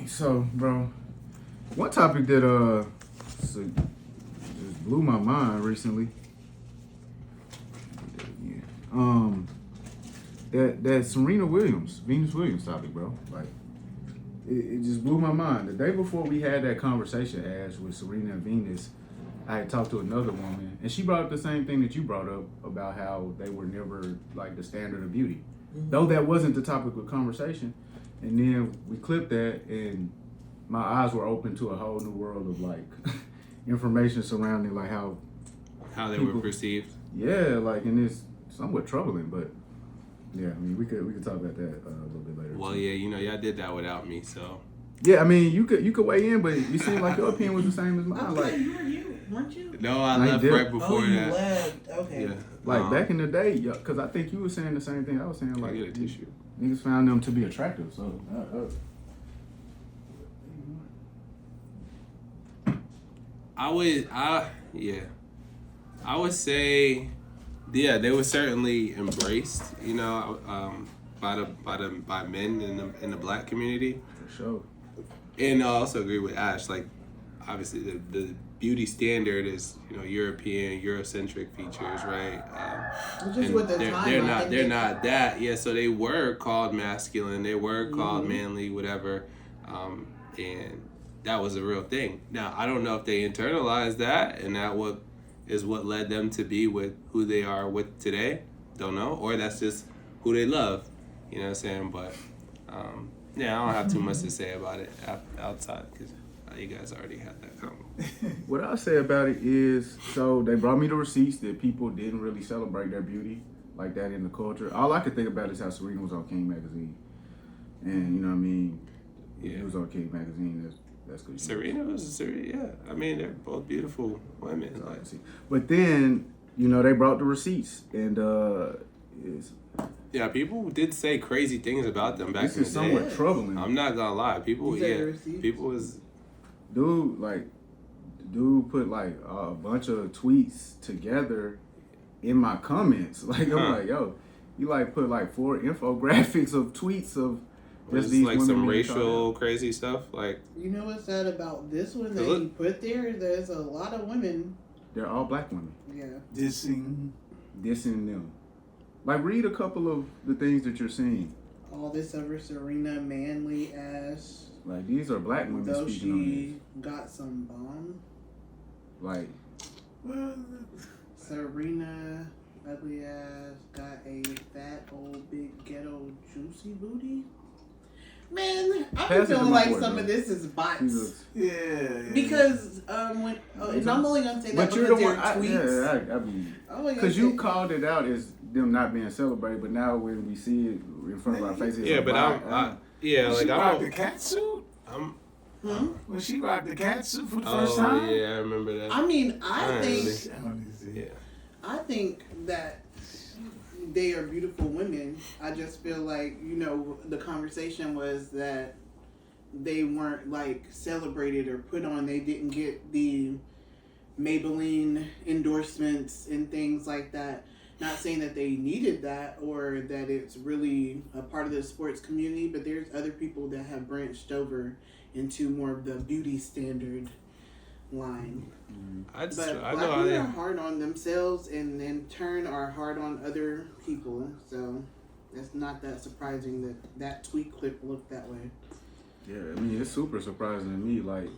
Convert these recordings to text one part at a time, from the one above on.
So, bro, one topic that just blew my mind recently. That Serena Williams, Venus Williams topic, bro. Like, it just blew my mind. The day before we had that conversation, Ash, with Serena and Venus, I had talked to another woman, and she brought up the same thing that you brought up about how they were never like the standard of beauty, though that wasn't the topic of conversation. And then we clipped that, and my eyes were open to a whole new world of like information surrounding like how they people, were perceived. Yeah, like, and it's somewhat troubling, but yeah, I mean we could talk about that a little bit later. Well, yeah, y'all did that without me, so. Yeah, I mean you could weigh in, but you seem like your opinion was the same as mine. Okay, Like you weren't you? No, I left right before you that. left. Okay. Yeah. Like back in the day, because I think you were saying the same thing I was saying. Like get a tissue. Niggas found them to be attractive, so. I would say, yeah, they were certainly embraced, by men in the black community. For sure. And I also agree with Ash. Like, obviously, the beauty standard is European, Eurocentric features, right? Just with the time, they're not that. Yeah, so they were called masculine. They were called manly, whatever, and that was a real thing. Now, I don't know if they internalized that, and that what led them to be with who they are with today. Don't know, or that's just who they love. You know what I'm saying? But yeah, I don't have too much to say about it outside because you guys already had that comment. What I'll say about it is, so they brought me the receipts that people didn't really celebrate their beauty like that in the culture. All I could think about is how Serena was on King magazine, and you know what I mean. Yeah, he was on King magazine. That's good. Serena was yeah. I mean, they're both beautiful women. Like, but then they brought the receipts, and yeah, people did say crazy things about them back in the day. This is somewhat troubling. I'm not gonna lie, people was. Dude put like a bunch of tweets together in my comments. Like I'm like, yo, you like put like 4 infographics of tweets of just these like some racial crazy stuff. Like, you know what's sad about this one that he put there? There's a lot of women. They're all black women. Yeah. Dissing them. Like, read a couple of the things that you're seeing. All this over Serena, manly ass. Like, these are black women though speaking on this. she got some bomb. Like, Serena, ugly ass, got a fat old big ghetto juicy booty. Man, I'm feeling like some of this is bots. Yeah. Because and I'm only gonna say that because you're the they're one. tweets. I mean, because you called it out as them not being celebrated, but now when we see it in front of our faces, yeah. But she rocked the cat suit. When she rocked the cat suit for the first time. Yeah, I remember that. I mean, I think that they are beautiful women. I just feel like, the conversation was that they weren't like celebrated or put on. They didn't get the Maybelline endorsements and things like that. Not saying that they needed that or that it's really a part of the sports community, but there's other people that have branched over into more of the beauty standard line. But black women are hard on themselves and in turn are hard on other people. So it's not that surprising that tweet clip looked that way. Yeah, I mean, it's super surprising to me. Like,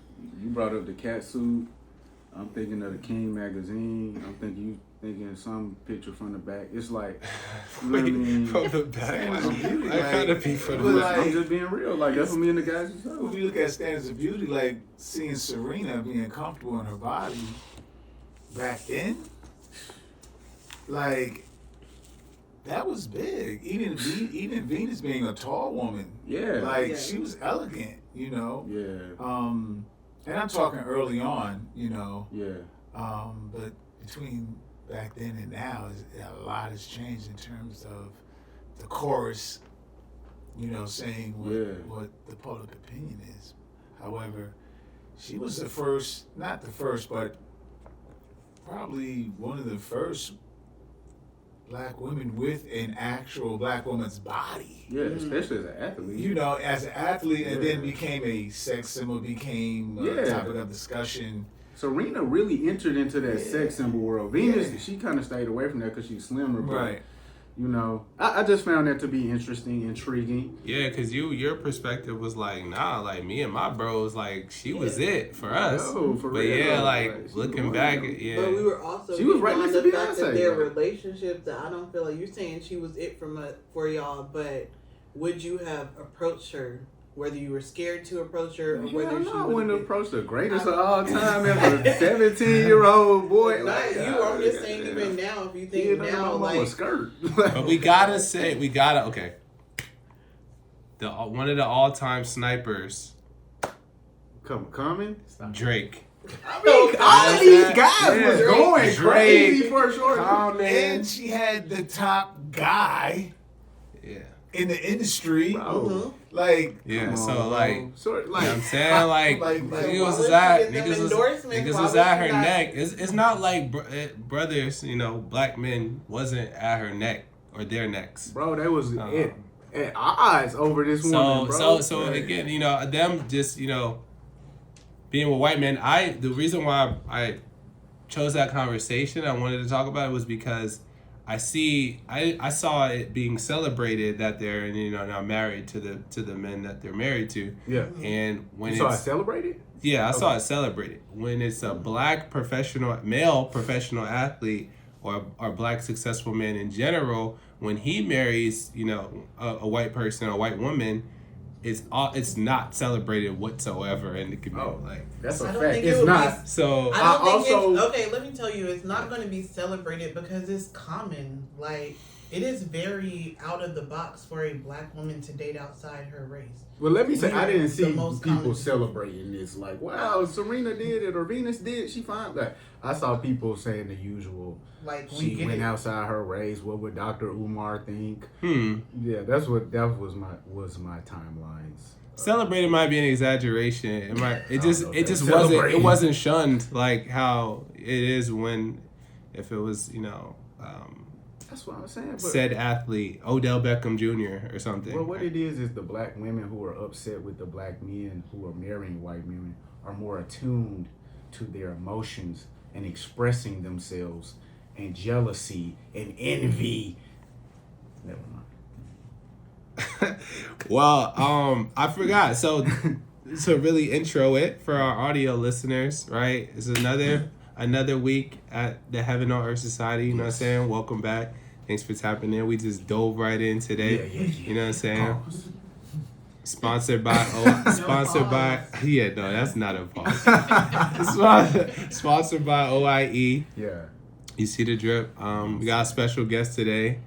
you brought up the cat suit. I'm thinking of the King magazine. I'm thinking some picture from the back. It's like, you know what I mean? From the back. I gotta be from the back. I'm just being real. Like, that's what me and the guys just said. When you look at standards of beauty, like seeing Serena being comfortable in her body back then, like, that was big. Even Venus being a tall woman. Yeah. Like, she was elegant, Yeah. And I'm talking early on, Yeah. But between back then and now, a lot has changed in terms of the chorus, saying what the public opinion is. However, she was the first, not the first, but probably one of the first black women with an actual black woman's body. Yeah, especially as an athlete. You know, as an athlete, and then became a sex symbol, became a topic of discussion. Serena really entered into that sex symbol world. Venus, she kind of stayed away from that because she's slimmer. But, right. You know, I just found that to be interesting, intriguing. Yeah, because your perspective was like, nah, like me and my bros, like she was it for us. Yo, for but real. yeah, like looking back, yeah. But we were also she was right on next the to fact Beyonce, that their though. relationship, that I don't feel like you're saying she was it for y'all, but would you have approached her? Whether you were scared to approach her or whether she I would wouldn't approach the greatest of all time as a 17-year-old boy. Not you. I'm just saying, even now, if you think now, like skirt. But we gotta okay. One of the all-time snipers, Coming? Drake. I mean, all of these guys was going crazy for sure. And she had the top guy in the industry. Bro. Like, so like, sort you know what I'm saying, like niggas was at her neck. It's not like brothers, you know, black men wasn't at her neck or their necks. Bro, they was at odds over this woman, bro. So again, you know, them just, you know, being with white men. The reason why I chose that conversation, I wanted to talk about it, was because I saw it being celebrated that they're, you know, now married to the men that they're married to. Yeah. And when you saw it celebrated? Yeah, I saw it celebrated. When it's a black male professional athlete or black successful man in general, when he marries, you know, a white person or a white woman, it's not celebrated whatsoever in the community. Oh, like that's a I don't fact. think It's not. So I don't think okay, let me tell you, it's not going to be celebrated because it's common. Like, it is very out of the box for a black woman to date outside her race. Well, let me say, I didn't see people common. celebrating this. Like, wow, Serena did it or Venus did. She fine. Like, I saw people saying the usual. Like, she went outside her race. What would Dr. Umar think? Yeah, that was my timelines. Celebrated might be an exaggeration. It wasn't shunned like how it is if it was, you know, that's what I'm saying. But said athlete, Odell Beckham Jr. or something. Well, what it is the black women who are upset with the black men who are marrying white women are more attuned to their emotions and expressing themselves, and jealousy and envy. Never mind. Well, I forgot. So to really intro it for our audio listeners, right? It's another week at the Heaven on Earth Society. You know what I'm saying? Welcome back. Thanks for tapping in. We just dove right in today. Yeah. You know what I'm saying? Sponsored by that's not a pause. Sponsored by OIE. Yeah. You see the drip. We got a special guest today,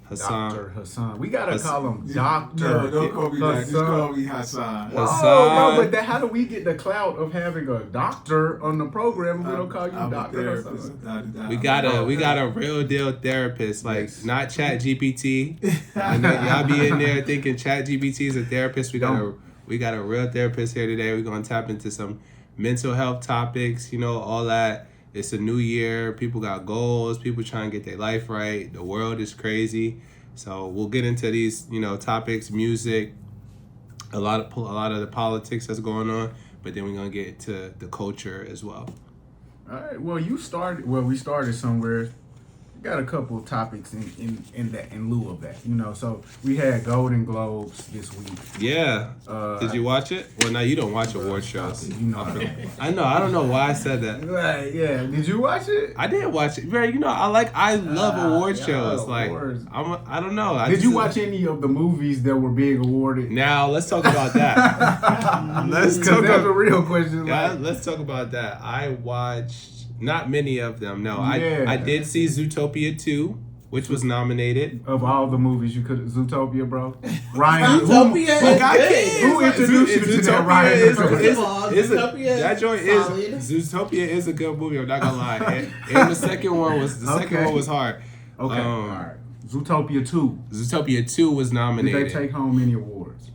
Hasaan. Dr. Hasaan. We gotta call him Doctor. No, don't call me that. Just call me Hasaan. Oh, no, but how do we get the clout of having a doctor on the program if we don't call you Dr. Hasaan? We got a real deal therapist, like not Chat GPT. I know y'all be in there thinking Chat GPT is a therapist. We got a real therapist here today. We're gonna tap into some mental health topics, you know, all that. It's a new year. People got goals. People trying to get their life right. The world is crazy. So we'll get into these, you know, topics, music, a lot of the politics that's going on, but then we're gonna get to the culture as well. All right. Well, we started somewhere. Got a couple of topics in lieu of that, you know. So we had Golden Globes this week. Yeah. Did you watch it? Well, now you don't watch award shows. You know. I know. I don't know why I said that. Right. Yeah. Did you watch it? I did watch it. Right. You know, I love award shows. Like I don't know. Did you watch any of the movies that were being awarded? Now let's talk about that. That's a real question. Let's talk about that. I watched. Not many of them, no. Yeah. I did see Zootopia 2, which was nominated. Of all the movies you could, Zootopia, bro. Ryan, Zootopia is good. Who introduced you to that, Ryan? Zootopia is a good movie, I'm not gonna lie. And the second one was hard. Okay, all right. Zootopia 2. Zootopia 2 was nominated. Did they take home any awards?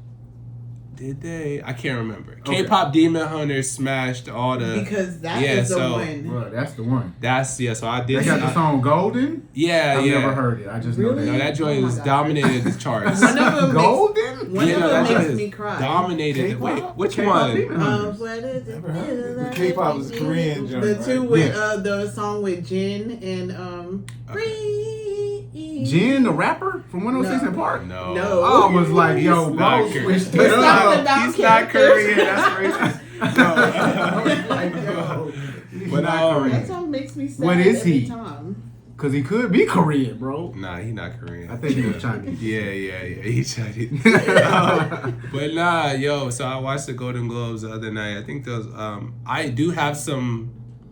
Did they? I can't remember. Okay. K-pop Demon Hunters smashed all the. Because that is the one. Bro, that's the one. So I did. They got the song Golden? Yeah, I've yeah. never heard it. I just know Really? No, that joint Oh my has God. dominated the charts. One of them Golden? One Yeah, no, of that them joint makes is me cry. Dominated. K-pop? Wait, which K-pop one? Demon Hunters. What is it? Never heard of it. The K-pop is a Korean joint, The two right? with Yeah. the song with Jin and Jen, the rapper from 106 and Park? No. No. I was like, He's yo, not bro, Korean. switched We're it talking up. about He's not characters. Korean. That's racist. I was like, yo, he's But, not That Korean. song makes me sad What is every he? time. Because he could be Korean, bro. Nah, he not Korean. I think he was Chinese. Yeah. He's Chinese. But nah, yo. So I watched the Golden Globes the other night. I think those. I do have some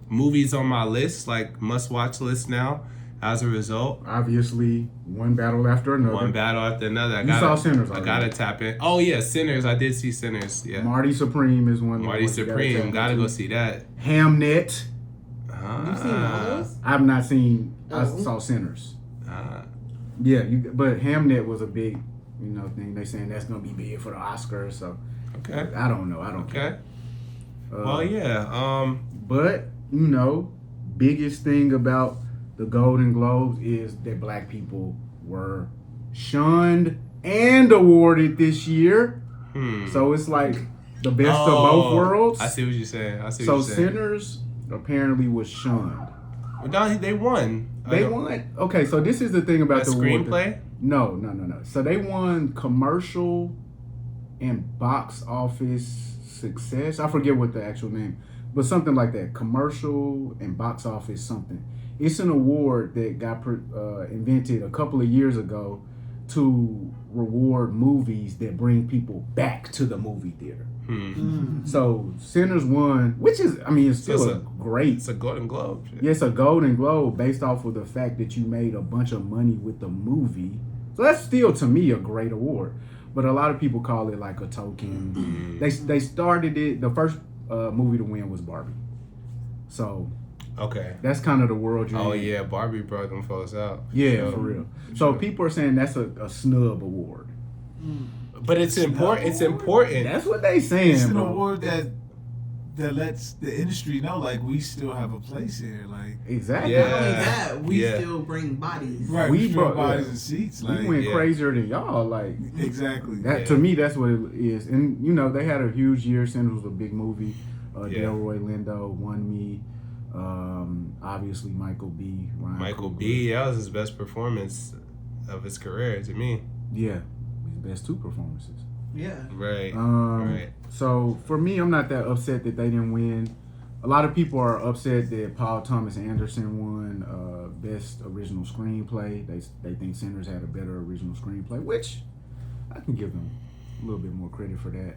movies on my list, like must-watch list now. As a result, Obviously, one battle after another. one battle after another. You saw Sinners I already. gotta tap in. Oh yeah, Sinners. I did see Sinners. Yeah. Marty Supreme is one. Marty Supreme. Gotta go see that. Hamnet. You've seen all those? I've not seen. I Oh. saw Sinners. Ah. Yeah, but Hamnet was a big, thing. They saying that's gonna be big for the Oscars. So Okay. I don't know. I don't care. Okay. Well, yeah. But biggest thing about the Golden Globes is that black people were shunned and awarded this year. So it's like the best of both worlds. I see what you're saying. So Sinners apparently was shunned. Well, no, they won. They won. Okay, so this is the thing about Best the award. screenplay? No. So they won commercial and box office success. I forget what the actual name, but something like that. Commercial and box office something. It's an award that got invented a couple of years ago to reward movies that bring people back to the movie theater. So Sinners won, which is, it's still great. It's a Golden Globe. Yeah, it's a Golden Globe based off of the fact that you made a bunch of money with the movie. So that's still, to me, a great award. But a lot of people call it like a token. They started it, the first movie to win was Barbie. So Okay. that's kind of the world you're Oh in. yeah, Barbie brought them folks out. Yeah, for real. So people are saying that's a snub award. But it's important. It's important. That's what they saying, It's an bro. award that lets the industry know, like, we still have a place here. Like, Exactly. Yeah. Not only that, we Yeah. still bring bodies. right, We we brought brought- bodies and seats. Like, We went Yeah. crazier than y'all. Like exactly. that to me, that's what it is. And they had a huge year. Sinners was a big movie. Yeah. Delroy Lindo won me. Obviously Michael B. Ryan Michael Coogler. B. That was his best performance of his career to me. Yeah, his best two performances. Yeah. Right. Right. So for me, I'm not that upset that they didn't win. A lot of people are upset that Paul Thomas Anderson won best original screenplay. They think Sinners had a better original screenplay, which I can give them a little bit more credit for that.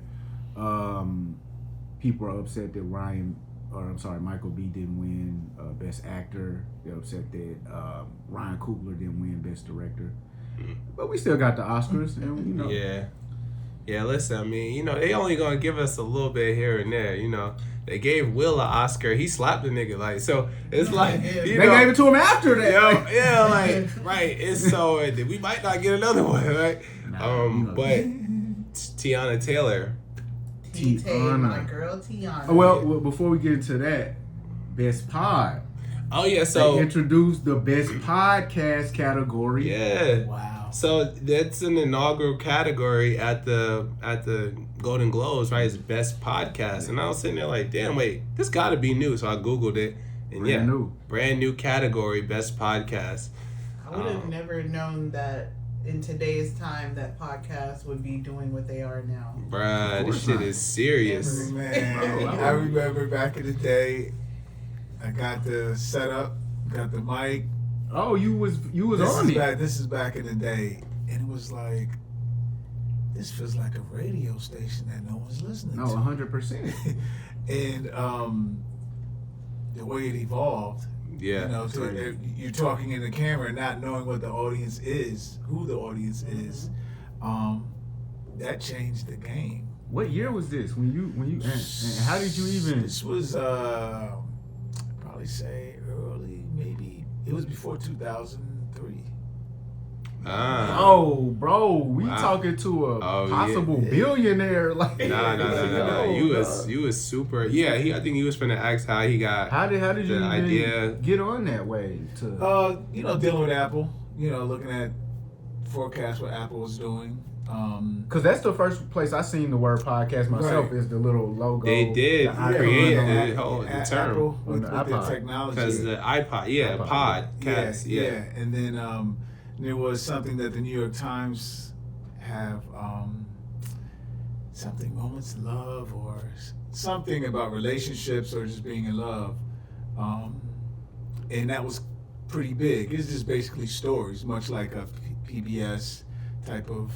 People are upset that Michael B. didn't win best actor. They're upset that Ryan Coogler didn't win best director. But we still got the Oscars, and Yeah. Yeah, listen, they only gonna give us a little bit here and there, They gave Will an Oscar. He slapped the nigga, like, so it's like, they gave it to him after that. Right. It's so, we might not get another one, right? But Teyana Taylor. Teyana. My girl Teyana. Oh, well, before we get into that, best pod. Oh, yeah, They so, introduced the best podcast category. yeah. Wow. So that's an inaugural category at the Golden Globes, right? It's best podcast, and I was sitting there like, damn, wait, this got to be new. So I googled it, and brand new category, best podcast. I would have never known that in today's time that podcasts would be doing what they are now. Bruh, this shit is serious. Man, I remember back in the day, I got the setup, got the mic. Oh, you was on it. This is back in the day, and it was like, this feels like a radio station that no one's listening No, to. 100%. And the way it evolved, Yeah. you're talking in the camera and not knowing what the audience is, who the audience is. That changed the game. What year was this? When you and how did you even? This was I'd probably say early, maybe it was before 2003. Oh, bro, we talking to a possible billionaire. Like, nah. You was super. Yeah, I think he was finna ask how he got. How did you even idea get on that wave? Dealing with Apple. Looking at forecasts what Apple was doing. Because that's the first place I seen the word podcast myself. Right. Is the little logo. They did create the term Apple with the technology. Because the iPod, podcast, yeah. And then there was something that the New York Times have something moments in love or something about relationships or just being in love, and that was pretty big. It's just basically stories, much like a PBS type of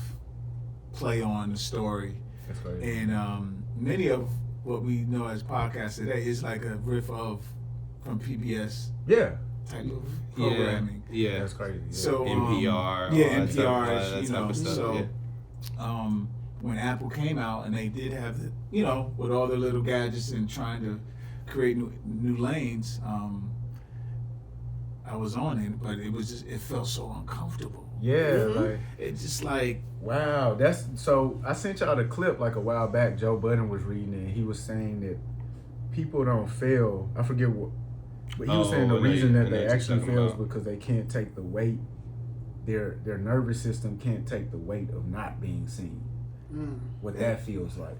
play on the story. That's right. And many of what we know as podcasts today is like a riff from PBS. Yeah. Type of programming. Yeah. That's crazy. Yeah. So NPR. NPR. That type of stuff. So when Apple came out and they did have the, with all their little gadgets and trying to create new lanes, I was on it, but it felt so uncomfortable. Yeah, like it's just like wow. So I sent y'all the clip like a while back. Joe Budden was reading it. And he was saying that people don't fail. I forget what, but he was saying the reason that they actually fail is because they can't take the weight. Their nervous system can't take the weight of not being seen. What that feels like.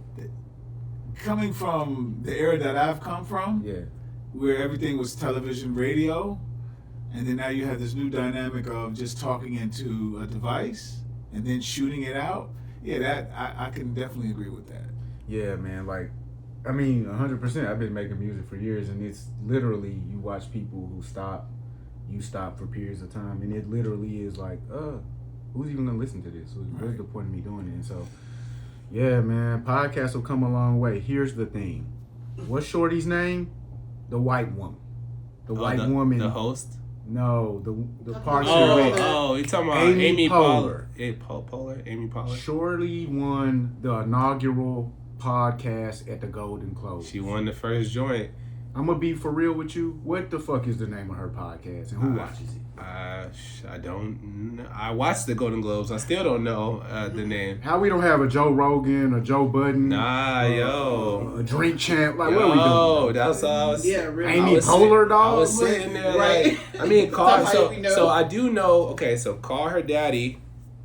Coming from the era that I've come from, where everything was television, radio. And then now you have this new dynamic of just talking into a device and then shooting it out. Yeah, that I can definitely agree with that. Yeah, man. Like, I mean, 100%. I've been making music for years, and it's literally you watch people who stop for periods of time, and it literally is like, who's even gonna listen to this? What's the point of me doing it? And so, yeah, man, podcasts will come a long way. Here's the thing: what's Shorty's name? The white woman. The white woman. The host. No, the part. You talking about Amy Poehler? Amy Poehler. Shorty won the inaugural podcast at the Golden Globes. She won the first joint. I'm gonna be for real with you. What the fuck is the name of her podcast and who watches it? I don't know. I watched the Golden Globes. I still don't know the name. How we don't have a Joe Rogan, a Joe Budden, a Drink Champ? Like, what are we doing? Oh, that's all I was. Yeah, really. Amy Poehler, dog. I was sitting there like, I mean, so I do know. Okay, so Call Her Daddy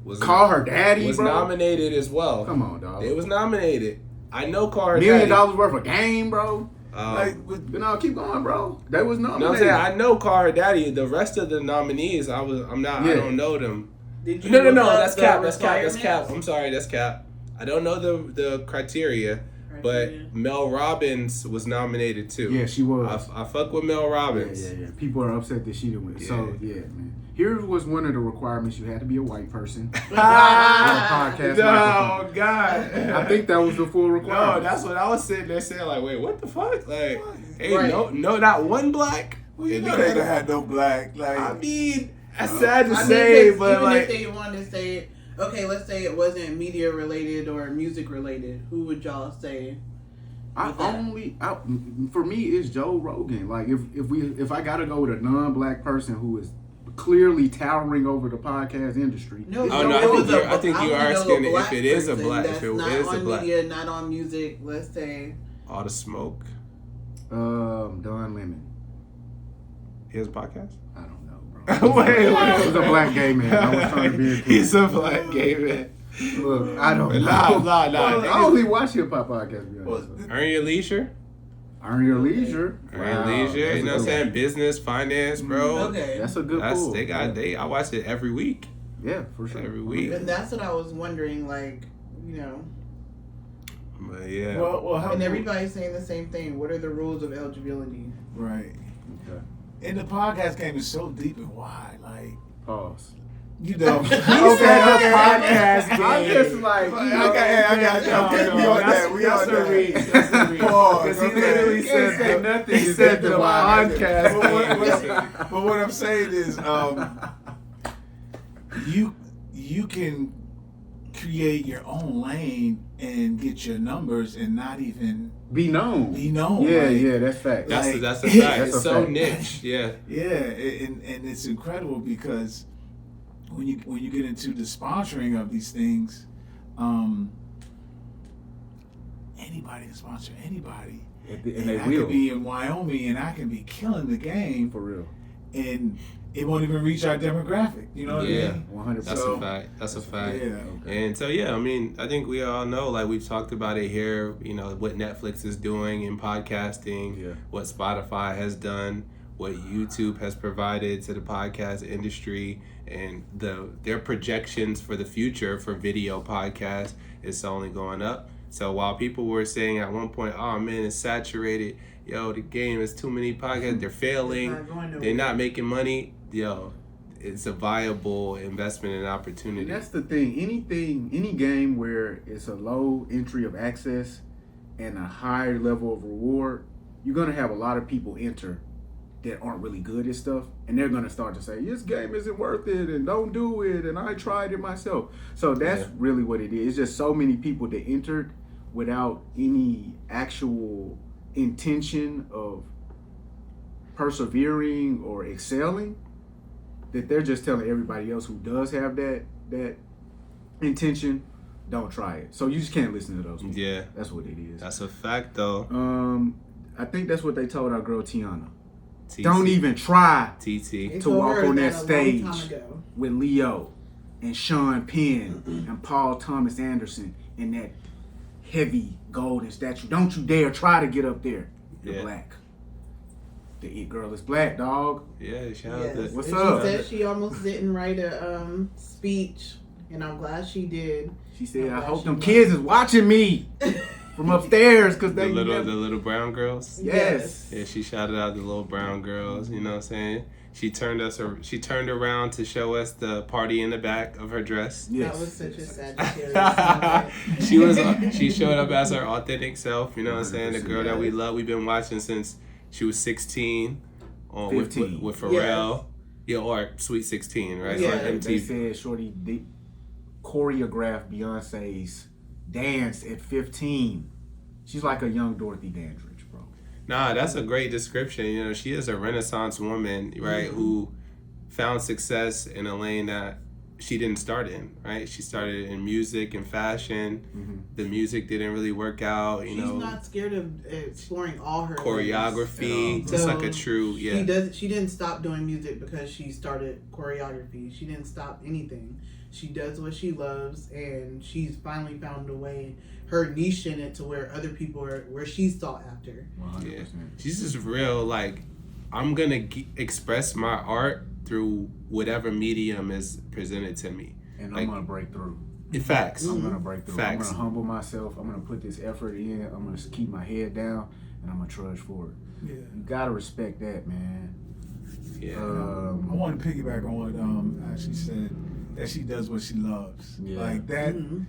was nominated as well. Come on, dog. It was nominated. I know Call Her $1 Daddy. million worth of game, bro. Keep going, bro. They was nominated. No, I'm saying I know Call Her Daddy. The rest of the nominees, I don't know them. Did you No. That's cap. I'm sorry, that's cap. I don't know the criteria, but Mel Robbins was nominated too. Yeah, she was. I fuck with Mel Robbins. Yeah. People are upset that she didn't win. Yeah. So yeah, man. Here was one of the requirements: you had to be a white person. Podcast. No, God. I think that was the full requirement. No, that's what I was sitting there saying. Like, wait, what the fuck? Like, hey, no, not one black. Well, you know they don't have no black. Like, I mean, that's sad to say, but even like, if they wanted to say it, okay, let's say it wasn't media related or music related. Who would y'all say? For me, it's Joe Rogan. Like, if I gotta go with a non-black person who is clearly towering over the podcast industry. I think you're asking if it is a black. If it not is on a black, media, not on music. Let's say All the Smoke. Don Lemon. He has a podcast. I don't know, bro. Wait. He's a black gay man. I was trying to be inclusive. He's a black gay man. Look, I don't know. Nah. I only watch hip hop podcasts. To be honest. Earn Your Leisure. Earn Your Leisure. Earn Your Leisure. You know what I'm saying? Business, finance, bro. Okay. That's a good pool. I watch it every week. Yeah, for sure. Every week. And that's what I was wondering, like, But yeah. Well, and everybody's saying the same thing. What are the rules of eligibility? Right. Okay. And the podcast game is so deep and wide. Like, pause. You know, podcast game. I'm just like, I got we on that. Pause. Because he literally said nothing. He said the podcast game. But what I'm saying is, you can create your own lane and get your numbers and not even be known. Yeah, that's fact. That's a fact. It's so niche. Yeah. Yeah, and it's incredible because when you get into the sponsoring of these things, anybody can sponsor anybody. And they I will. could be in Wyoming and I can be killing the game For real. and it won't even reach our demographic. You know what I mean? 100%. That's a fact. That's a fact. Yeah. Okay. And so I mean, I think we all know, like we've talked about it here, you know, what Netflix is doing in podcasting, what Spotify has done, what YouTube has provided to the podcast industry, and their projections for the future for video podcasts is only going up. So while people were saying at one point, oh man, it's saturated, yo, the game is too many podcasts, they're failing, they're not making money, yo, it's a viable investment and opportunity. And that's the thing. Any game where it's a low entry of access and a higher level of reward, you're gonna have a lot of people enter that aren't really good at stuff, and they're gonna start to say, this game isn't worth it, and don't do it, and I tried it myself. So that's really what it is. It's just so many people that entered without any actual intention of persevering or excelling, that they're just telling everybody else who does have that intention, don't try it. So you just can't listen to those people. Yeah. That's what it is. That's a fact, though. I think that's what they told our girl Teyana. TT. Don't even try TT. to walk on that stage with Leo and Sean Penn and Paul Thomas Anderson in that heavy golden statue. Don't you dare try to get up there. You're black. The it girl is black, dog. Yeah, shout out to... What's and up? She said she almost didn't write a speech, and I'm glad she did. She said, I hope them kids is watching me from upstairs, because they the little brown girls. Yes. Yeah, she shouted out the little brown girls. You know what I'm saying? She turned around to show us the party in the back of her dress. Yes. That was such a Sagittarius moment. She showed up as her authentic self. You know what I'm saying? The girl that we love. We've been watching since she was 16. 15. With Pharrell. Yeah, or Sweet 16, right? Yeah. On They MTV. said Shorty choreographed Beyonce's dance at 15. She's like a young Dorothy Dandridge, bro. Nah, that's a great description. You know, she is a Renaissance woman, right, who found success in a lane that she didn't start in, right? She started in music and fashion. The music didn't really work out, you know. She's not scared of exploring all her choreography, lanes. just So like a true, She didn't stop doing music because she started choreography. She didn't stop anything. She does what she loves, and she's finally found a way, her niche in it, to where other people are, where she's sought after. 100%. Yeah. She's just real, like, I'm gonna express my art through whatever medium is presented to me. And like, I'm going to break through. Facts. I'm going to break through. Facts. I'm going to humble myself. I'm going to put this effort in. I'm going to keep my head down, and I'm going to trudge forward. Yeah. You got to respect that, man. Yeah. I want to piggyback on what she said, that she does what she loves. Yeah. Like that, when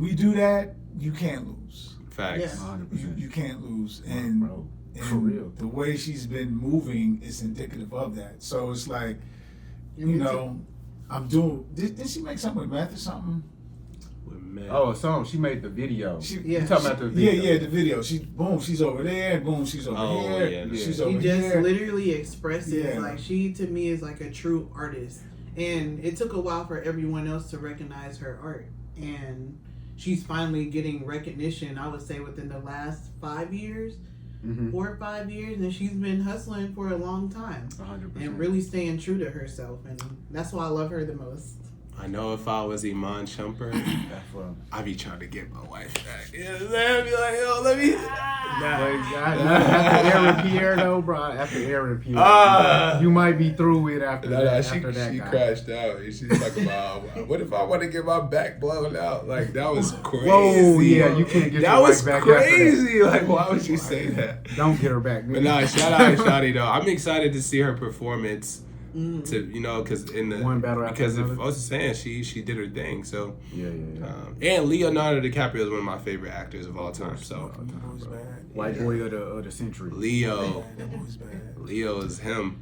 we do that, you can't lose. Facts. Yeah. 100%. You can't lose. And, Bro, and for real. the way she's been moving is indicative of that. So it's like, you know, I'm doing, did she make something with meth or something? With men. Oh, a song. She made the video. Yeah. You talking about the video? Yeah, the video. She's over there, boom, she's over here. Yeah. She's She over just here. literally expresses, Yeah. like, she to me is like a true artist. And it took a while for everyone else to recognize her art. And she's finally getting recognition, I would say, within the last 5 years, 4 or 5 years. And she's been hustling for a long time 100%. and really staying true to herself. And that's why I love her the most. I know if I was Iman Shumpert, That's what I'd be trying to get my wife back. You know what I'm saying? I'd be like, yo, let me... After Aaron Pierre, though, bro. After Aaron Pierre, you might be through it after that. She guy. crashed out. And she's talking about, what if I want to get my back blown out? Like, that was crazy. Whoa, yeah, you can't get that your was wife back after crazy. Like, why would you say that? Don't get her back, man. But nah, shout out to Shawty, though. I'm excited to see her performance. To, you know, because in the One battle after because another. I was saying she did her thing. So Yeah. and Leonardo DiCaprio is one of my favorite actors of all time. So That boy's bad. White boy of the century. Leo That boy's bad. Leo is him.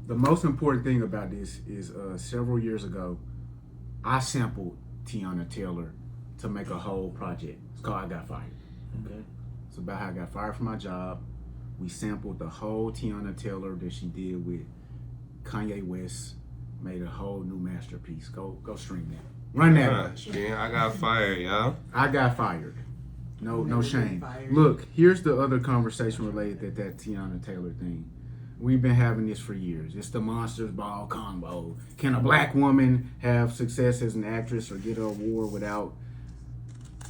The most important thing about this is several years ago, I sampled Teyana Taylor to make a whole project. It's called I Got Fired. Okay, it's about how I got fired from my job. We sampled the whole Teyana Taylor that she did with Kanye West made a whole new masterpiece. Go stream that. Run that. Stream. I got fired, y'all. I got fired. No Never shame. been fired. Look, here's the other conversation related to that Teyana Taylor thing. We've been having this for years. It's the Monsters Ball combo. Can a black woman have success as an actress or get an award without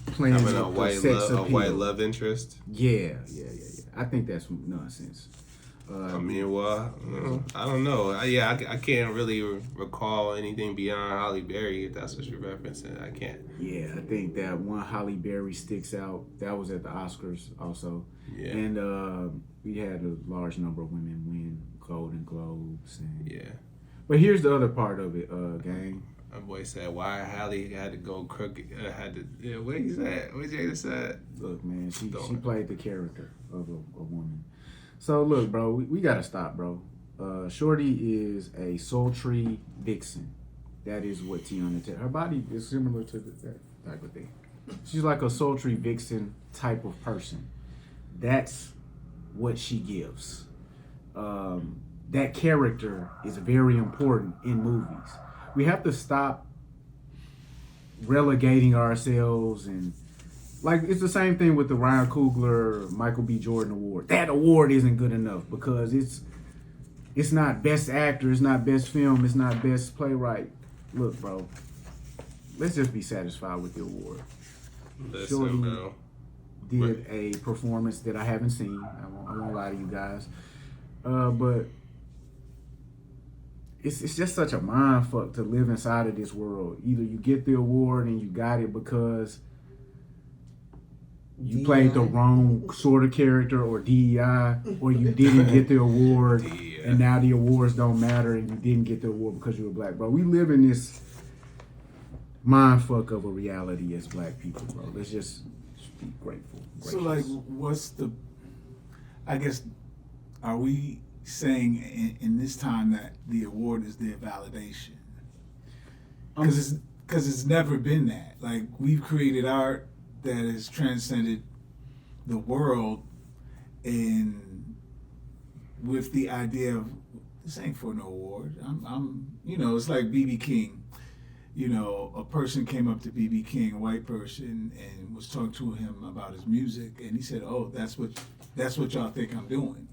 playing Having a up white sex appeal? white love interest. Yeah. I think that's nonsense. I mean, well, I don't know. I can't really recall anything beyond Halle Berry, if that's what you're referencing. I can't. Yeah, I think that one Halle Berry sticks out. That was at the Oscars also. Yeah. And we had a large number of women win Golden Globes. And, Yeah. But here's the other part of it, gang. My boy said, "Why Halle had to go crooked? What he said? What Jada said? Look, man, she played the character of a woman. So look, bro, we gotta stop, bro. Shorty is a sultry vixen. That is what Teyana Taylor. Her body is similar to that type of thing. She's like a sultry vixen type of person. That's what she gives. That character is very important in movies. We have to stop relegating ourselves and like it's the same thing with the Ryan Coogler Michael B. Jordan award. That award isn't good enough because it's not best actor, it's not best film, it's not best playwright. Look, bro, let's just be satisfied with the award. Listen, Shorty bro. did a performance that I haven't seen. I won't lie to you guys, but it's just such a mind fuck to live inside of this world. Either you get the award and you got it because you played the wrong sort of character or DEI, or you didn't get the award and now the awards don't matter and you didn't get the award because you were black, bro. We live in this mind fuck of a reality as black people, bro. Let's just be grateful. So like, I guess, are we saying in this time that the award is their validation? Because it's never been that. Like, we've created art that has transcended the world, and with the idea of this ain't for no award. I'm it's like B.B. King. A person came up to B.B. King, a white person, and was talking to him about his music, and he said, "Oh, that's what y'all think I'm doing."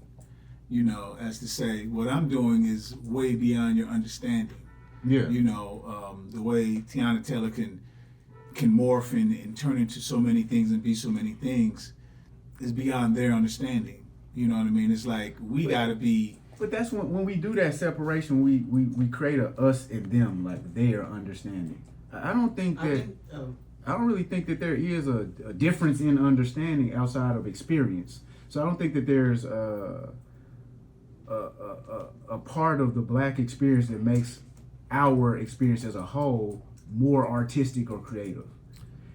As to say, what I'm doing is way beyond your understanding. Yeah. The way Teyana Taylor can morph and turn into so many things and be so many things is beyond their understanding. You know what I mean? It's like we gotta be. But that's when we do that separation, we create a us and them, like their understanding. I don't think that. I don't really think that there is a difference in understanding outside of experience. So I don't think that there's a part of the black experience that makes our experience as a whole more artistic or creative.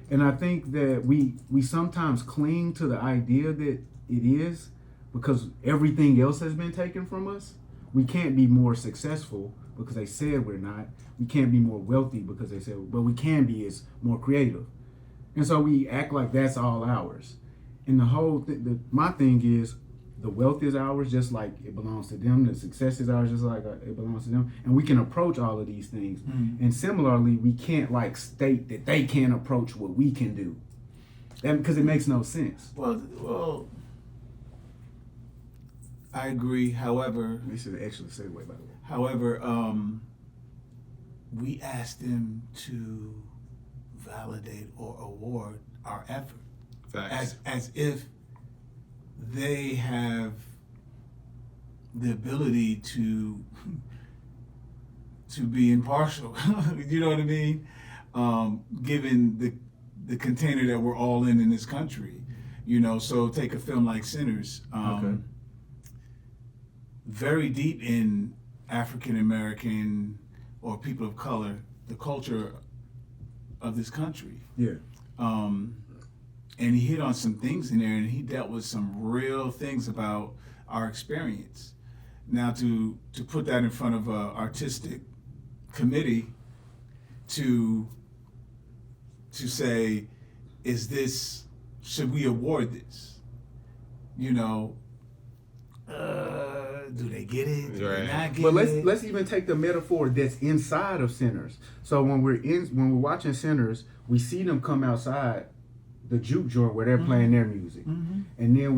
And I think that we sometimes cling to the idea that it is because everything else has been taken from us. We can't be more successful because they said we're not. We can't be more wealthy because they said, but we can be is more creative. And so we act like that's all ours. And the whole my thing is, the wealth is ours just like it belongs to them. The success is ours just like it belongs to them. And we can approach all of these things. Mm-hmm. And similarly, we can't like state that they can't approach what we can do. Because it makes no sense. Well, I agree. However, this is an excellent segue, by the way. However, we asked them to validate or award our effort. Facts. As if they have the ability to be impartial. You know what I mean? Given the container that we're all in this country. So take a film like Sinners. Okay. Very deep in African American or people of color, the culture of this country. Yeah. And he hit on some things in there, and he dealt with some real things about our experience. Now, to put that in front of an artistic committee to say, should we award this? do they get it? Do they Right. not get But it? let's even take the metaphor that's inside of Sinners. So when we're watching Sinners, we see them come outside the juke joint where they're playing their music, and then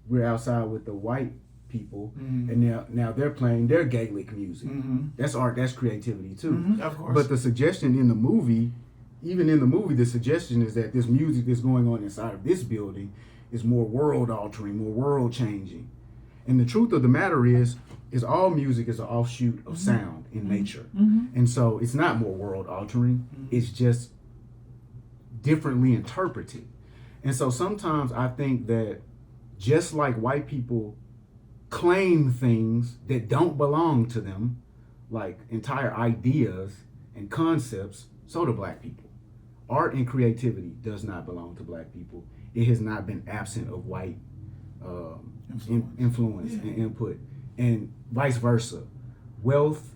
we're outside with the white people, and now they're playing their Gaelic music. That's art. That's creativity too. Of course. But the suggestion in the movie, even in the movie, the suggestion is that this music that's going on inside of this building is more world altering, more world changing. And the truth of the matter is all music is an offshoot of sound in nature. And so it's not more world altering, it's just differently interpreted. And so sometimes I think that just like white people claim things that don't belong to them, like entire ideas and concepts, so do black people. Art and creativity does not belong to black people. It has not been absent of white influence and input, and vice versa. Wealth,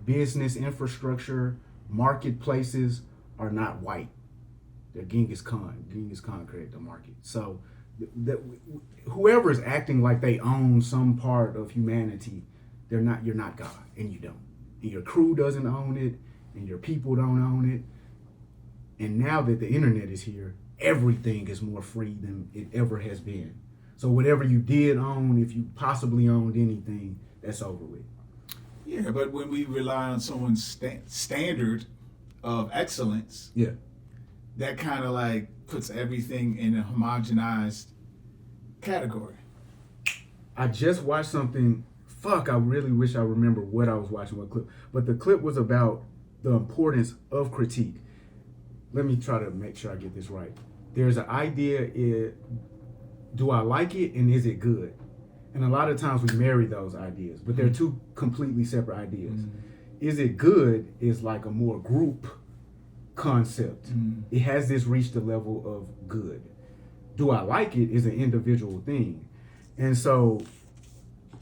business infrastructure, marketplaces are not white. They're Genghis Khan. Genghis Khan created the market. So whoever is acting like they own some part of humanity, you're not God, and you don't. And your crew doesn't own it, and your people don't own it. And now that the internet is here, everything is more free than it ever has been. So whatever you did own, if you possibly owned anything, that's over with. Yeah, but when we rely on someone's standard of excellence, that kind of like puts everything in a homogenized category. I just watched something. I really wish I remember what I was watching, what clip. But the clip was about the importance of critique. Let me try to make sure I get this right. There's an idea, do I like it and is it good? And a lot of times we marry those ideas, but they're two completely separate ideas. Is it good is like a more group concept. It has this reached the level of good. Do I like it is an individual thing. And so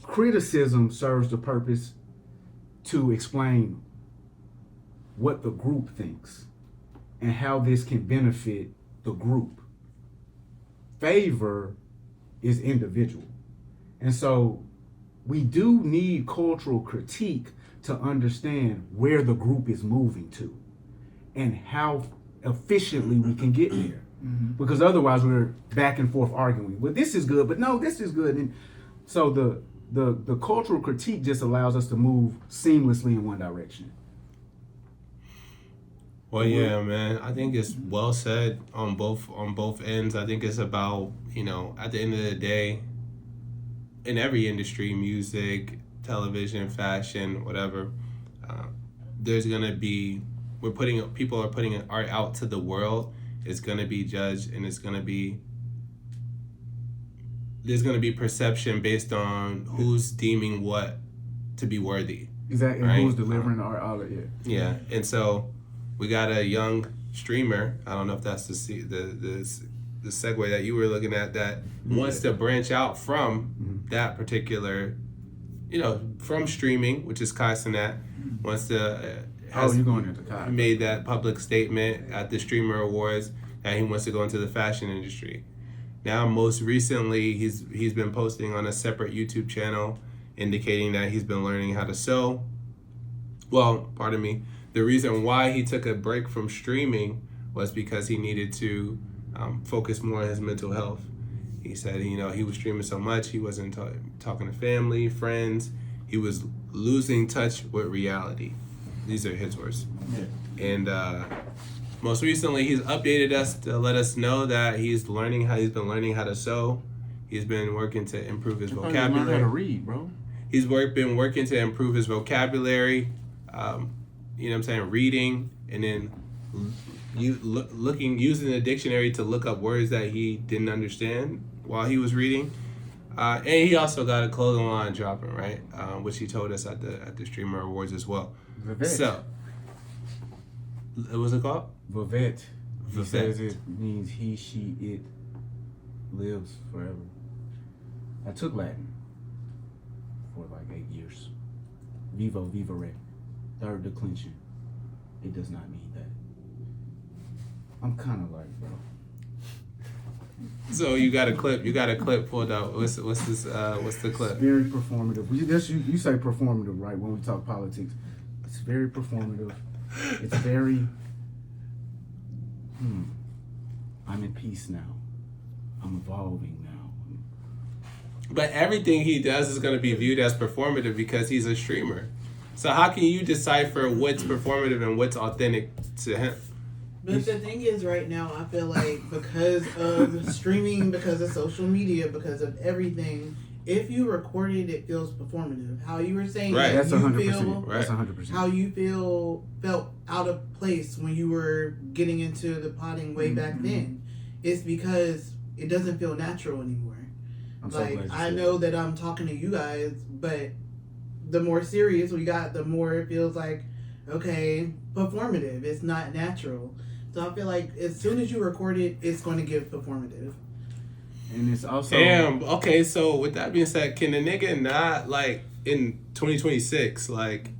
criticism serves the purpose to explain what the group thinks and how this can benefit the group. Favor is individual. And so we do need cultural critique to understand where the group is moving to and how efficiently we can get there. Because otherwise we're back and forth arguing. Well, this is good, but no, this is good. And so the cultural critique just allows us to move seamlessly in one direction. Well, yeah, man. I think it's well said on both ends. I think it's about, at the end of the day, in every industry, music, television, fashion, whatever, there's gonna be people are putting art out to the world. It's gonna be judged, and there's gonna be perception based on who's deeming what to be worthy. Exactly, right? And who's delivering art, all of it. Yeah, and so we got a young streamer. I don't know if that's the segue that you were looking at that wants to branch out from that particular, from streaming, which is Cenat, wants to. You're going into Kai. Made that public statement at the Streamer Awards that he wants to go into the fashion industry. Now, most recently, he's been posting on a separate YouTube channel indicating that he's been learning how to sew. Well, pardon me. The reason why he took a break from streaming was because he needed to focus more on his mental health. He said, he was streaming so much, he wasn't talking to family, friends. He was losing touch with reality. These are his words. Yeah. And most recently, he's updated us to let us know that he's been learning how to sew. He's been working to improve his vocabulary. Learn how to read, bro. He's been working to improve his vocabulary. Reading, and then using the dictionary to look up words that he didn't understand while he was reading. And he also got a clothing line dropping, right? Which he told us at the Streamer Awards as well. Vivette. So, what was it called? Vivette. He Vivette. says it means he, she, it lives forever. I took Latin for like 8 years. Vivo, vivere. Third declension. It does not mean that. I'm kind of like, bro. So you got a clip. You got a clip pulled out. What's this? What's the clip? It's very performative. You say performative, right? When we talk politics, it's very performative. It's very. I'm in peace now. I'm evolving now. But everything he does is going to be viewed as performative because he's a streamer. So how can you decipher what's performative and what's authentic to him? But the thing is, right now, I feel like because of streaming, because of social media, because of everything, if you record it, it feels performative. How you were saying Right. that That's you 100%. feel, That's 100%. how you felt out of place when you were getting into the potting way back then, it's because it doesn't feel natural anymore. I'm so Like, glad you I said know that. that I'm talking to you guys, but the more serious we got, the more it feels like, okay, performative. It's not natural. So I feel like as soon as you record it, it's going to give performative. And it's also. Damn. Okay, so with that being said, can a nigga not, like, in 2026, like,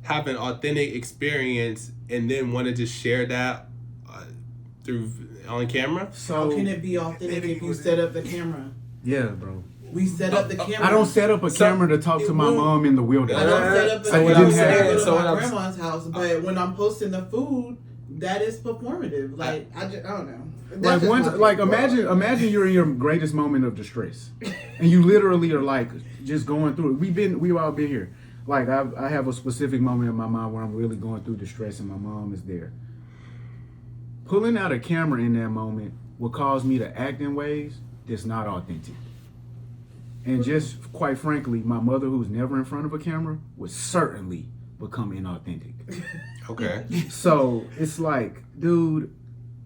have an authentic experience and then want to just share that through on camera? So How can it be authentic if you set up the camera? yeah, bro. We set up the camera. I don't set up a camera to talk to my mom in the wilderness. I don't set up a So what camera I'm to saying- go so to what my I'm- grandma's house, but when I'm posting the food, that is performative. Like, I don't know. That's Like just once, my like opinion. imagine you're in your greatest moment of distress, and you literally are like just going through it. We've all been here. Like I have a specific moment in my mind where I'm really going through distress, and my mom is there. Pulling out a camera in that moment will cause me to act in ways that's not authentic. And just quite frankly, my mother, who's never in front of a camera, would certainly become inauthentic. Okay. So it's like, dude,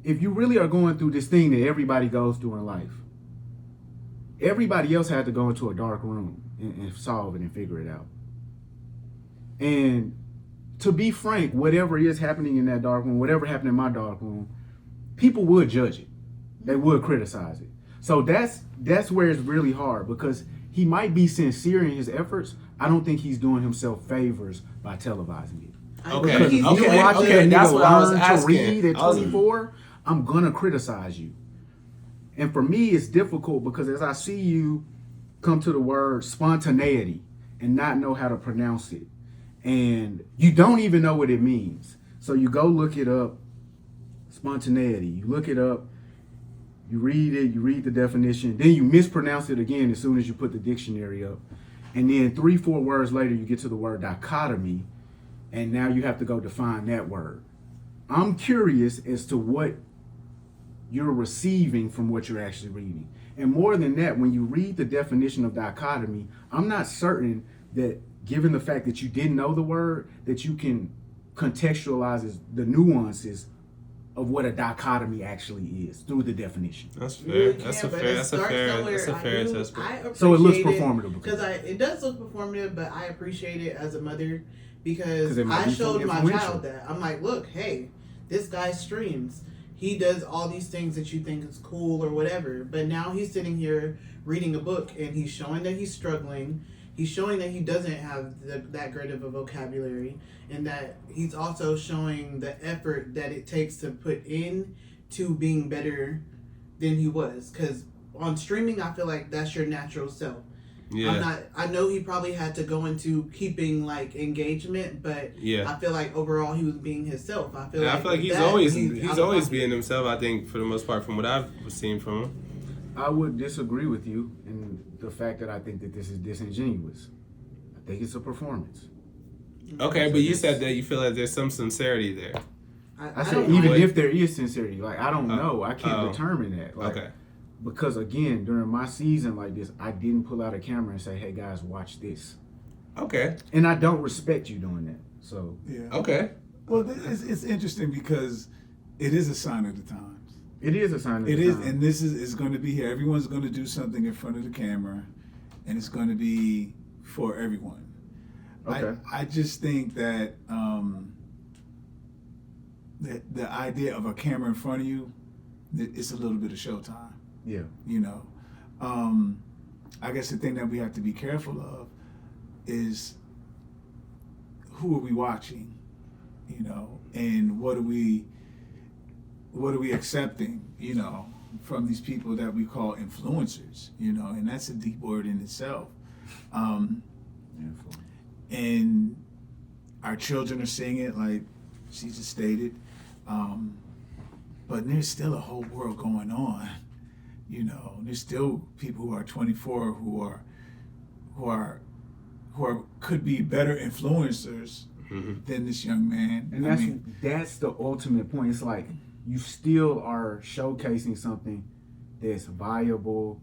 if you really are going through this thing that everybody goes through in life, everybody else had to go into a dark room and solve it and figure it out. And to be frank, whatever is happening in that dark room, whatever happened in my dark room, people would judge it. They would criticize it. So that's where it's really hard, because he might be sincere in his efforts. I don't think he's doing himself favors by televising it. Okay. Because if you Okay. watch Okay. a That's nigga what I was learn to asking. read at 24, I'm gonna criticize you. And for me, it's difficult because as I see you come to the word spontaneity and not know how to pronounce it, and you don't even know what it means, so you go look it up. Spontaneity. You look it up. You read it. You read the definition. Then you mispronounce it again as soon as you put the dictionary up. And then 3-4 words later, you get to the word dichotomy. And now you have to go define that word. I'm curious as to what you're receiving from what you're actually reading. And more than that, when you read the definition of dichotomy, I'm not certain that, given the fact that you didn't know the word, that you can contextualize the nuances of what a dichotomy actually is through the definition. That's You fair. really That's a can, but fair. it That's a starts fair. somewhere. That's a fair I assessment. So it looks appreciate performative because because it does look performative, but I appreciate it as a mother because 'Cause it might I be showed my influential. child that. I'm like, look, hey, this guy streams. He does all these things that you think is cool or whatever, but now he's sitting here reading a book and he's showing that he's struggling. He's showing that he doesn't have that great of a vocabulary, and that he's also showing the effort that it takes to put in to being better than he was. Because on streaming, I feel like that's your natural self. Yeah. I know he probably had to go into keeping like engagement, but Yeah. I feel like overall he was being himself. I feel I feel like he's that, always out he's of always pocket. being himself. I think for the most part, from what I've seen from him. I would disagree with you in the fact that I think that this is disingenuous. I think it's a performance. Okay, but you said that you feel like there's some sincerity there. I said don't even mind. if there is sincerity, like I don't know, I can't determine that. Like, Okay. Because again, during my season like this, I didn't pull out a camera and say, "Hey guys, watch this," Okay. and I don't respect you doing that. So Yeah. Okay. Well, it's interesting because it is a sign of the times. it is a sign of It the is, time. and this is going to be here. Everyone's going to do something in front of the camera, and it's going to be for everyone. Okay. I just think that the idea of a camera in front of you, it's a little bit of showtime. Yeah. You know, I guess the thing that we have to be careful of is who are we watching, you know, and what are we accepting, you know. from these people that we call influencers, you know, and that's a deep word in itself. And our children are seeing it, like she just stated. But there's still a whole world going on, you know. There's still people who are 24 who could be better influencers than this young man. And that's the ultimate point. It's like you still are showcasing something that's viable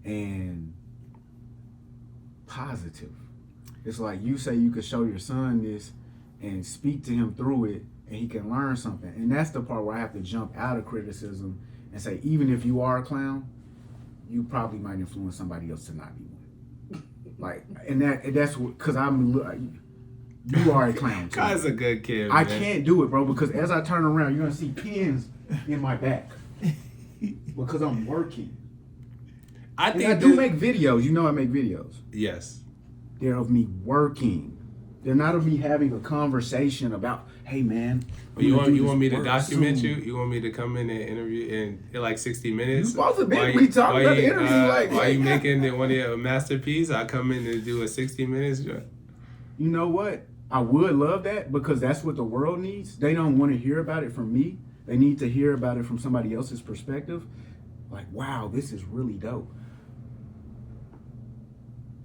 and positive. It's like you say you could show your son this and speak to him through it, and he can learn something. And that's the part where I have to jump out of criticism and say, even if you are a clown, you probably might influence somebody else to not be one. Like, and that's because you are a clown too. Kai's a good kid, man. I can't do it, bro, because as I turn around, you're gonna see pins in my back because I'm working. I do make videos. You know I make videos. Yes. They're of me working. They're not of me having a conversation about, hey man. Well, you want me to document you? You want me to come in and interview in like 60 minutes? You supposed to be. We talking about the interview Why you making one of your masterpiece? I come in and do a 60 minutes. You know what? I would love that because that's what the world needs. They don't want to hear about it from me. They need to hear about it from somebody else's perspective. Like, wow, this is really dope.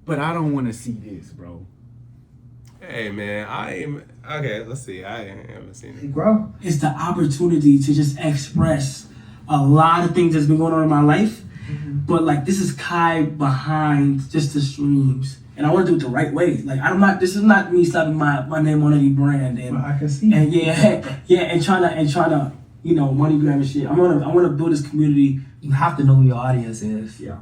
But I don't want to see this, bro. Hey, man, okay, let's see. I haven't seen it. Bro, it's the opportunity to just express a lot of things that's been going on in my life. But, like, this is Kai behind just the streams. And I want to do it the right way. Like, this is not me slapping my name on any brand. And, I can see. And and trying to, you know, money grab and shit. I want to build this community. You have to know who your audience is. Yeah.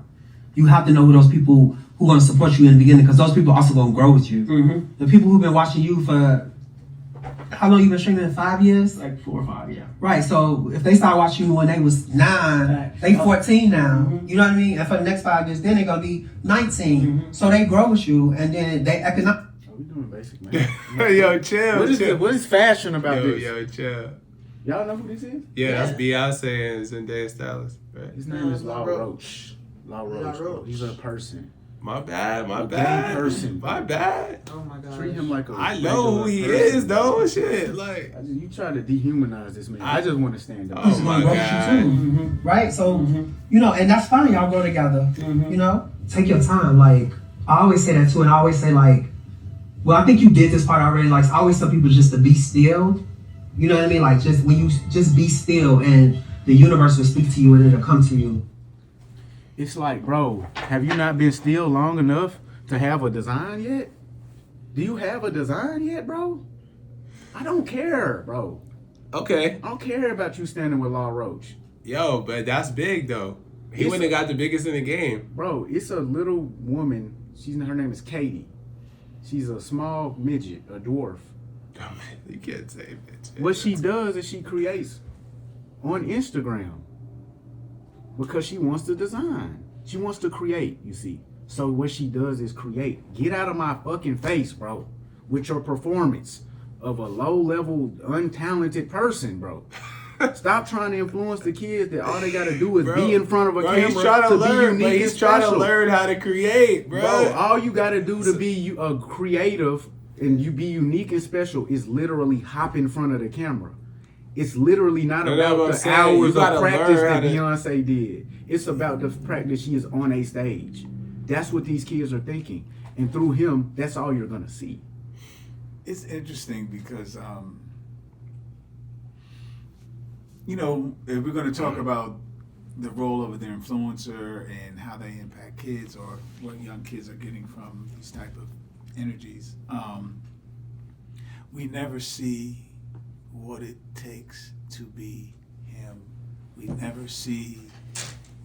You have to know who those people who are going to support you in the beginning, because those people also going to grow with you. The people who've been watching you for, how long you been streaming? 5 years? Like 4 or 5, yeah. Right, so if they start watching you when they was 9, they 14 now. You know what I mean? And for the next 5 years, then they're going to be 19. So they grow with you, and then they economic. We doing basic, man. Yo, chill. What is fashion about this? Yo, chill. Y'all know who this is? Yeah, that's Beyonce and Zendaya stylist. Right? His name is Law Roach. Law Roach. Bro. He's a person. My bad. Person. My bad. Oh my god. Treat him like a. I know who he is, though. Shit, like. You try to dehumanize this man. I just want to stand up. Oh my god. Right, so you know, and that's fine. Y'all grow together. You know, take your time. Like I always say that too, and I always say like, well, I think you did this part already. Like I always tell people just to be still. You know what I mean? Like just when you just be still, and the universe will speak to you, and it'll come to you. It's like, bro, have you not been still long enough to have a design yet? Do you have a design yet, bro? I don't care, bro. Okay. I don't care about you standing with Law Roach. Yo, but that's big, though. He wouldn't have got the biggest in the game. Bro, it's a little woman. Her name is Katie. She's a small midget, a dwarf. Oh, man, you can't say bitch. What she does is she creates on Instagram. Because she wants to design. She wants to create, you see. So what she does is create. Get out of my fucking face, bro. With your performance of a low-level, untalented person, bro. Stop trying to influence the kids that all they got to do is be in front of a camera he's trying to learn, be unique he's and trying special. to learn how to create, bro. All you got to do to be creative and you be unique and special is literally hop in front of the camera. It's literally not about the hours of practice that Beyonce did. It's about the practice she is on a stage. That's what these kids are thinking. And through him, that's all you're going to see. It's interesting because, you know, if we're going to talk about the role of the influencer and how they impact kids or what young kids are getting from these type of energies, we never see what it takes to be him. We never see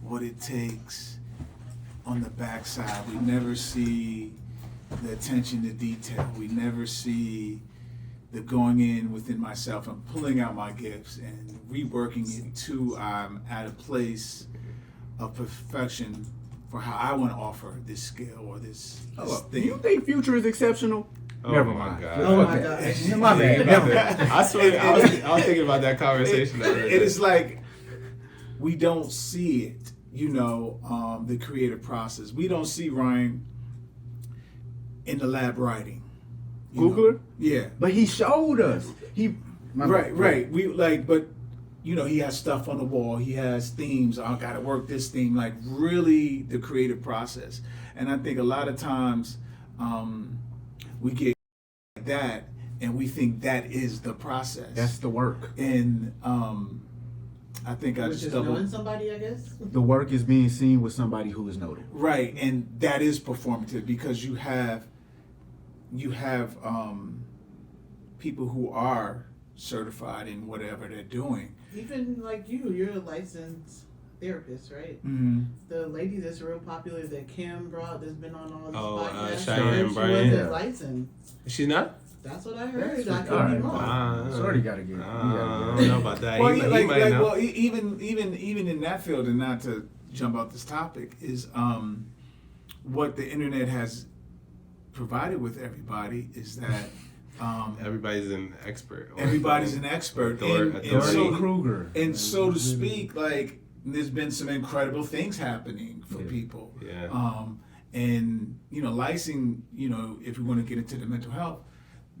what it takes on the backside. We never see the attention to detail. We never see the going in within myself and pulling out my gifts and reworking it to at a place of perfection for how I want to offer this skill or this thing. You think Future is exceptional? Oh Never my mind. God. Oh my god. My bad. I swear, I was thinking about that conversation. It is like we don't see it. You know, the creative process. We don't see Ryan in the lab writing. Googler? Yeah. But he showed us. Right. We like, but you know, he has stuff on the wall. He has themes. I got to work this theme. Like really, the creative process. And I think a lot of times we get like that, and we think that is the process. That's the work. And I think I just knowing somebody, I guess. The work is being seen with somebody who is notable. Right, and that is performative because you have people who are certified in whatever they're doing. Even like you're a licensed therapist, right? Mm-hmm. The lady that's real popular that Kim brought, that's been on all these podcasts, Cheyenne she Bryant. wasn't licensed. She's not? That's what I heard. That's I what- could all be right. wrong. Sorry, gotta get. I don't know about that. Well, he like, might know. well, even in that field, and not to jump off this topic, is what the internet has provided with everybody is that Everybody's an expert. everybody's an expert, and Dory Kruger. and so to speak, like there's been some incredible things happening for people. Yeah. And you know, licensing, you know, if we want to get into the mental health,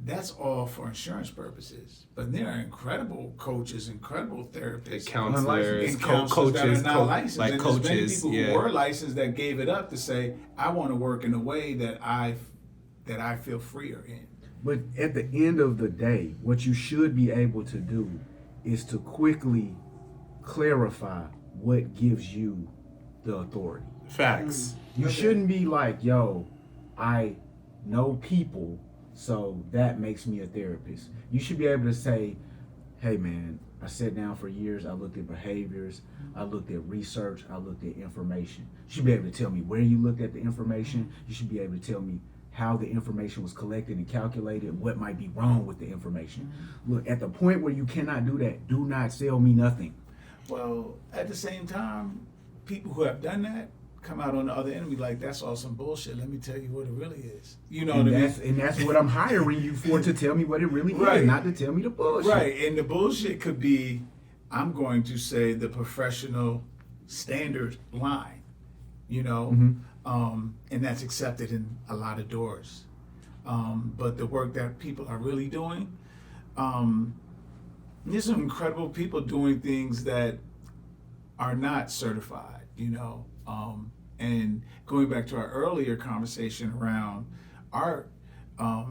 that's all for insurance purposes. But there are incredible coaches, incredible therapists, Counselors, and counselors coaches, that are not licensed. like and coaches. there's many people Yeah. who were licensed that gave it up to say, I want to work in a way that I feel freer in. But at the end of the day, what you should be able to do is to quickly clarify what gives you the authority. Facts. You shouldn't be like, yo, I know people, so that makes me a therapist. You should be able to say, hey man, I sat down for years, I looked at behaviors, I looked at research, I looked at information. You should be able to tell me where you looked at the information. You should be able to tell me how the information was collected and calculated, what might be wrong with the information. Look, at the point where you cannot do that, do not sell me nothing. Well, at the same time, people who have done that come out on the other end and be like, that's all some bullshit. Let me tell you what it really is. You know what I mean? And that's what I'm hiring you for, to tell me what it really Right. is, not to tell me the bullshit. Right, and the bullshit could be, I'm going to say the professional standard line, you know, and that's accepted in a lot of doors. But the work that people are really doing, there's some incredible people doing things that are not certified, you know. And going back to our earlier conversation around art, a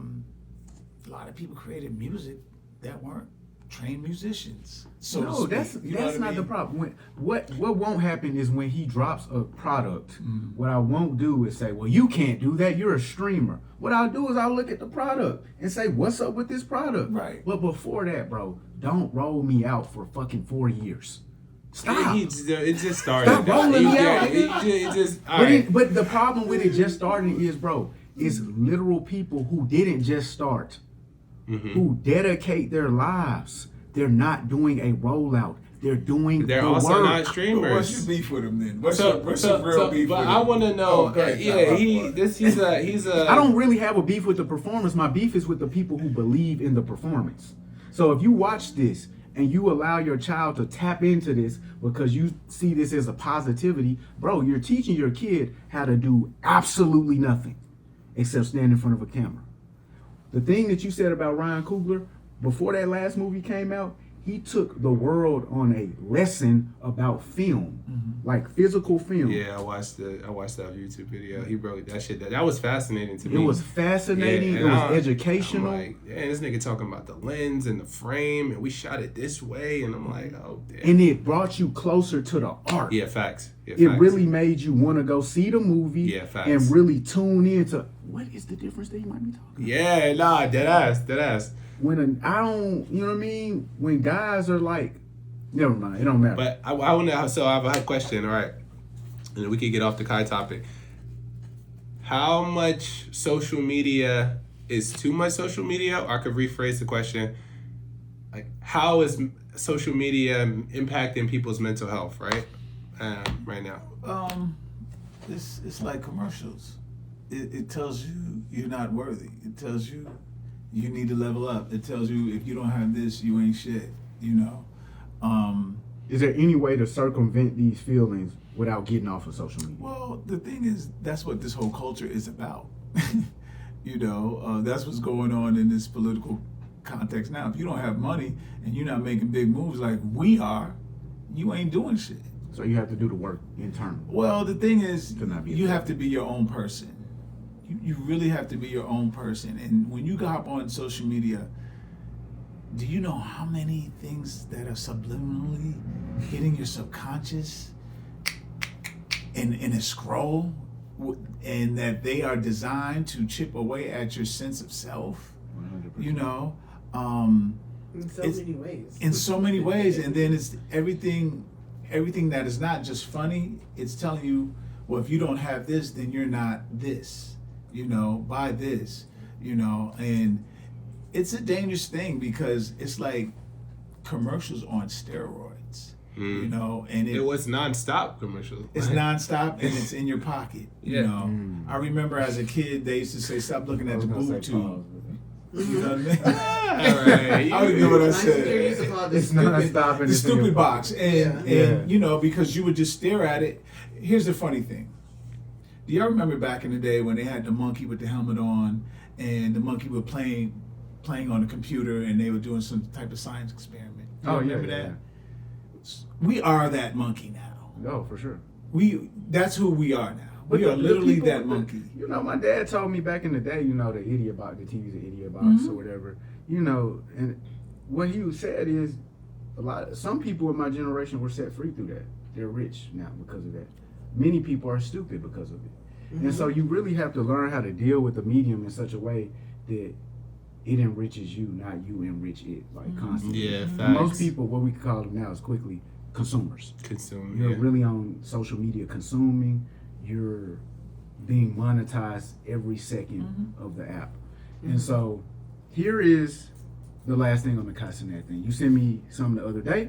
lot of people created music that weren't trained musicians. So No, that's not the problem. What won't happen is when he drops a product, what I won't do is say, well, you can't do that, you're a streamer. What I'll do is I'll look at the product and say, what's up with this product? Right. But before that, bro, don't roll me out for fucking 4 years. Stop. It just started. Stop rolling me out, It just, all right. But the problem with it just starting is, bro, is literal people who didn't just start, who dedicate their lives. They're not doing a rollout. They're doing They're the also work. not what's streamers. your beef with him then? What's your real beef but with I him? want to know. Okay, He's a. I don't really have a beef with the performance. My beef is with the people who believe in the performance. So if you watch this and you allow your child to tap into this because you see this as a positivity, bro, you're teaching your kid how to do absolutely nothing except stand in front of a camera. The thing that you said about Ryan Coogler, before that last movie came out, he took the world on a lesson about film, like physical film. Yeah, I watched that YouTube video. He broke that shit. That was fascinating to me. It was fascinating. Yeah, It was educational. I'm like, damn, this nigga talking about the lens and the frame, and we shot it this way, and I'm like, oh damn. And it brought you closer to the art. Yeah, facts. Yeah, It facts. really made you want to go see the movie. Yeah, facts. And really tune into what is the difference that you might be talking about. Yeah, nah, dead ass. When I don't, you know what I mean? When guys are like, never mind, it don't matter. But I want to. So I have a question. All right, and then we can get off the Kai topic. How much social media is too much social media? Or I could rephrase the question. Like, how is social media impacting people's mental health? Right, right now. It's like commercials. It tells you you're not worthy. It tells you you need to level up. It tells you if you don't have this, you ain't shit. You know, is there any way to circumvent these feelings without getting off of social media? Well, the thing is, that's what this whole culture is about. You know, that's what's going on in this political context now. If you don't have money and you're not making big moves like we are, you ain't doing shit. So you have to do the work internally. Well, the thing is, To not be you a have to be your own person. You really have to be your own person. And when you hop on social media, do you know how many things that are subliminally hitting your subconscious in a scroll, and that they are designed to chip away at your sense of self? 100%. You know, In so it's- many ways. in so many ways. And then it's everything that is not just funny. It's telling you, well, if you don't have this, then you're not this. You know, buy this. You know, and it's a dangerous thing because it's like commercials on steroids. You know, and It was nonstop commercials. it's nonstop and it's in your pocket. Yeah. You know, I remember as a kid they used to say, "Stop looking at the boob tube." You know what I mean? All right. I don't even know what I My sister used said. to call it the It's not stupid stopping. box. The stupid box, and Yeah. you know, because you would just stare at it. Here's the funny thing. Do y'all remember back in the day when they had the monkey with the helmet on, and the monkey was playing on the computer, and they were doing some type of science experiment? Do y'all remember that? We are that monkey now. No, for sure. That's who we are now. But We the- are the literally people that with the- monkey. You know, my dad told me back in the day, you know, the idiot box, the TV's an idiot box or whatever. You know, and what he said is some people in my generation were set free through that. They're rich now because of that. Many people are stupid because of it. And so you really have to learn how to deal with the medium in such a way that it enriches you, not you enrich it, like constantly. Yeah, And facts. most people, what we call them now is quickly consumers. Consume. You're Yeah. really on social media consuming. You're being monetized every second of the app. And so here is the last thing on the Cenat thing. You sent me some the other day.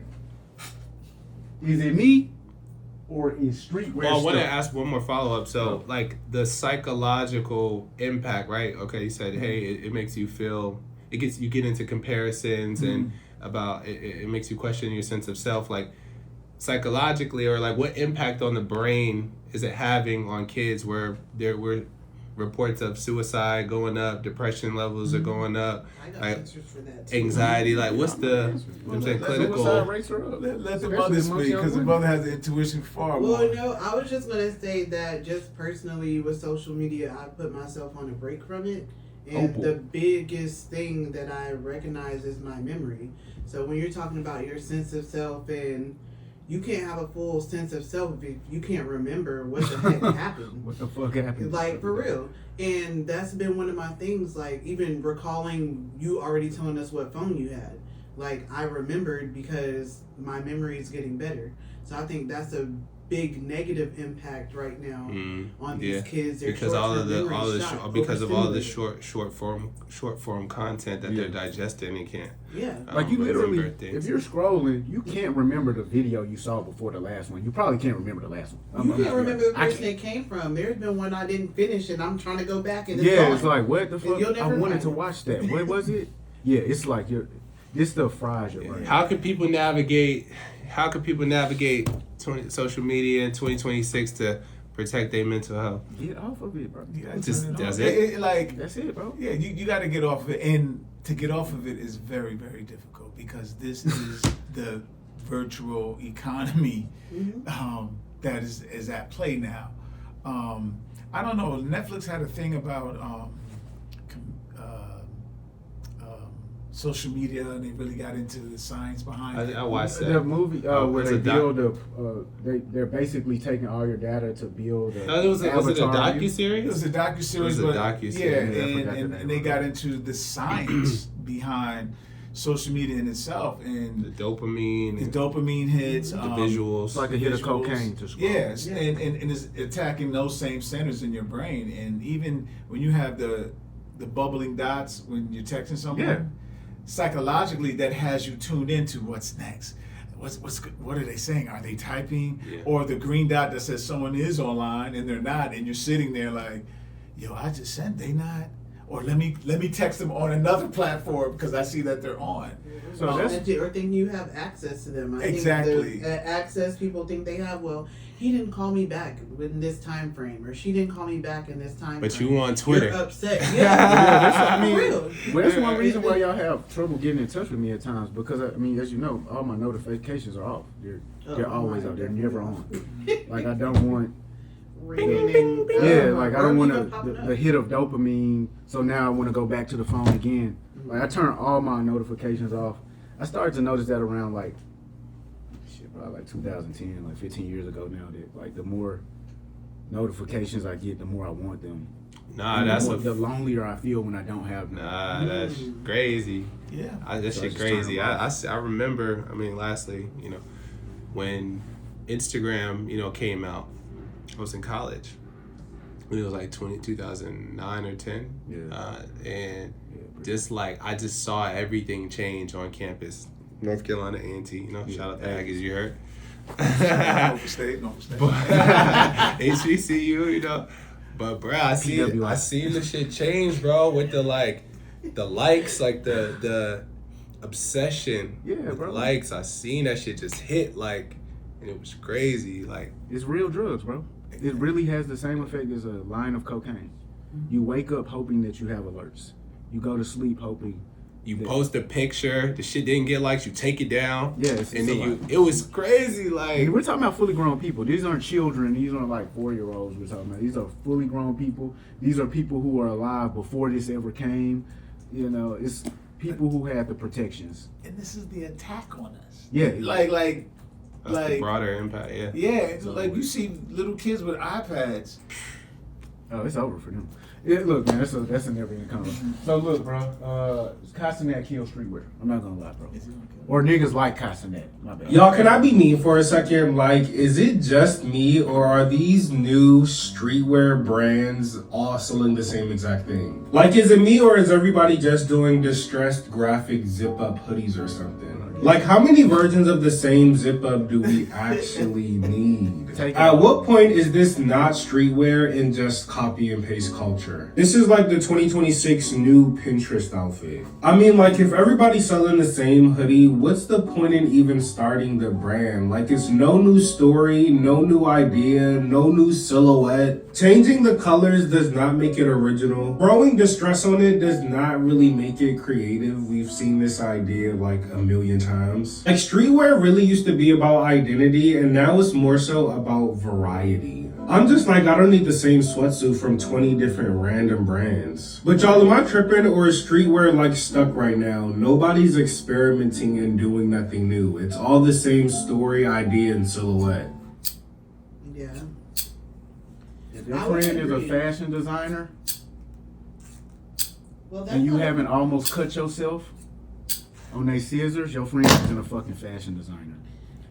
Is it me or is Streetwear Well, I want to stuff? ask one more follow up. So, like the psychological impact, right? Okay, you said, hey, it makes you feel. You get into comparisons and about it makes you question your sense of self, like psychologically, or like what impact on the brain is it having on kids where there were reports of suicide going up, depression levels are going up, I got like answers for that too. anxiety, like what's the I'm saying Suicide clinical. rates are up. Let the Especially mother amongst speak, young because the women. mother has the intuition far more. Well, no, I was just gonna say that just personally with social media, I put myself on a break from it, and boy. the biggest thing that I recognize is my memory. So when you're talking about your sense of self, and you can't have a full sense of self if you can't remember what the heck happened. What the fuck happened? Like, for real. And that's been one of my things, like, even recalling you already telling us what phone you had. Like, I remembered because my memory is getting better. So I think that's a big negative impact right now on these kids. Their Because all of the short-term memory shot, because of all the overstimulated. short form content that they're digesting and can't. Yeah. Like you literally, remember things. if you're scrolling, you can't remember the video you saw before the last one. You probably can't remember the last one. You can't remember the I person can't. it came from. There's been one I didn't finish, and I'm trying to go back and Yeah, it's gone. like what the fuck? you'll I never wanted find to it. watch that. What was it? Yeah, it's like this stuff fries your brain. How can people navigate? How can people navigate social media in 2026 to protect their mental health? Get off of it, bro. You gotta Just turn it does off. it? Like, That's it, bro. yeah, you got to get off of it, and to get off of it is very, very difficult because this is the virtual economy that is at play now. I don't know. Netflix had a thing about social media, and they really got into the science behind it. I watched that. The movie where it's they a build they're basically taking all your data to build. Was it a avatar of you. docu series? It was a docu-series, It was a but docu-series. yeah, Yeah, I forgot the and name they of got it. into the science behind social media in itself, The and dopamine, the dopamine hits, the visuals. It's like a hit of visuals. cocaine to scroll. Yes, and it's attacking those same centers in your brain, and even when you have the bubbling dots when you're texting someone, Yeah. psychologically that has you tuned into what's next. What are they saying? Are they typing? Yeah. Or the green dot that says someone is online and they're not, and you're sitting there like, yo, I just sent, they not. or let me text them on another platform because I see that they're on. So or that's think you have access to them. I Exactly. think the access people think they have. Well, he didn't call me back in this time frame, or she didn't call me back in this time. But frame. you on Twitter. You're upset. yeah, For real. well, that's one reason why y'all have trouble getting in touch with me at times because I mean, as you know, all my notifications are off. They're always out. They're never on. Like I don't want. Ringing and, Yeah, like I don't want even popping up. the hit of dopamine. So now I want to go back to the phone again. Like I turn all my notifications off. I started to notice that around like probably like 2010, like 15 years ago now. That like the more notifications I get, the more I want them. Nah, And that's the lonelier I feel when I don't have them. Nah, that's crazy. Yeah. That So shit just crazy. turn 'em off. I remember. I mean, lastly, when Instagram, came out, I was in college. When it was like 2009 or 10. Yeah. And just like I just saw everything change on campus. North Carolina A&T, shout out to Aggies, you heard. Norfolk State. HBCU, But bro, I seen the shit change, bro, with the likes, like the obsession with bro. likes. I seen that shit just hit and it was crazy. It's real drugs, bro. It really has the same effect as a line of cocaine. You wake up hoping that you have alerts. You go to sleep hoping. You post a picture, the shit didn't get likes, you take it down. Yeah, and then it was crazy. And we're talking about fully grown people. These aren't children. These aren't like 4-year-olds we're talking about. These are fully grown people. These are people who are alive before this ever came. It's people who had the protections. And this is the attack on us. Yeah. That's the broader impact, yeah. Yeah, it's like you see little kids with iPads. Oh, it's over for them. Yeah, look, man, that's a never-ending conversation. So look, bro, Castanet kills streetwear. I'm not gonna lie, bro. Or niggas like Castanet. My bad. Y'all, can I be mean for a second? Like, is it just me, or are these new streetwear brands all selling the same exact thing? Like, is it me, or is everybody just doing distressed graphic zip-up hoodies or something? Like, how many versions of the same zip-up do we actually need? At what point is this not streetwear and just copy and paste culture? This is like the 2026 new Pinterest outfit. I mean, like, if everybody's selling the same hoodie, what's the point in even starting the brand? Like, it's no new story, no new idea, no new silhouette. Changing the colors does not make it original. Throwing distress on it does not really make it creative. We've seen this idea like a million times. Like, streetwear really used to be about identity, and now it's more so about variety. I'm just like, I don't need the same sweatsuit from 20 different random brands. But y'all, am I tripping, or is streetwear like stuck right now? Nobody's experimenting and doing nothing new. It's all the same story, idea, and silhouette. Yeah. If your friend is a fashion designer Well, and you haven't almost cut yourself on their scissors, your friend isn't a fucking fashion designer.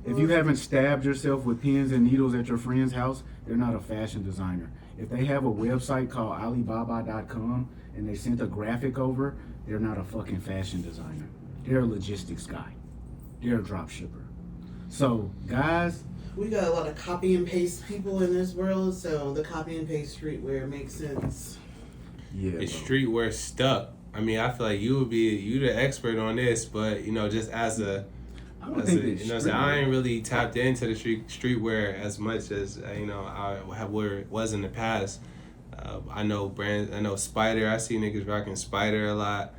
If you haven't stabbed yourself with pins and needles at your friend's house, they're not a fashion designer. If they have a website called Alibaba.com and they sent a graphic over, they're not a fucking fashion designer. They're a logistics guy. They're a drop shipper. So, guys, we got a lot of copy and paste people in this world, so the copy and paste streetwear makes sense. yeah, It's bro. streetwear stuck. I mean, I feel like you the expert on this, but just as a I don't think it's I ain't really tapped into the streetwear as much as I was in the past. I know brands. I know Spider. I see niggas rocking Spider a lot.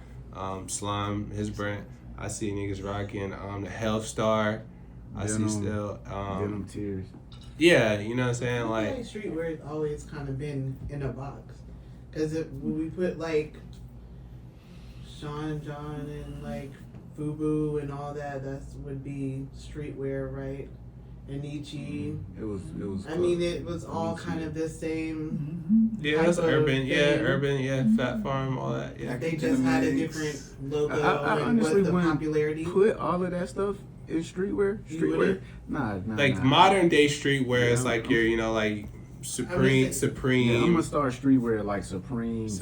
Slime, his brand. I see niggas rocking the Health Star. I see still. Denim tears. Yeah, you know what I'm saying? I Like, feel like streetwear has always kind of been in a box, because when we put like Sean John and like FUBU and all that would be streetwear, right? And Nietzsche. It was. I mean, it was all kind of the same. yeah, it's type of urban. Yeah, thing. urban. Yeah, Fat Farm, all that. Yeah. They just had a different logo I and honestly what the wouldn't popularity. put all of that stuff in streetwear. You Streetwear. wouldn't? Nah. Like modern day streetwear is Yeah, like I'm- your, like Supreme. Yeah, I'm gonna start streetwear like Supreme, Famous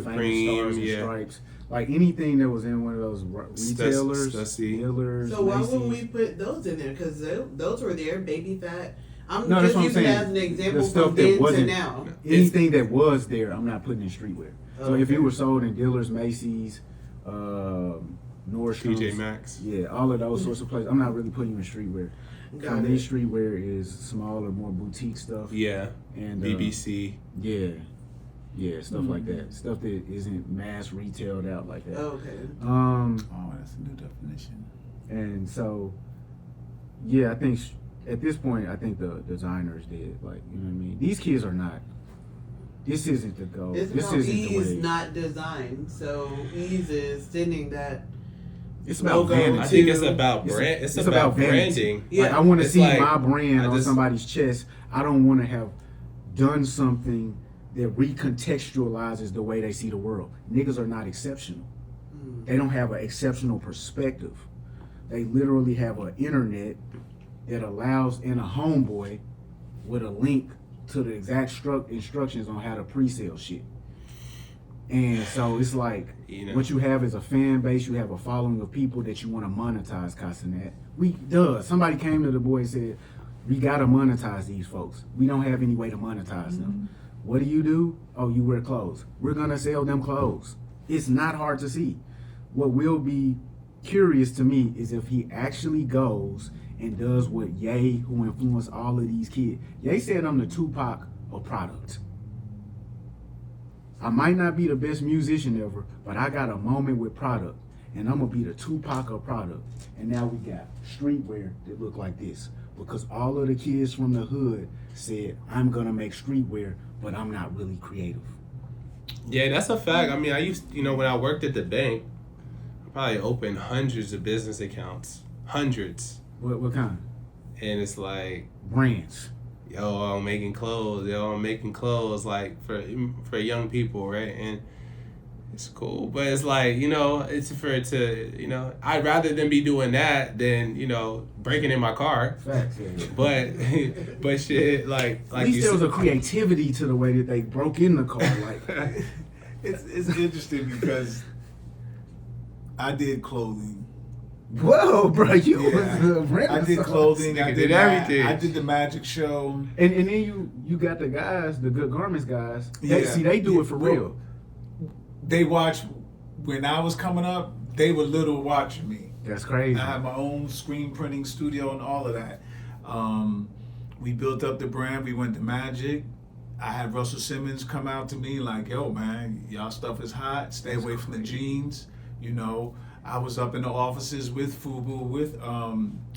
Stars and yeah. Stripes, like anything that was in one of those retailers, Stussy. dealers. So why Macy's. wouldn't we put those in there? Because those were there. Baby Fat. I'm No, that's just what I'm using it saying. as an example The stuff from that then to wasn't- now. Anything that was there, I'm not putting in streetwear. So if Okay. it was sold in Dillard's, Macy's, Nordstrom's, TJ Maxx. yeah, all of those sorts of places, I'm not really putting in streetwear. For Got me, it. streetwear is smaller, more boutique stuff. Yeah. And BBC. Yeah, stuff like that. Stuff that isn't mass retailed out like that. Okay. Oh, that's a new definition. And so, yeah, I think at this point, I think the designers did. Like, you know what I mean? These kids are not. This isn't the goal. It's This about isn't the ease, way. not design. So ease is sending that. It's about logo vanity. I think it's to- about It's- brand. It's it's about about vanity. branding. Yeah. Like, I want to It's see like, my brand I on just- somebody's chest. I don't want to have done something that recontextualizes the way they see the world. Niggas are not exceptional. They don't have an exceptional perspective. They literally have an internet that allows, and a homeboy with a link to the exact instructions on how to pre-sale shit. And so it's like, You know. what you have is a fan base, you have a following of people that you want to monetize, Cenat. Somebody came to the boy and said, we gotta monetize these folks. We don't have any way to monetize them. What do? Oh, you wear clothes. We're gonna sell them clothes. It's not hard to see. What will be curious to me is if he actually goes and does what Ye, who influenced all of these kids. Ye said I'm the Tupac of product. I might not be the best musician ever, but I got a moment with product, and I'm gonna be the Tupac of product. And now we got streetwear that look like this, because all of the kids from the hood said, I'm gonna make streetwear, but I'm not really creative. Yeah, that's a fact. I mean, I used, when I worked at the bank, I probably opened hundreds of business accounts. Hundreds. What kind? And it's like, Brands. yo, I'm making clothes. Yo, I'm making clothes, like, for young people, right? And it's cool. But it's like, it's I'd rather than be doing that than, breaking in my car. Facts. Yeah. But shit, like At least you there was said, a creativity to the way that they broke in the car. Like, It's interesting because I did clothing. whoa, bro, you Yeah, was a brand. I did clothing. I Nigga did did everything. I did the magic show. And then you got the guys, the Good Garments guys. Yeah. They do Yeah, it for well, real. They watched when I was coming up. They were little watching me. That's crazy. I had my own screen printing studio and all of that. We built up the brand. We went to Magic. I had Russell Simmons come out to me like, yo, man, y'all stuff is hot. Stay away from the jeans. I was up in the offices with FUBU, with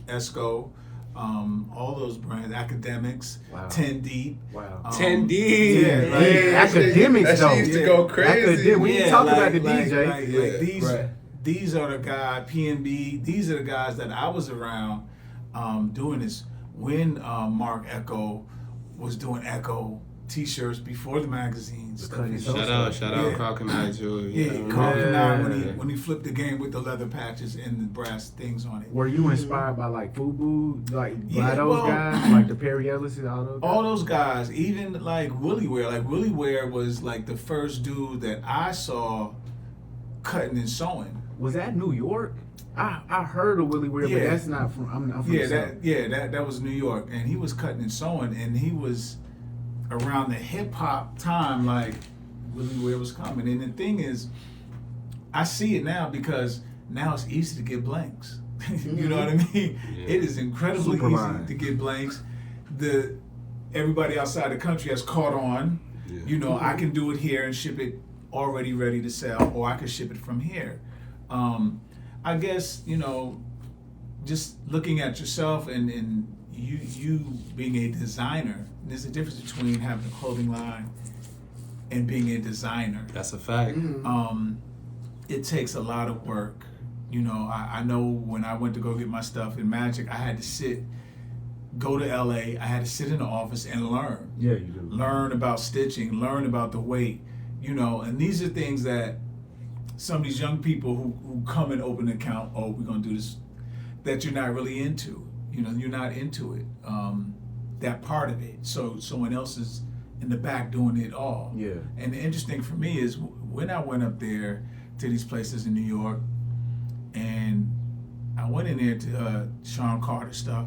Esco, all those brands, Academics, Wow. 10 Deep. Wow. 10 D. Yeah, like, that shit- academics that shit though. used to Yeah. go crazy. We ain't talk about the DJ. Like these, right. these are the guys, PNB, these are the guys that I was around doing this when Mark Echo was doing Echo t-shirts before the magazines. The cutting Shout out, Yeah. Crocodile Jewelry. Yeah, Carl Kanai, when he flipped the game with the leather patches and the brass things on it. Were you inspired by like FUBU, like by Yeah, those well- guys, like the Perry Ellises, all those? All those guys, even like Willie Ware. Like Willie Ware was like the first dude that I saw cutting and sewing. Was that New York? I heard of Willie Ware, but Yeah. that's not from. I'm from the South. That was New York, and he was cutting and sewing, and he was around the hip hop time, like Willie Ware was coming. And the thing is, I see it now because now it's easy to get blanks. You know what I mean? Yeah. It is incredibly Superline. easy to get blanks. Everybody outside the country has caught on. Yeah. I can do it here and ship it already ready to sell, or I can ship it from here. I guess, just looking at yourself and you being a designer, there's a difference between having a clothing line and being a designer. That's a fact. It takes a lot of work. I know when I went to go get my stuff in Magic, I had to go to LA, I had to sit in the office and learn. Yeah, you do. Learn about stitching, learn about the weight, and these are things that some of these young people who come and open an account, oh, we're gonna do this, that you're not really into. You're not into it, that part of it. So someone else is in the back doing it all. Yeah. And the interesting for me is when I went up there to these places in New York, and I went in there to Sean Carter stuff,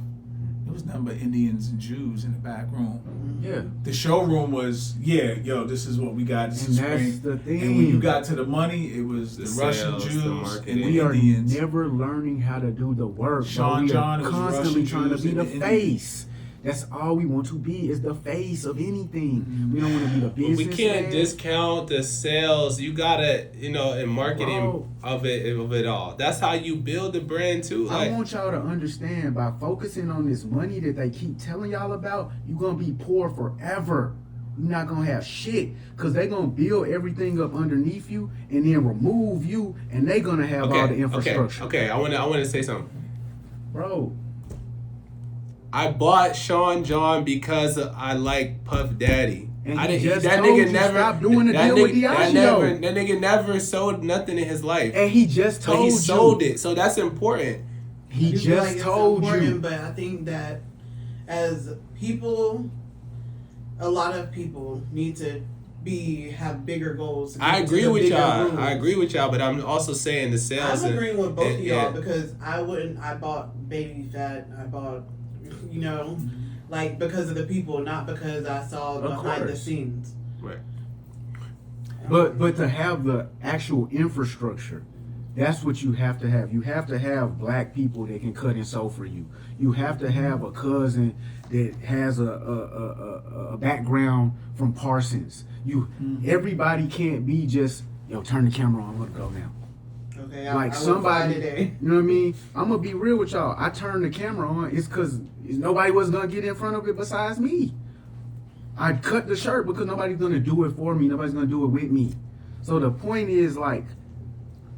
it was nothing but Indians and Jews in the back room. Yeah. The showroom was, this is what we got. This is And that's spring. the thing. And when you got to the money, it was the Russian sales, the Jews marketing. and the We are Indians. never learning how to do the work. Sean We John are was constantly Russian trying to Jews be the and Indians. face. That's all we want to be, is the face of anything. We don't want to be the But business. we can't man. discount the sales. You gotta, in marketing Bro. of it all. That's how you build the brand too. I Like, want y'all to understand, by focusing on this money that they keep telling y'all about, you're going to be poor forever. You're not going to have shit, because they're going to build everything up underneath you and then remove you, and they're going to have all the infrastructure. Okay. I wanna say something. Bro, I bought Sean John because I like Puff Daddy. And I he didn't. just That told nigga you never stop doing the that deal with nigga- Diageo. That nigga never sold nothing in his life. and he just But told he you. sold it, so that's important. He I do feel just like it's told important, you. But I think that as people, a lot of people need to have bigger goals. I to agree the with bigger y'all. rules. I agree with y'all, but I'm also saying the sales. I'm agreeing with both of y'all yeah. because I bought Baby Fat. I bought, like because of the people, not because I saw Of behind the course. scenes. Right. But to have the actual infrastructure, that's what you have to have. You have to have black people that can cut and sew for you. You have to have a cousin that has a background from Parsons. Everybody can't be just, turn the camera on, I'm gonna go now. Okay, Like I somebody, today. you know what I mean? I'm gonna be real with y'all. I turned the camera on, it's cause nobody was gonna get in front of it besides me. I cut the shirt because nobody's gonna do it for me. Nobody's gonna do it with me. So the point is, like,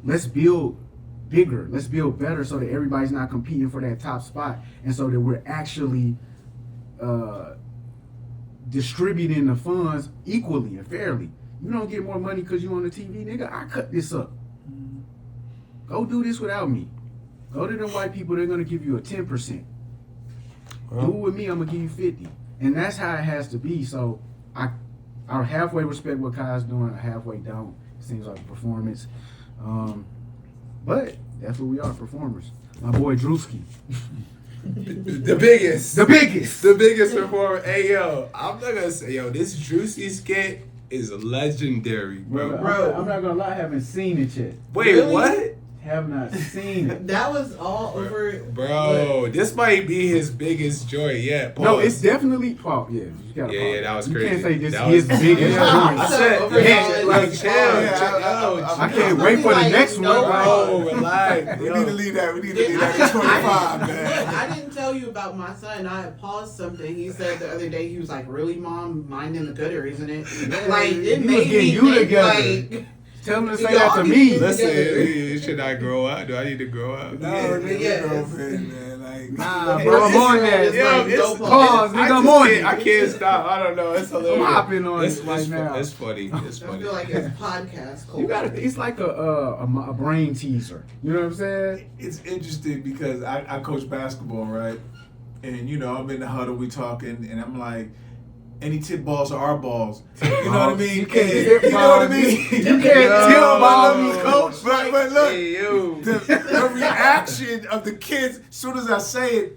let's build bigger. Let's build better so that everybody's not competing for that top spot, and so that we're actually distributing the funds equally and fairly. You don't get more money because you on the TV, nigga. I cut this up. Go do this without me. Go to them white people. They're gonna give you a 10%. Do it with me. I'm gonna give you 50. And that's how it has to be. So I halfway respect what Kai's doing. I halfway don't. It seems like a performance. But that's what we are, performers. My boy DRUSKI. The biggest. The biggest. The biggest performer. Hey, yo, I'm not gonna say, this DRUSKI skit is legendary, bro. I'm not gonna lie, I haven't seen it yet. Wait, Really? what? Have not seen it. That was all over. Bro, this might be his biggest joy yet. No, Pause. it's definitely. Oh, yeah, you gotta Yeah, pause. that was You crazy. can't say this That is was- biggest Yeah. joint. I said, Over yeah, all like, this. chill. I can't wait for the Like, next one. no, Bro, relax. We Yo. need to leave that. We need to leave that at 25, man. I didn't tell you about my son. I had paused something. He said the other day, he was like, "Really, mom? Mine in the gutter, isn't it?" Like he it was made getting me you think, together. like, Tell him to say Y'all that to need me. to- Listen, should I grow up? Do I need to grow up? No, nigga, Yes. girlfriend, man. Like, Nah, bro, I'm on that. It's like, no Pause, nigga, I'm on it. I can't stop. I don't know. It's hilarious. I'm hopping on it's, it right now. It's funny. It's I funny. feel like it's podcast culture. You gotta. It's like a brain teaser. You know what I'm saying? it's interesting because I coach basketball, right? And I'm in the huddle, we talking, and I'm like, any tip balls are our balls. You know what I mean? You can't And- tip you know what I balls. mean? You can't tip balls, coach. But look, Hey, yo. the reaction of the kids, as soon as I say it,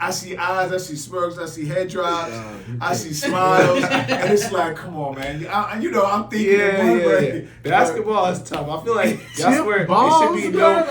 I see eyes, I see smirks, I see head drops, I see smiles, and it's like, come on, man. I'm thinking in one way. Basketball is tough. I feel like that's Tip where balls, it should be bro.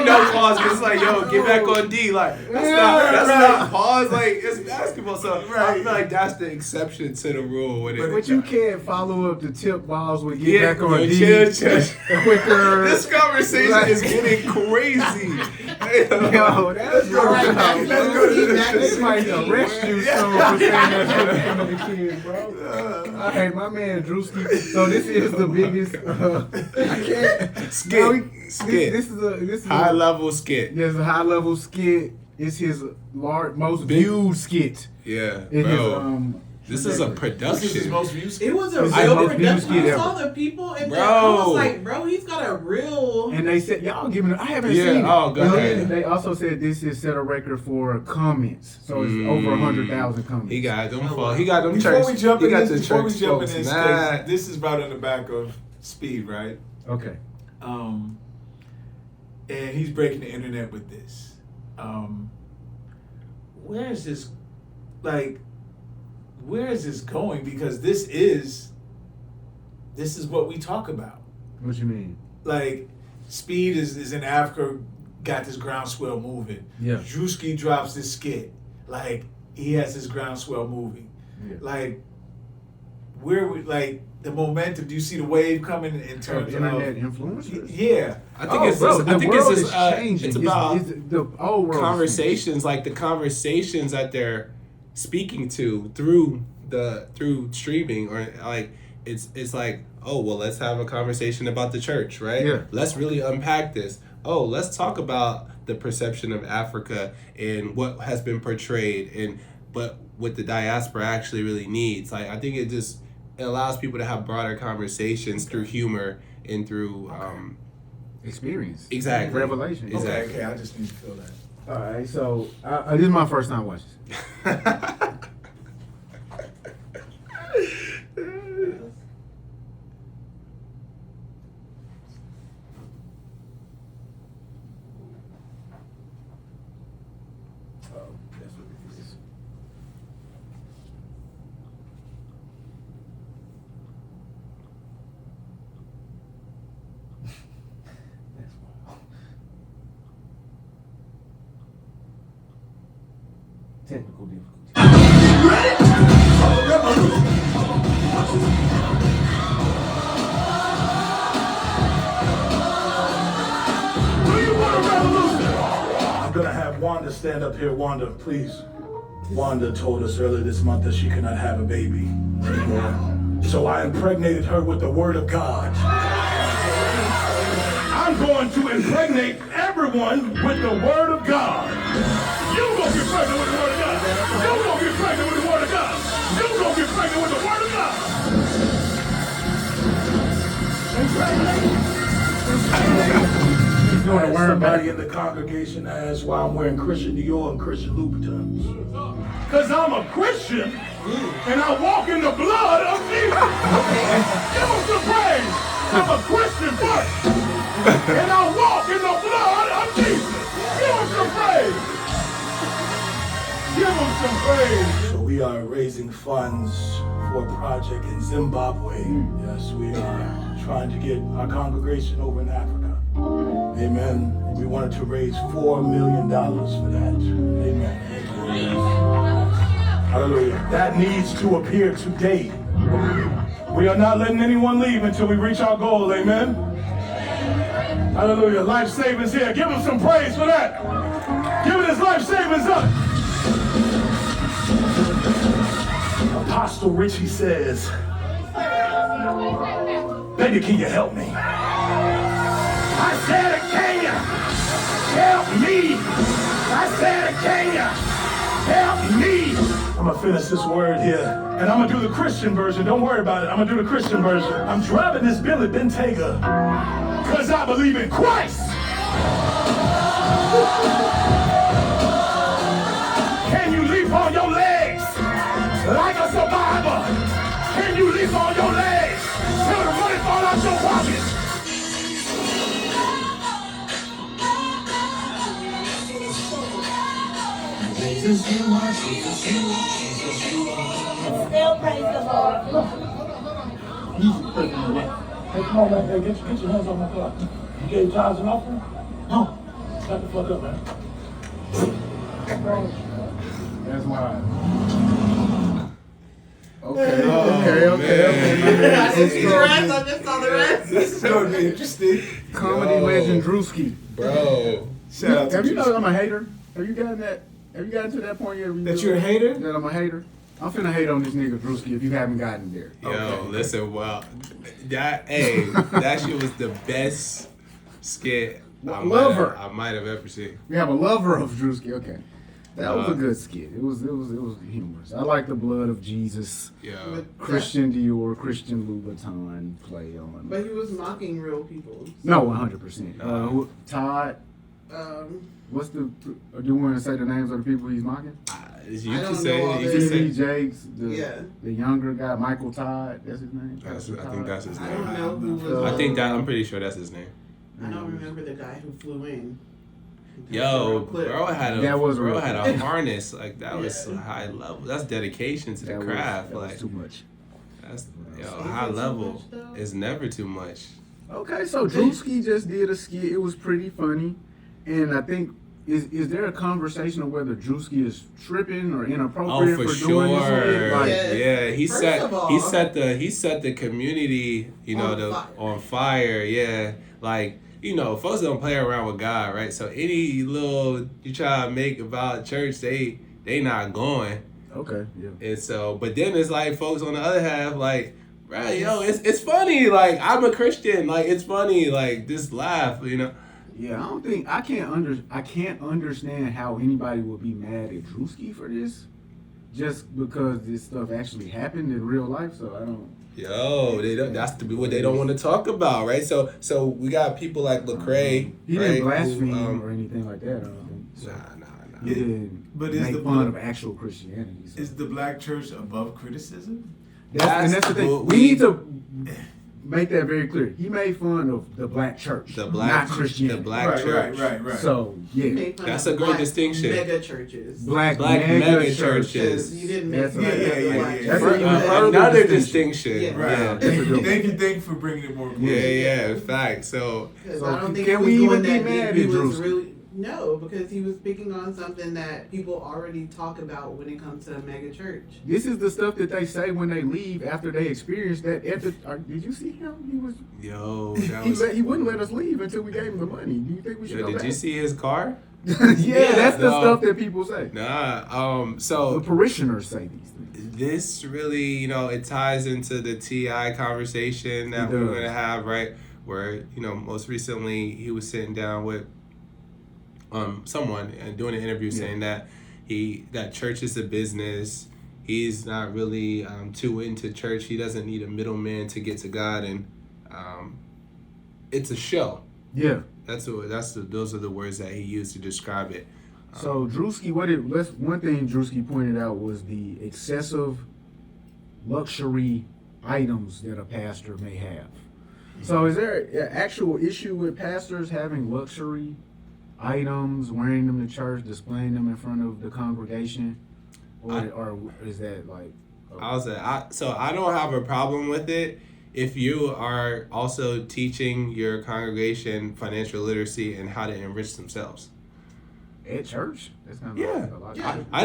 no pause. It's like, yo, get back on D. Like that's not pause. Like it's basketball. So I feel like that's the exception to the rule. When it, But you can't follow up the tip balls with get back on yo, D chill. quicker. This conversation is getting crazy. Yo, that's All right, right. let's go to the They might arrest you soon for saying that shit in front of the kids, bro. All right, my man DRUSKI. So this is the biggest. I can't. Skit. No, Skit. This is High level skit. There's a high level skit. It's his most viewed skit. Yeah, In bro. his This is a This is his production. most views. It was a It's real most production. beautiful I saw ever. the people, and Bro. I was like, "Bro, he's got a real." And they said, y'all giving it. I haven't Yeah, seen it. oh, go But ahead. then they also said this is set a record for comments. So it's over 100,000 comments. He got them. He got them Before church. we jump he in got this, the before we church jump in folks this, mad. 'cause this is right on the back of Speed, right? Okay. And he's breaking the internet with this. where is this, like, where is this going? Because this is what we talk about. What you mean? Like, Speed is in Africa, got this groundswell moving. Yeah. Drewski drops this skit. Like, he has this groundswell moving. Yeah. Like, where we, like, the momentum, do you see the wave coming in terms of internet influencers? Yeah. I think it's changing. it's about the old world conversations, like the conversations that they're speaking to through streaming, or like it's like, oh well, let's have a conversation about the church, right? Yeah. Let's really unpack this. Oh, let's talk about the perception of Africa and what has been portrayed, and but what the diaspora actually really needs. Like, I think it allows people to have broader conversations through humor and through experience. Exactly. Revelation. Exactly. Okay, I just need to feel that. All right, so this is my first time watching this. Technical difficulty. I'm gonna have Wanda stand up here. Wanda, please. Wanda told us earlier this month that she cannot have a baby anymore. So I impregnated her with the word of God. I'm going to impregnate everyone with the word of God. You gonna get pregnant with the word of God. You gonna get pregnant with the word of God. You gonna get pregnant with the word of God. Somebody in the congregation asked why I'm wearing Christian Dior and Christian Louboutins. Because I'm a Christian and I walk in the blood of Jesus. Give him some praise. I'm a Christian first and I walk in the blood of Jesus. Give him some praise. Give him some praise. So we are raising funds for a project in Zimbabwe. Yes, we are trying to get our congregation over in Africa. Amen. We wanted to raise $4 million for that. Amen. Hallelujah. That needs to appear today. We are not letting anyone leave until we reach our goal. Amen. Hallelujah. Life savings here. Give him some praise for that. Give it his life savings up. Apostle Richie says, baby, can you help me? I said, can you help me? I said, can you help me? I'm gonna finish this word here, and I'm gonna do the Christian version. Don't worry about it. I'm gonna do the Christian version. I'm driving this Billy Bentayga because I believe in Christ. Can you leap on your legs like a survivor? Can you leap on your legs till the money fall out your pocket? Still praise the Lord. Hey, come on, man. Hey, get your hands on my car. You gave tithes and offering? No. Shut the fuck up, man. That's wild. I Okay. just saw the rest. This is gonna be interesting. Comedy legend Drewski. Bro. Shout out to Have you know Drewski. I'm a hater? Have you gotten to that point yet? That you're a hater? That I'm a hater? I'm finna hate on this nigga Drewski if you haven't gotten there. Yo, listen, well, that shit was the best skit I might have ever seen. We have a lover of Drewski. Okay, that was a good skit. It was humorous. I like the blood of Jesus. Yeah. Christian Dior, Christian Louboutin play on. But he was mocking real people. No, 100%. Todd. What's the? Do you want to say the names of the people he's mocking? You I can don't say know all it. You this. can T.D. say. Jakes, the younger guy, Michael Todd. That's his name. I think that's his I don't name. know who was. I'm pretty sure that's his name. I don't remember the guy who flew in. Yo, bro had a harness like that was Yeah. high level. That's dedication to the craft. That was Like too much. that's Is high it too level much, though? is never too much. Okay, so DRUSKI just did a skit. It was pretty funny, and I think is there a conversation of whether DRUSKI is tripping or inappropriate Oh, for doing this sure. skit? Like, Yeah, he First set of all, he set the community, On fire. Yeah, like folks don't play around with God, right? So any little you try to make about church, they not going. okay, yeah. And so, but then it's like folks on the other half, like, right, yo, it's funny. Like I'm a Christian, like it's funny. Like just laugh, Yeah, I can't understand how anybody would be mad at DRUSKI for this, just because this stuff actually happened in real life. So I don't. Yo, that's what they don't want to talk about, right? So we got people like Lecrae. He right, didn't blaspheme who, or anything like that. I don't think. So Nah. he didn't But is make the fun of actual Christianity. So. Is the black church above criticism? That's the thing. what We need to make that very clear. He made fun of the black church, not Christianity. the black church. Right. So He yeah, made fun That's of a great black distinction. Mega churches. black mega churches. churches. You didn't make That's fun right. of the Yeah. black That's churches. even further Another distinction. distinction. Yeah. Yeah. Thank you for bringing it more close. Yeah, in fact. So Because So I don't think can he was we going even be that mad deep. He at was DRUSKI? really no, because he was speaking on something that people already talk about when it comes to a mega church. This is the stuff that they say when they leave after they experience that. Did you see him? He was. yo, that was. He wouldn't let us leave until we gave him the money. Do you think we should Yo, go did back? you see his car? yeah, that's the no. stuff that people say. Nah. The So parishioners say these things. this really, it ties into the T.I. conversation that It we're does. gonna have, right? Where most recently he was sitting down with someone and doing an interview saying that that church is a business. He's not really too into church. He doesn't need a middleman to get to God, and it's a show. Yeah. Those are the words that he used to describe it. So DRUSKI, one thing DRUSKI pointed out was the excessive luxury items that a pastor may have. So is there an actual issue with pastors having luxury items, wearing them to church, displaying them in front of the congregation, or is that like? I don't have a problem with it if you are also teaching your congregation financial literacy and how to enrich themselves. At church? That's kind of Yeah. a lot. Yeah. I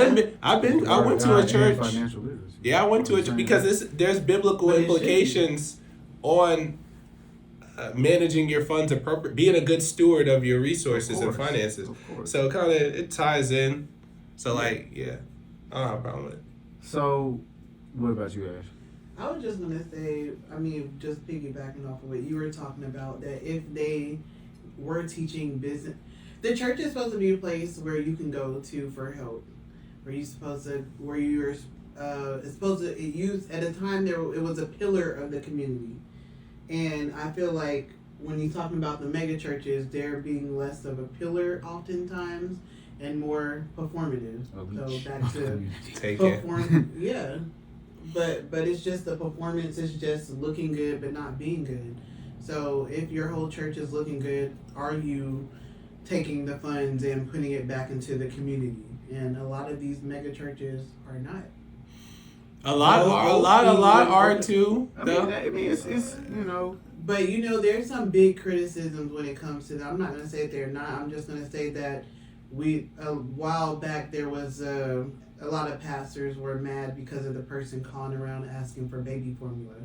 went to a church. Financial literacy. Yeah, I went to it because there's biblical But it implications on managing your funds appropriate, being a good steward of your resources and finances. Of course. So it ties in. So I don't have a problem with it. So, what about you, Ash? I was just gonna say, just piggybacking off of what you were talking about, that if they were teaching business, the church is supposed to be a place where you can go to for help, it's supposed to use at a time it was a pillar of the community, and I feel like when you're talking about the mega churches, they're being less of a pillar oftentimes and more performative. So back to Take it. yeah. But it's just the performance is just looking good but not being good. So if your whole church is looking good, are you taking the funds and putting it back into the community? And a lot of these mega churches are not. A lot are too. I mean, it's But there's some big criticisms when it comes to that. I'm not gonna say that they're not. I'm just gonna say that a while back there was a lot of pastors were mad because of the person calling around asking for baby formula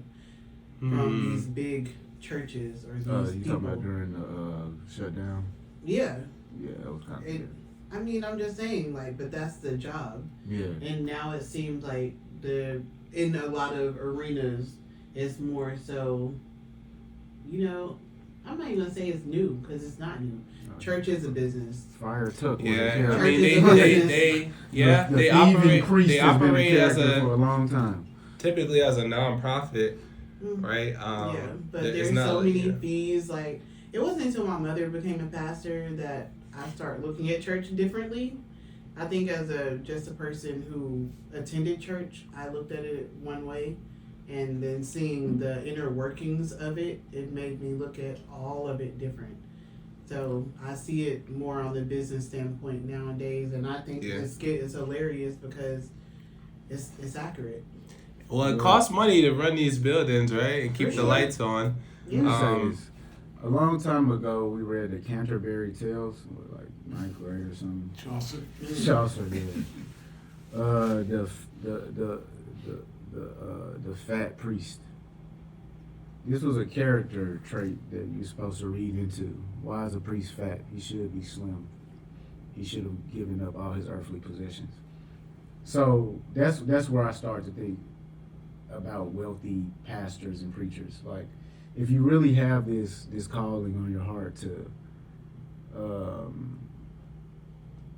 from these big churches or these you people. talking about during the shutdown? Yeah. Yeah, that was kind of It, I'm just saying, but that's the job. Yeah. And now it seems like in a lot of arenas, it's more so, I'm not even gonna say it's new because it's not new. Church is a business. Fire took. Yeah, I Church mean is a business. they operate as for a long time. typically as a nonprofit, right? Yeah, but it's there's not so like- many fees. Like, it wasn't until my mother became a pastor that I started looking at church differently. I think as just a person who attended church, I looked at it one way, and then seeing the inner workings of it, it made me look at all of it different. So I see it more on the business standpoint nowadays, and I think Yeah. the skit is hilarious because it's accurate. Well, it costs money to run these buildings, right, and keep For the sure. lights on. Let me say Um, this. A long time ago, we read the Canterbury Tales, like ninth grade or something. Chaucer. Chaucer did. The fat priest. This was a character trait that you're supposed to read into. Why is a priest fat? He should be slim. He should have given up all his earthly possessions. So that's where I start to think about wealthy pastors and preachers. Like, if you really have this calling on your heart to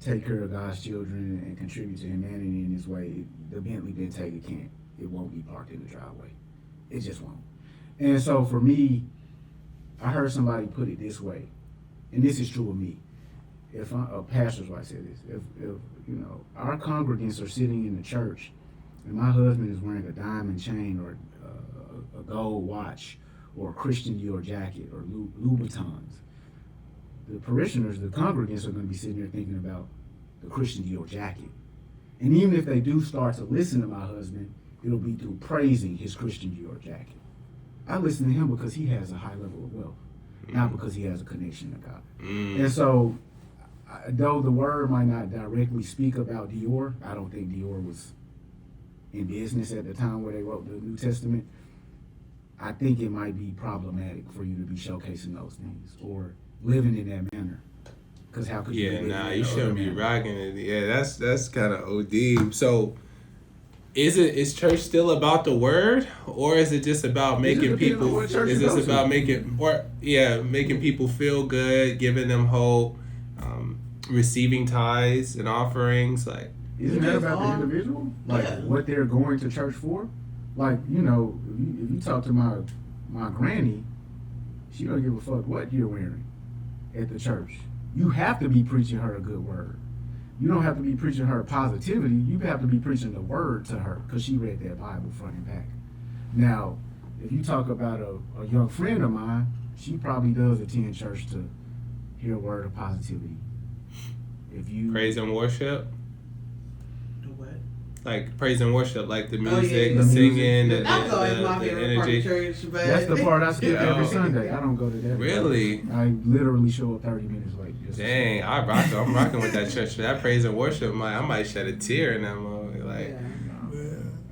take care of God's children and contribute to humanity in this way, the Bentley Bentayga it won't be parked in the driveway. It just won't. And so for me, I heard somebody put it this way, and this is true of me. If a pastor's wife said this, if our congregants are sitting in the church, and my husband is wearing a diamond chain or a gold watch or a Christian Dior jacket or Louboutins, the parishioners, the congregants are going to be sitting there thinking about the Christian Dior jacket. And even if they do start to listen to my husband, it'll be through praising his Christian Dior jacket. I listen to him because he has a high level of wealth, not because he has a connection to God. And so, though the word might not directly speak about Dior, I don't think Dior was in business at the time where they wrote the New Testament. I think it might be problematic for you to be showcasing those things or living in that manner. Because how could you? Yeah, live nah, in you that shouldn't other be manner? rocking it. Yeah, that's kind of OD. So, is church still about the word, or is it just about making depends on people? what church Is you this go to. about making people feel good, giving them hope, receiving tithes and offerings, like? Isn't that about the individual? Like what they're going to church for? Like, if you talk to my granny, she don't give a fuck what you're wearing at the church. You have to be preaching her a good word. You don't have to be preaching her positivity. You have to be preaching the word to her because she read that Bible front and back. Now, if you talk about a young friend of mine, she probably does attend church to hear a word of positivity. If you Praise and worship, The what? like praise and worship, like the Oh, yeah, music, yeah. the singing, That was always my the favorite part energy. of church, but That's the part I skip Yeah. every Sunday. I don't go to that. Really? I literally show up 30 minutes late. Dang, I'm rocking with that church. That praise and worship, I might shed a tear in that moment. Like,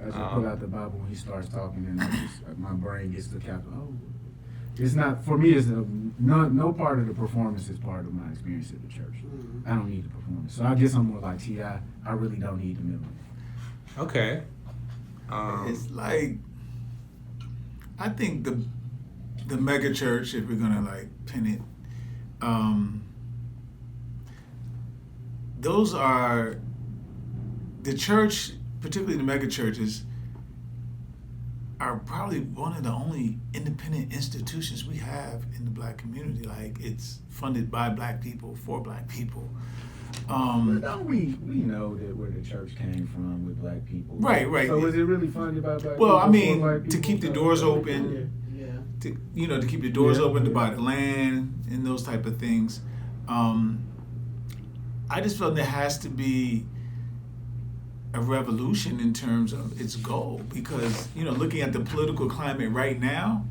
I just pull out the Bible when he starts talking, and my brain gets to cap. Oh, it's not for me. It's no part of the performance is part of my experience at the church. I don't need the performance, so I guess I'm more like T.I. I really don't need the middle. okay. It's like, I think the mega church, if we're gonna like pin it, those are the church, particularly the mega churches, are probably one of the only independent institutions we have in the black community. Like, it's funded by black people for black people. But don't we know that where the church came from with black people? Right. So is it really funded by black Well, people? I mean, for black to people? keep the doors open, Yeah. to keep the doors Yeah. open to buy the land and those type of things. I just felt there has to be a revolution in terms of its goal, because looking at the political climate right now,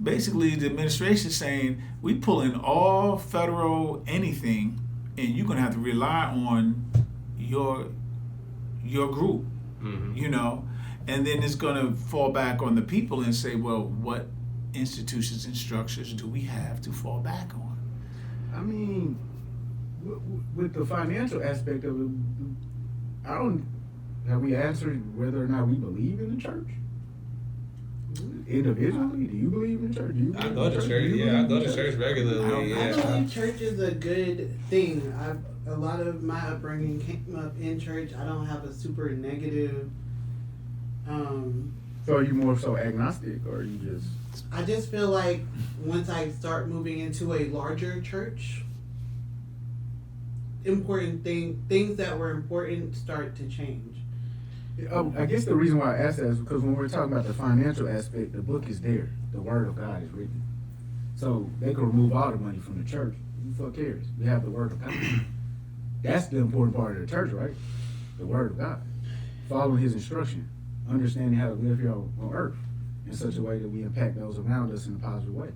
basically the administration is saying we pull in all federal anything, and you're gonna have to rely on your group, and then it's gonna fall back on the people and say, well, what institutions and structures do we have to fall back on? I mean, with the financial aspect of it, have we answered whether or not we believe in the church? Individually, do you believe in church? I go to church. Yeah, I go to church regularly. I Yeah. believe church is a good thing. A lot of my upbringing came up in church. I don't have a super negative. So are you more so agnostic, or are you just? I just feel like once I start moving into a larger church, things that were important start to change. I guess the reason why I asked that is because when we're talking about the financial aspect, the book is there. The Word of God is written. So they can remove all the money from the church. the fuck cares? We have the word of God. That's the important part of the church, right? The word of God. Following his instruction. Understanding how to live here on earth in such a way that we impact those around us in a positive way.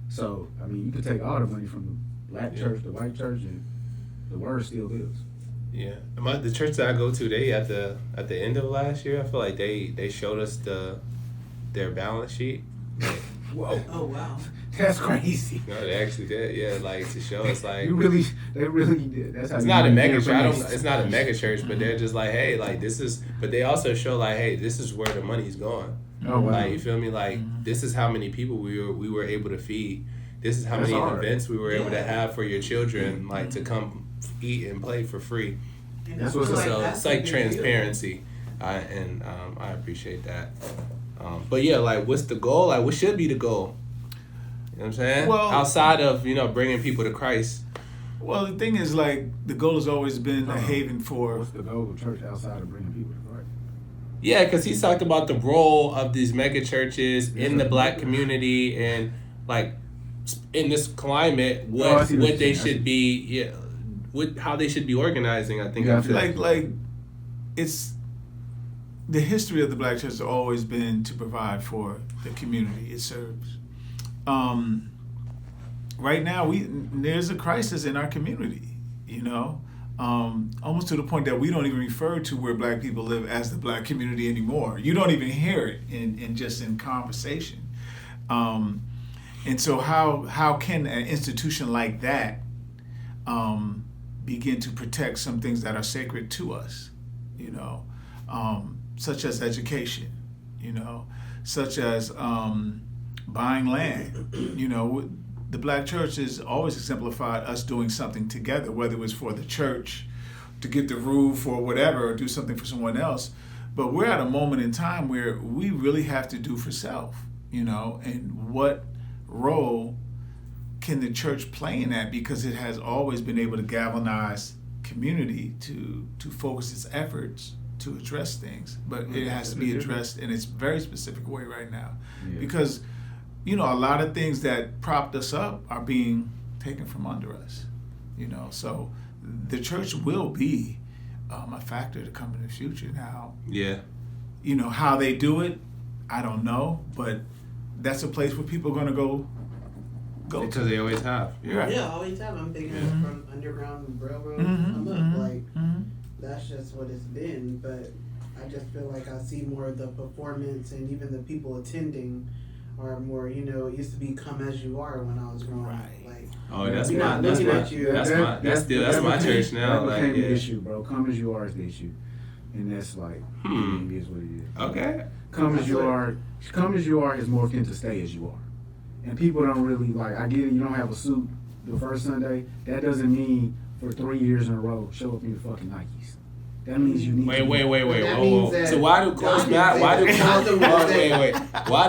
So, I mean, you could take all the money from the black church, the white church, and the word still lives. Yeah, the church that I go to, they at the end of last year, I feel like they showed us their balance sheet. Like, whoa! Oh wow, that's crazy. No, they actually did. Yeah, like to show us like they really did. That's how it's not a mega church. It's not a mega church, but they're just like, hey, like this is. But they also show like, hey, this is where the money's going. Oh wow! Like you feel me? Like this is how many people we were able to feed. This is how many events we were able to have for your children, like to come eat and play for free. That's what's so it's like transparency, and I appreciate that. But yeah, like what's the goal? Like what should be the goal? You know what I'm saying? Well, outside of bringing people to Christ. Well, the thing is, like, the goal has always been a haven for. What's the goal of church outside of bringing people to Christ? Yeah, because he's talked about the role of these mega churches in the black community and like in this climate, what they should be, how they should be organizing. I think like it's the history of the black church has always been to provide for the community it serves. Right now, there's a crisis in our community, almost to the point that we don't even refer to where black people live as the black community anymore. You don't even hear it in conversation. And so how can an institution like that begin to protect some things that are sacred to us, such as education, such as buying land. The black church has always exemplified us doing something together, whether it was for the church, to get the roof or whatever, or do something for someone else. But we're at a moment in time where we really have to do for self, and what role can the church play in that? Because it has always been able to galvanize community to focus its efforts to address things, but it has to be addressed in its very specific way right now. Because a lot of things that propped us up are being taken from under us, so the church will be a factor to come in the future. Now, how they do it, I don't know, but that's a place where people are going to go because they always have. Yeah, always have. I'm thinking from Underground Railroad come up, that's just what it's been. But I just feel like I see more of the performance, and even the people attending are more, it used to be come as you are when I was growing up. Like, that's my church now. That became the issue, bro. Come as you are is the issue. And that's like, it is what it is. Okay. Come as you are is morphed into stay as you are. And people don't really, like, I get it, you don't have a suit the first Sunday. That doesn't mean for 3 years in a row, show up in your fucking Nikes. That means you need Wait. Whoa. So why do clothes matter? Why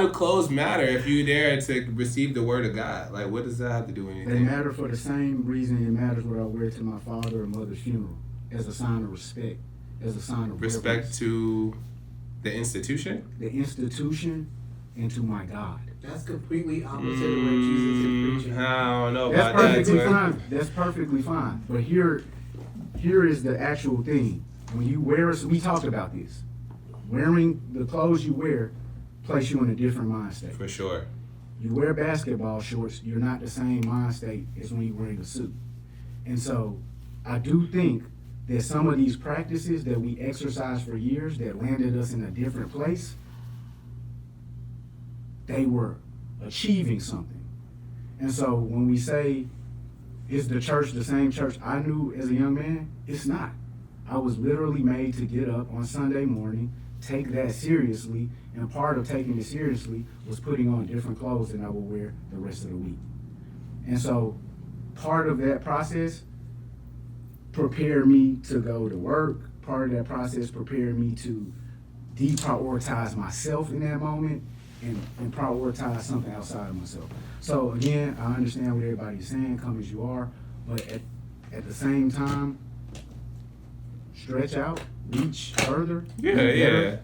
do clothes matter if you're there to receive the word of God? Like, what does that have to do with anything? They matter for the same reason it matters what I wear to my father or mother's funeral, as a sign of respect, as a sign of respect reverence. To the institution? The institution and to my God. That's completely opposite of what Jesus is preaching. I don't know That's about perfectly that. fine. That's perfectly fine. But here is the actual thing. When you wear, we talked about this. Wearing the clothes you wear place you in a different mind state. For sure. You wear basketball shorts, you're not the same mind state as when you're wearing a suit. And so I do think that some of these practices that we exercised for years that landed us in a different place, they were achieving something. And so when we say, is the church the same church I knew as a young man? It's not. I was literally made to get up on Sunday morning, take that seriously, and part of taking it seriously was putting on different clothes than I would wear the rest of the week. And so part of that process prepared me to go to work. Part of that process prepared me to deprioritize myself in that moment and prioritize something outside of myself. So again, I understand what everybody's saying, come as you are, but at the same time, stretch out, reach further. Yeah.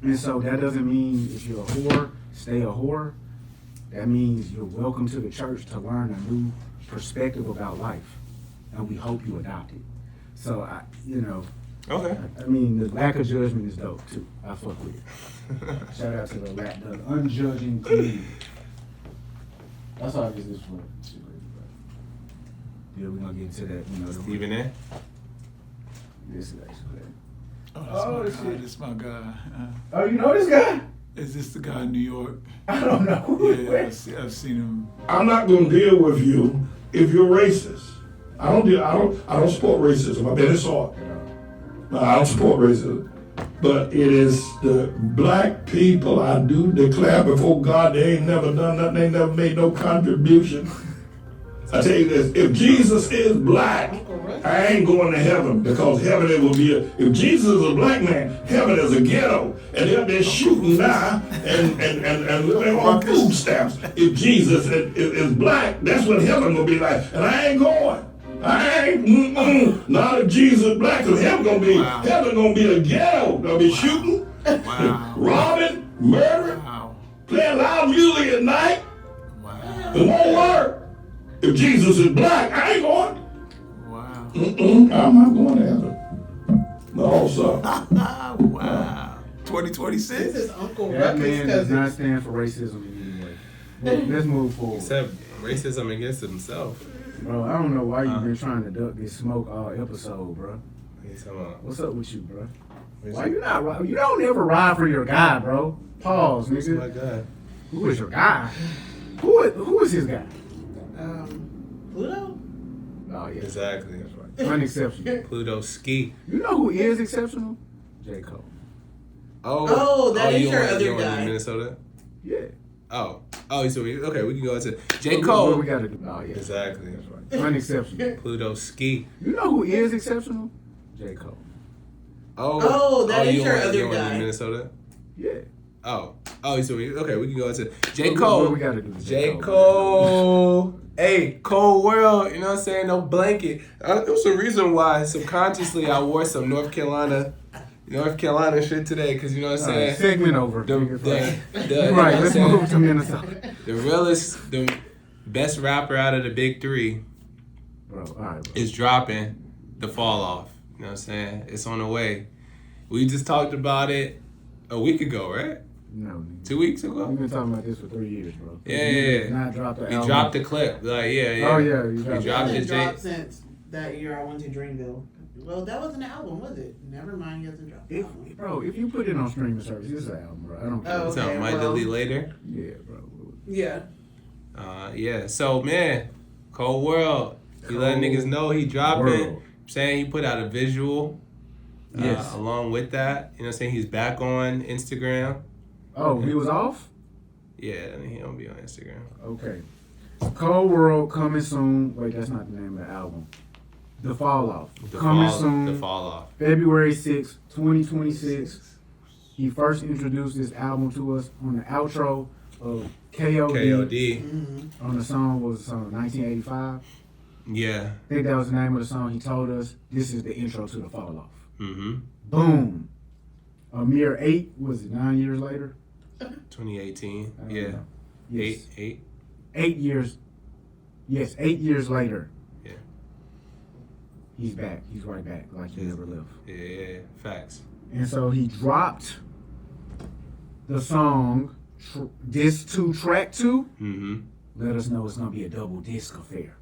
And so that doesn't mean if you're a whore, stay a whore. That means you're welcome to the church to learn a new perspective about life, and we hope you adopt it. So Okay. I mean, the lack of judgment is dope too. I fuck with it. Shout out to the unjudging community. That's all I guess this one. Yeah, we're gonna get into that. Even in? This is actually. Oh, this is my guy. Oh, you know this guy? Is this the guy in New York? I don't know. Yeah, I've seen him. I'm not gonna deal with you if you're racist. I don't support racism. I've been saw it. I don't support racism. But it is the black people, I do declare before God, they ain't never done nothing, they never made no contribution. I tell you this, if Jesus is black, I ain't going to heaven, because heaven it will be if Jesus is a black man, heaven is a ghetto, and they're there shooting now and living on food stamps. If Jesus is black, that's what heaven will be like, and I ain't going. I ain't, not if Jesus black, because heaven gonna be a ghetto. They'll be shooting, robbing, murdering, playing loud music at night. It won't work. If Jesus is black, I ain't going. I'm not going to heaven. No, sir. Wow. 2026? This is Uncle That Ruckus man does cousin. not stand for racism in any way. Let's move forward. Except racism against himself. Bro, I don't know why you've been trying to duck this smoke all episode, bro. What's up with you, bro? Why you not? You don't ever ride for your guy, bro. Pause, Who's nigga. my guy? Who is your guy? Who is his guy? Pluto? Oh yeah, Exactly. unexceptional. DRUSKI. You know who is exceptional? J. Cole. Oh, that is you your want- other you want guy. in Minnesota? Yeah. Oh, so we can go into J. What Cole. we gotta do? Oh yeah, Exactly. unexceptional. DRUSKI. You know who is exceptional? J. Cole. Oh, that is you your want- other you want guy. in Minnesota? Yeah. So we can go into J. What Cole. we gotta do? to J. Cole. Hey, cold world, you know what I'm saying? No blanket. There was a reason why subconsciously I wore some North Carolina shit today, because you know what I'm saying? Segment over. The, nigga. you know Right, what let's I'm saying? move to Minnesota. The realest, the best rapper out of the big three Bro, all right, bro. is dropping the fall off. You know what I'm saying? It's on the way. We just talked about it a week ago, right? No, nigga. 2 weeks ago? We've been talking about this for 3 years, bro. Yeah. Not dropped the He album. dropped the clip. Like, yeah. Oh, yeah. He dropped dropped It it. hasn't dropped since that year I went to Dreamville. Well, that wasn't an album, was it? Never mind, he hasn't dropped the album. Bro, if you put it on streaming service, it's an album, bro. I don't care. Oh, So, okay, might well. delete later. Yeah, bro. Yeah. Yeah. So, man, Cold World. He letting niggas know he dropping. World. Saying he put out a visual. Yes. Along with that, you know what I'm saying? He's back on Instagram. Oh, he was off? Yeah, he don't be on Instagram. Okay. Cold World coming soon. Wait, that's not the name of the album. The Fall Off. Coming soon. The Fall Off. February 6th, 2026. He first introduced this album to us on the outro of KOD. KOD. On the song, what was the song? 1985. Yeah. I think that was the name of the song. He told us this is the intro to the Fall Off. Mm-hmm. Boom. A mere 9 years later? 2018. I don't Yeah. know. Yes. 8. 8 years. Yes, 8 years later. Yeah. He's back. He's right back like he never left. Yeah. Facts. And so he dropped the song Disc 2 Track 2. Mm-hmm. Let us know it's going to be a double disc affair.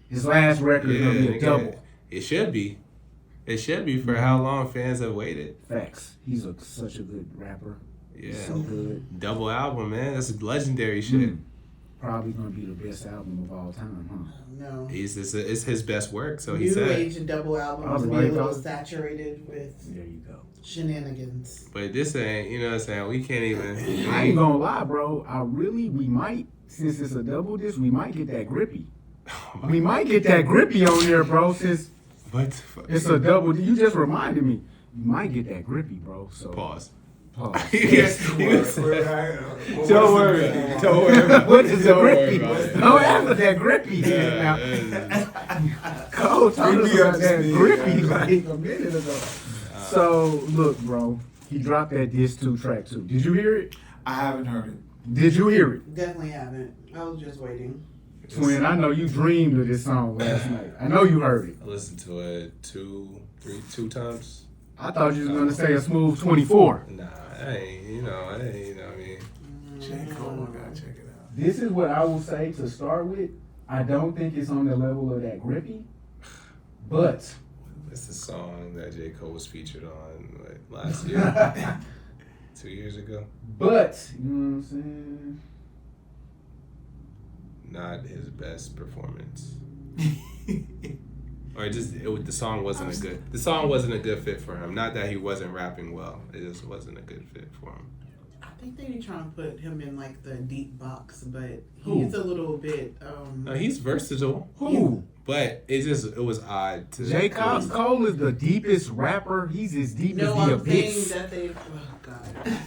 His last record is going to be a double. It should be. It should be for how long fans have waited. Facts. He's such a good rapper. Yeah. So good. Double album, man. That's legendary shit. Probably going to be the best album of all time, huh? No. It's his best work, so he New said. age double albums be a little saturated with There you go. shenanigans. But this ain't, you know what I'm saying? We can't even. I ain't gonna lie, bro. We might, since it's a double disc, we might get that grippy. We might get that grippy on there, bro, since it's a double. You just reminded me. You might get that grippy, bro. So Pause. Yes. Don't worry. Don't worry. What is the Don't worry grippy? about it. Don't answer that grippy then now. Cole told us about that grippy like a minute ago. So look, bro. He dropped that Disc 2 Track 2. Did you hear it? I haven't heard it. Did you hear it? Definitely haven't. I was just waiting. Twin, I know you dreamed of this song last night. I know you heard it. I listened to it two times. I thought you was gonna say a smooth 24. Nah, I ain't, you know what I mean? J. Cole, I gotta check it out. This is what I will say to start with. I don't think it's on the level of that Grippy, but It's the song that J. Cole was featured on last year, 2 years ago. But you know what I'm saying? Not his best performance. Or the song wasn't a good fit for him. Not that he wasn't rapping well. It just wasn't a good fit for him. I think they be trying to put him in like the deep box, but Who? he's a little bit. No, he's versatile. Who? But it was odd to J. Cole is the deepest rapper. He's as deep No, as the I'm saying abyss. that they. Oh God.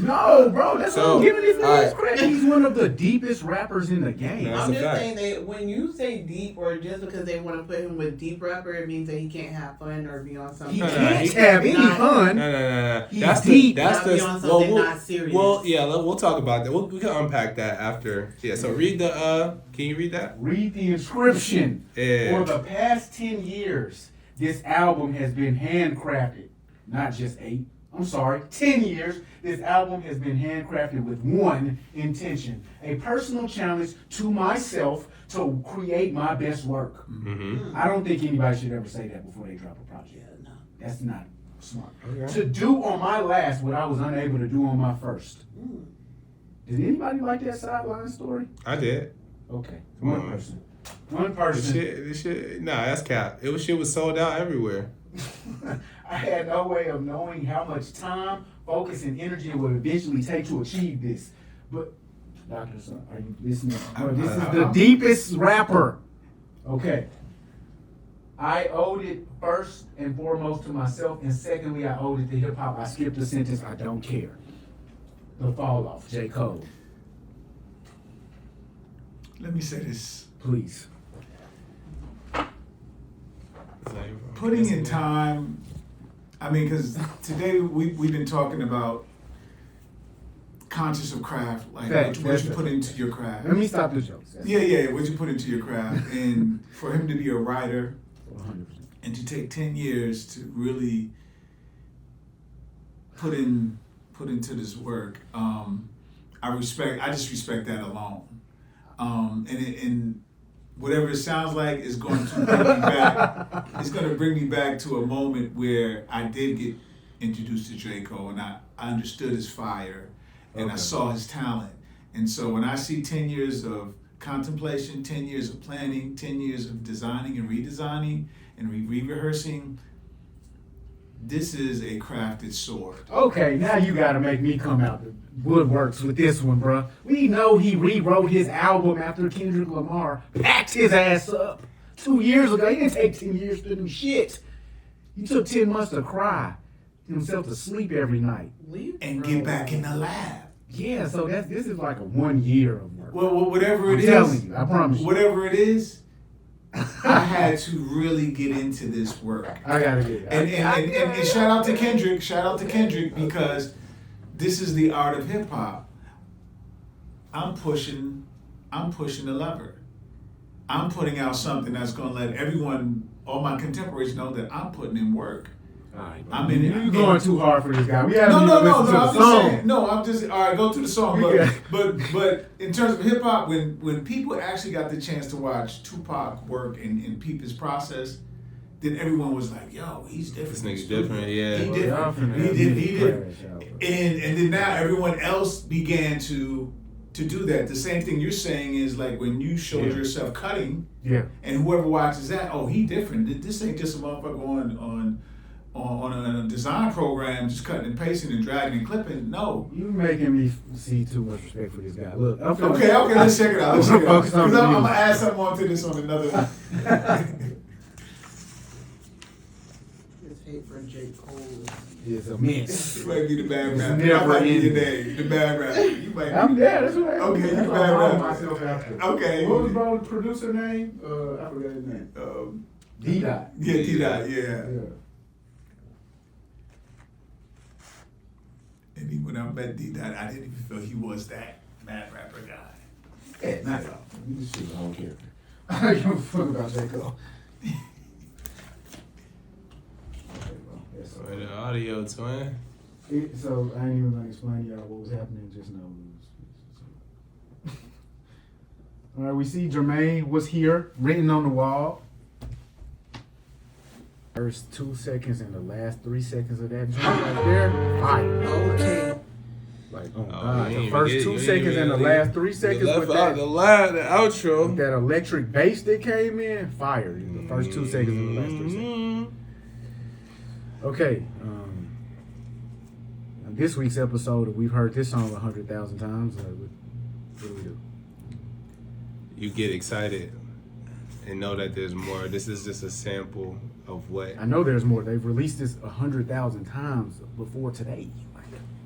No, bro, that's So, what I'm giving this man his alright. credit. He's one of the deepest rappers in the game. That's I'm a just fact. saying that when you say deep, or just because they want to put him with deep rapper, it means that he can't have fun or be on something. He No, no, can't he- have any not- fun. No. He's That's deep. That's Not the. be on something not serious. Well, yeah. We'll talk about that. We can unpack that after. Yeah. So read the. Can you read that? Read the inscription. Yeah. For the past 10 years, this album has been handcrafted. Not just 8. I'm sorry, 10 years. This album has been handcrafted with one intention: a personal challenge to myself to create my best work. Mm-hmm. I don't think anybody should ever say that before they drop a project. Yeah, no. That's not smart. Okay. To do on my last what I was unable to do on my first. Did anybody like that sideline story? I did. Okay, Come one on. person. One This person. shit. Nah, that's cap. Shit was sold out everywhere. I had no way of knowing how much time, focus, and energy it would eventually take to achieve this. But, Dr. Son, are you listening? This is the deepest rapper. Okay. I owed it first and foremost to myself, and secondly, I owed it to hip hop. I skipped a sentence. I don't care. The fall off, J. Cole. Let me say this. Please. Putting in time, I mean, because today we've been talking about conscious of craft, like Facts, what you that's put it. into your craft. Let me stop the jokes. Yeah, what you put into your craft. And for him to be a writer 100%. and to take 10 years to really put into this work, I just respect that alone. And whatever it sounds like is going to bring me back. It's going to bring me back to a moment where I did get introduced to J. Cole, and I understood his fire, and I saw his talent. And so when I see 10 years of contemplation, 10 years of planning, 10 years of designing and redesigning and re-rehearsing, this is a crafted sword. Okay, now you gotta make me come out the woodworks with this one, bruh. We know he rewrote his album after Kendrick Lamar packed his ass up 2 years ago. He didn't take 10 years to do shit. He took 10 months to cry himself to sleep every night. And get back in the lab. Yeah, so this is like a 1 year of work. Well, whatever I'm it is, telling you, I promise you. whatever it is, I had to really get into this work. I gotta get it. And shout out to Kendrick, because this is the art of hip hop. I'm pushing the lever. I'm putting out something that's gonna let everyone, all my contemporaries, know that I'm putting in work. I'm in it. You're going too hard for this guy. We haven't No, even listened to the I'm just song. saying. No, I'm just all right. Go to the song, Yeah. but in terms of hip hop, when people actually got the chance to watch Tupac work and peep his process, then everyone was like, "Yo, he's different. This nigga's different, yeah. He Well, y'all finna did. have He me did. crash out. And then now everyone else began to do that. The same thing you're saying is like when you showed Yeah. yourself cutting, Yeah. and whoever watches that, oh, he different. This ain't just a motherfucker on a design program, just cutting and pasting and dragging and clipping. No. You making me see too much respect for this guy. Look, I'm finna- Okay, let's check it out. Let's check it out. Focus on Because I'm you. gonna add something onto this on another. His hate for J. Cole. It's a mess. You might be the bad It's rapper. never I might be your ending. name. The bad rapper. You might be. I'm there. That's what I Okay, you that's what bad I call rapper. myself after. Okay. What was bro producer name? I forgot his name. D-Dot. Yeah, D-Dot, yeah. Yeah. And when I met D-Dot, I didn't even feel he was that mad rapper guy. Yeah, not at all. You just see the whole character. I don't give a fuck about J. Cole. Where the audio, twin? So I ain't even gonna explain to y'all what was happening just now. All right, we see Jermaine was here, written on the wall. First 2 seconds and the last 3 seconds of that joint right there, fire. Okay. Like, oh Oh, God, you the ain't first even 2 get- you seconds ain't and the even last 3 seconds left with out that, the line, the outro. with that electric bass that came in, fire. The first 2 seconds and the last 3 seconds. Okay, this week's episode, we've heard this song 100,000 times. What do we do? You get excited and know that there's more. This is just a sample of what. I know there's more. They've released this 100,000 times before today. Like,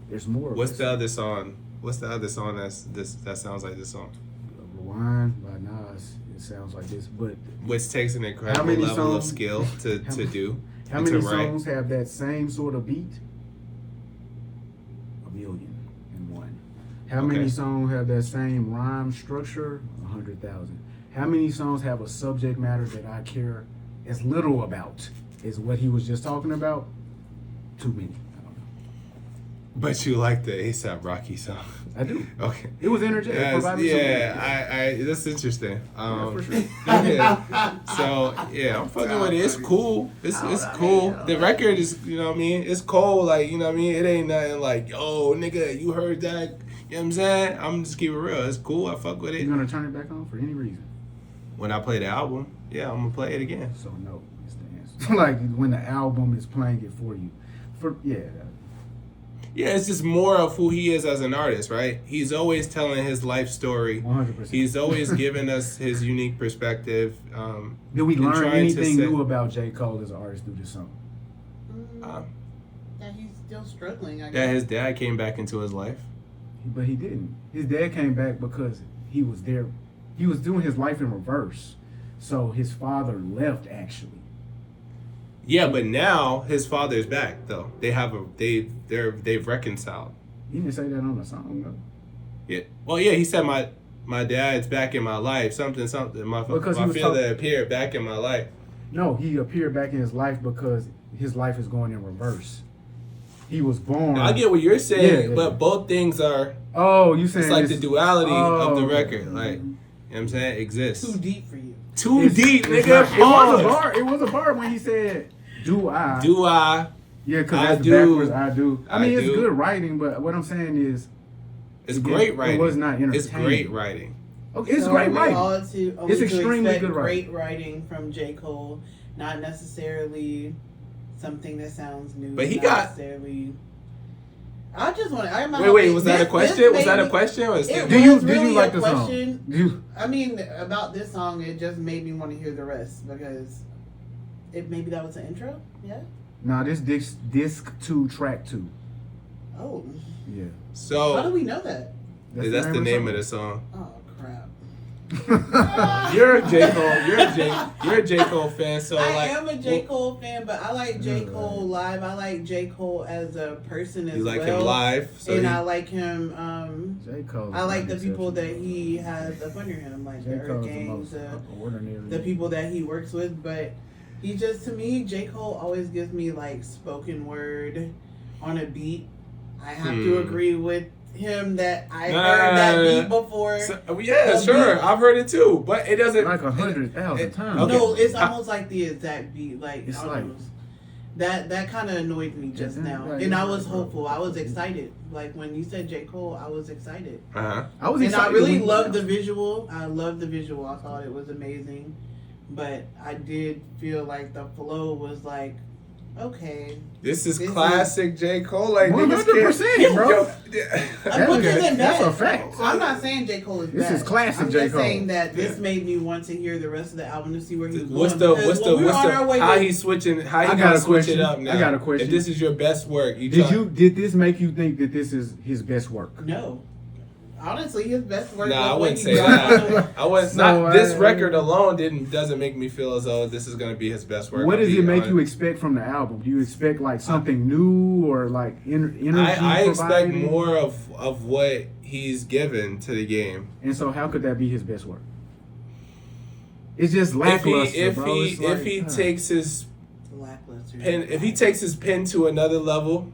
there's more. What's the other song? What's the other song that sounds like this song? Rewind by Nas. It sounds like this, but Which takes an How incredible many level of songs- skill to do. how and many to write. songs have that same sort of beat? 1,000,001. How many Okay. songs have that same rhyme structure? 100,000. How many songs have a subject matter that I care as little about as what he was just talking about? Too many. I don't know. But you like the ASAPROCKY song. I do. Okay. It was energetic. Yes, Provided some- I that's interesting. for sure. Yeah. So yeah, I'm fucking with it. It's cool. It's cool. The record is, you know what I mean? It's cold, like, you know what I mean? It ain't nothing like, yo, nigga, you heard that? You know what I'm saying? I'm just keep it real. It's cool. I fuck with it. You're gonna turn it back on for any reason? When I play the album, yeah, I'm gonna play it again. So no is the answer. Like when the album is playing it for you. Yeah, it's just more of who he is as an artist, right? He's always telling his life story. 100%. He's always giving us his unique perspective. Did we and learn trying to anything say- new about J. Cole as an artist through this song? That he's still struggling, I That guess. his dad came back into his life. But he didn't. His dad came back because he was there. He was doing his life in reverse. So his father left actually. Yeah, but now his father's back though. They've reconciled. He didn't say that on the song though. Yeah. Well, yeah, he said my dad's back in my life. Something. My Because he was father appeared back in my life. No, he appeared back in his life because his life is going in reverse. He was born. I get what you're saying, Yeah. but both things are. Oh, you saying It's like this- the duality of the Oh. record. Like, you know what I'm saying? Exists. Too deep for you. Too It's- deep, it's nigga. not- it was a Pause. bar. It was a bar when he said, "Do I?" Do I? Yeah, because I that's do. backwards. I do. I mean, I it's do. good writing, but what I'm saying is, It's it great writing. It was not entertaining. It's great writing. Okay, it's So great are we writing. all to, are we It's to extremely expect good writing. great writing from J. Cole, not necessarily something that sounds new. But he not got- necessarily. I just want to. Wait, was that a question? Was that a question? Or is It Do you was really like a the song? question. Do you? I mean, about this song, it just made me want to hear the rest because maybe that was an intro. Yeah. Nah, this disc 2, track 2. Oh, Yeah. So how do we know that? that's the name of the song. Oh crap! You're a J. Cole. You're a J. Cole fan. So I like, am a J. Cole fan, but I like J. Yeah. Cole live. I like J. Cole as a person as you like well. him live. So And he- I like him. J. Cole. I like the people that he has up under him, like the J. Earth Cole's the Gangs, most ordinary. the people that he works with. But he just, to me, J. Cole always gives me like spoken word on a beat. I have to agree with him that I heard that beat before. Yeah, The sure. beat- I've heard it too, but it doesn't Like 100,000 times. Okay. No, it's almost like the exact beat. Like It's I don't like- know. That kind of annoyed me just Yeah, now, right, and I right, was right. hopeful. I was excited. Like when you said J. Cole, I was excited. Uh-huh. I was And excited. I really when- loved the visual. I loved the visual. I thought it was amazing. But I did feel like the flow was like, okay. This is This classic J. Cole. Like 100%, bro. But That's then that's that- a fact. I'm not saying J. Cole is This bad. is classic I'm J. just Cole. saying that this made me want to hear the rest of the album to see where he was What's going. the Because when we were on our way how to- he's switching? How he I got gonna a switch question. it up now? I got a question. If this is your best work, did Did this make you think that this is his best work? No. Honestly, his best work. Nah, I was wouldn't when say he that. dropped I wouldn't. No, Not this record alone doesn't make me feel as though this is gonna be his best work. What does it make honest. you expect from the album? Do you expect like something new or like energy? I expect provided? more of what he's given to the game. And so, how could that be his best work? It's just lackluster, if bro. he It's like, if he takes his lackluster. pen, if he takes his pen to another level,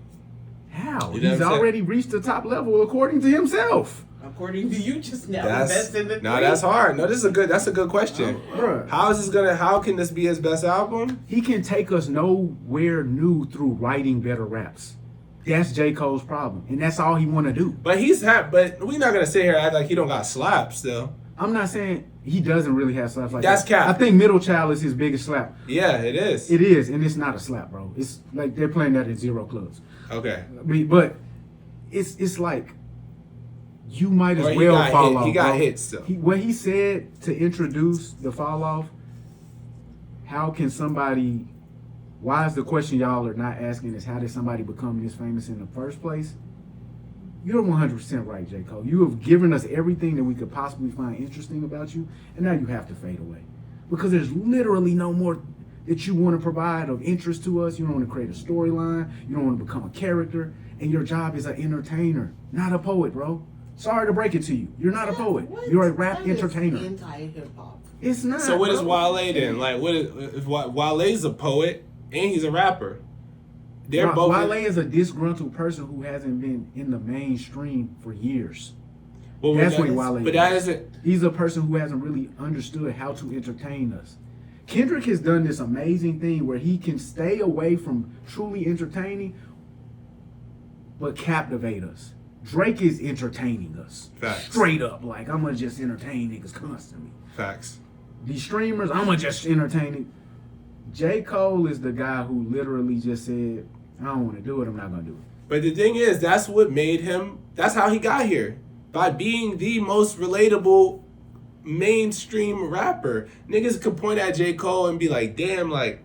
how You know he's what I'm saying? already reached the top level according to himself, According to you, just now, the that's best in the no, three. that's hard. No, that's a good question. Bruh. How can this be his best album? He can take us nowhere new through writing better raps. That's J. Cole's problem, and that's all he want to do. But but we're not gonna sit here and act like he don't got slaps still. I'm not saying he doesn't really have slaps like That's that. cap. I think Middle Child is his biggest slap. Yeah, it is. It is, and it's not a slap, bro. It's like they're playing that in zero clubs. Okay. I mean, but it's like you might Or as he well got fall hit. off. He got bro. hit still. What he said to introduce the fall off. How can somebody? Why is the question y'all are not asking is how did somebody become this famous in the first place? You're 100% right, J. Cole. You have given us everything that we could possibly find interesting about you, and now you have to fade away. Because there's literally no more that you want to provide of interest to us. You don't want to create a storyline. You don't want to become a character. And your job is an entertainer, not a poet, bro. Sorry to break it to you. You're not a poet. What? You're a rap That is entertainer. Anti-hip hop. It's not. So what is bro. Wale then? Like, what is if Wale's a poet and he's a rapper? They're both. Wale is a disgruntled person who hasn't been in the mainstream for years. Well, That's that- what Wale But that is. isn't. He's a person who hasn't really understood how to entertain us. Kendrick has done this amazing thing where he can stay away from truly entertaining, but captivate us. Drake is entertaining us. Facts. Straight up. Like, I'm going to just entertain niggas constantly. Facts. These streamers, I'm going to just entertain it. J. Cole is the guy who literally just said, I don't want to do it, I'm not going to do it. But the thing is, that's what made him. That's how he got here, by being the most relatable mainstream rapper. Niggas could point at J. Cole and be like, "Damn, like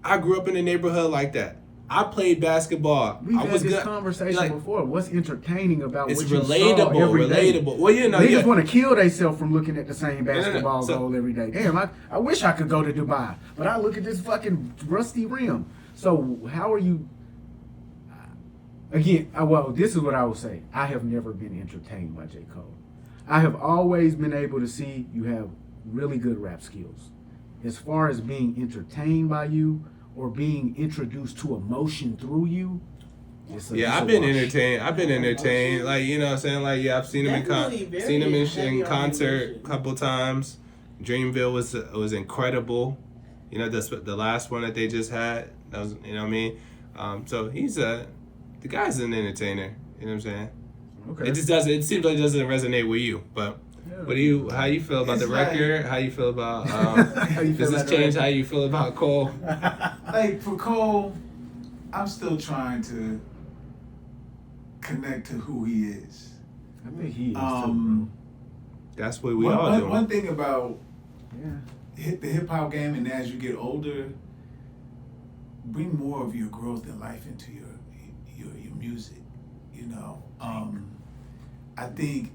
I grew up in a neighborhood like that. I played basketball. We've I had was this good." conversation Like, before. What's entertaining about it's what you saw relatable. every day? Relatable. Well, you know, Niggas yeah. want to kill themselves from looking at the same basketball So- goal every day. Damn, I wish I could go to Dubai, but I look at this fucking rusty rim. So how are you? Again, well, this is what I would say. I have never been entertained by J. Cole. I have always been able to see you have really good rap skills. As far as being entertained by you or being introduced to emotion through you, it's a I've been wash. entertained. I've been entertained. Like, you know what I'm saying? Like, yeah, I've seen him Definitely very seen him heavy in on concert emotion. a couple times. Dreamville was incredible. You know, the last one that they just had. That was, you know what I mean? So the guy's an entertainer. You know what I'm saying? Okay. It just doesn't. It seems like it doesn't resonate with you. But how you feel about It's the like- record? How you feel about? How you feel Does this about the change record? how you feel about Cole? Like for Cole, I'm still trying to connect to who he is. I think he is too, That's what we all do. One thing about bro. Yeah. the hip hop game, and as you get older, bring more of your growth in life into your music. You know, I think,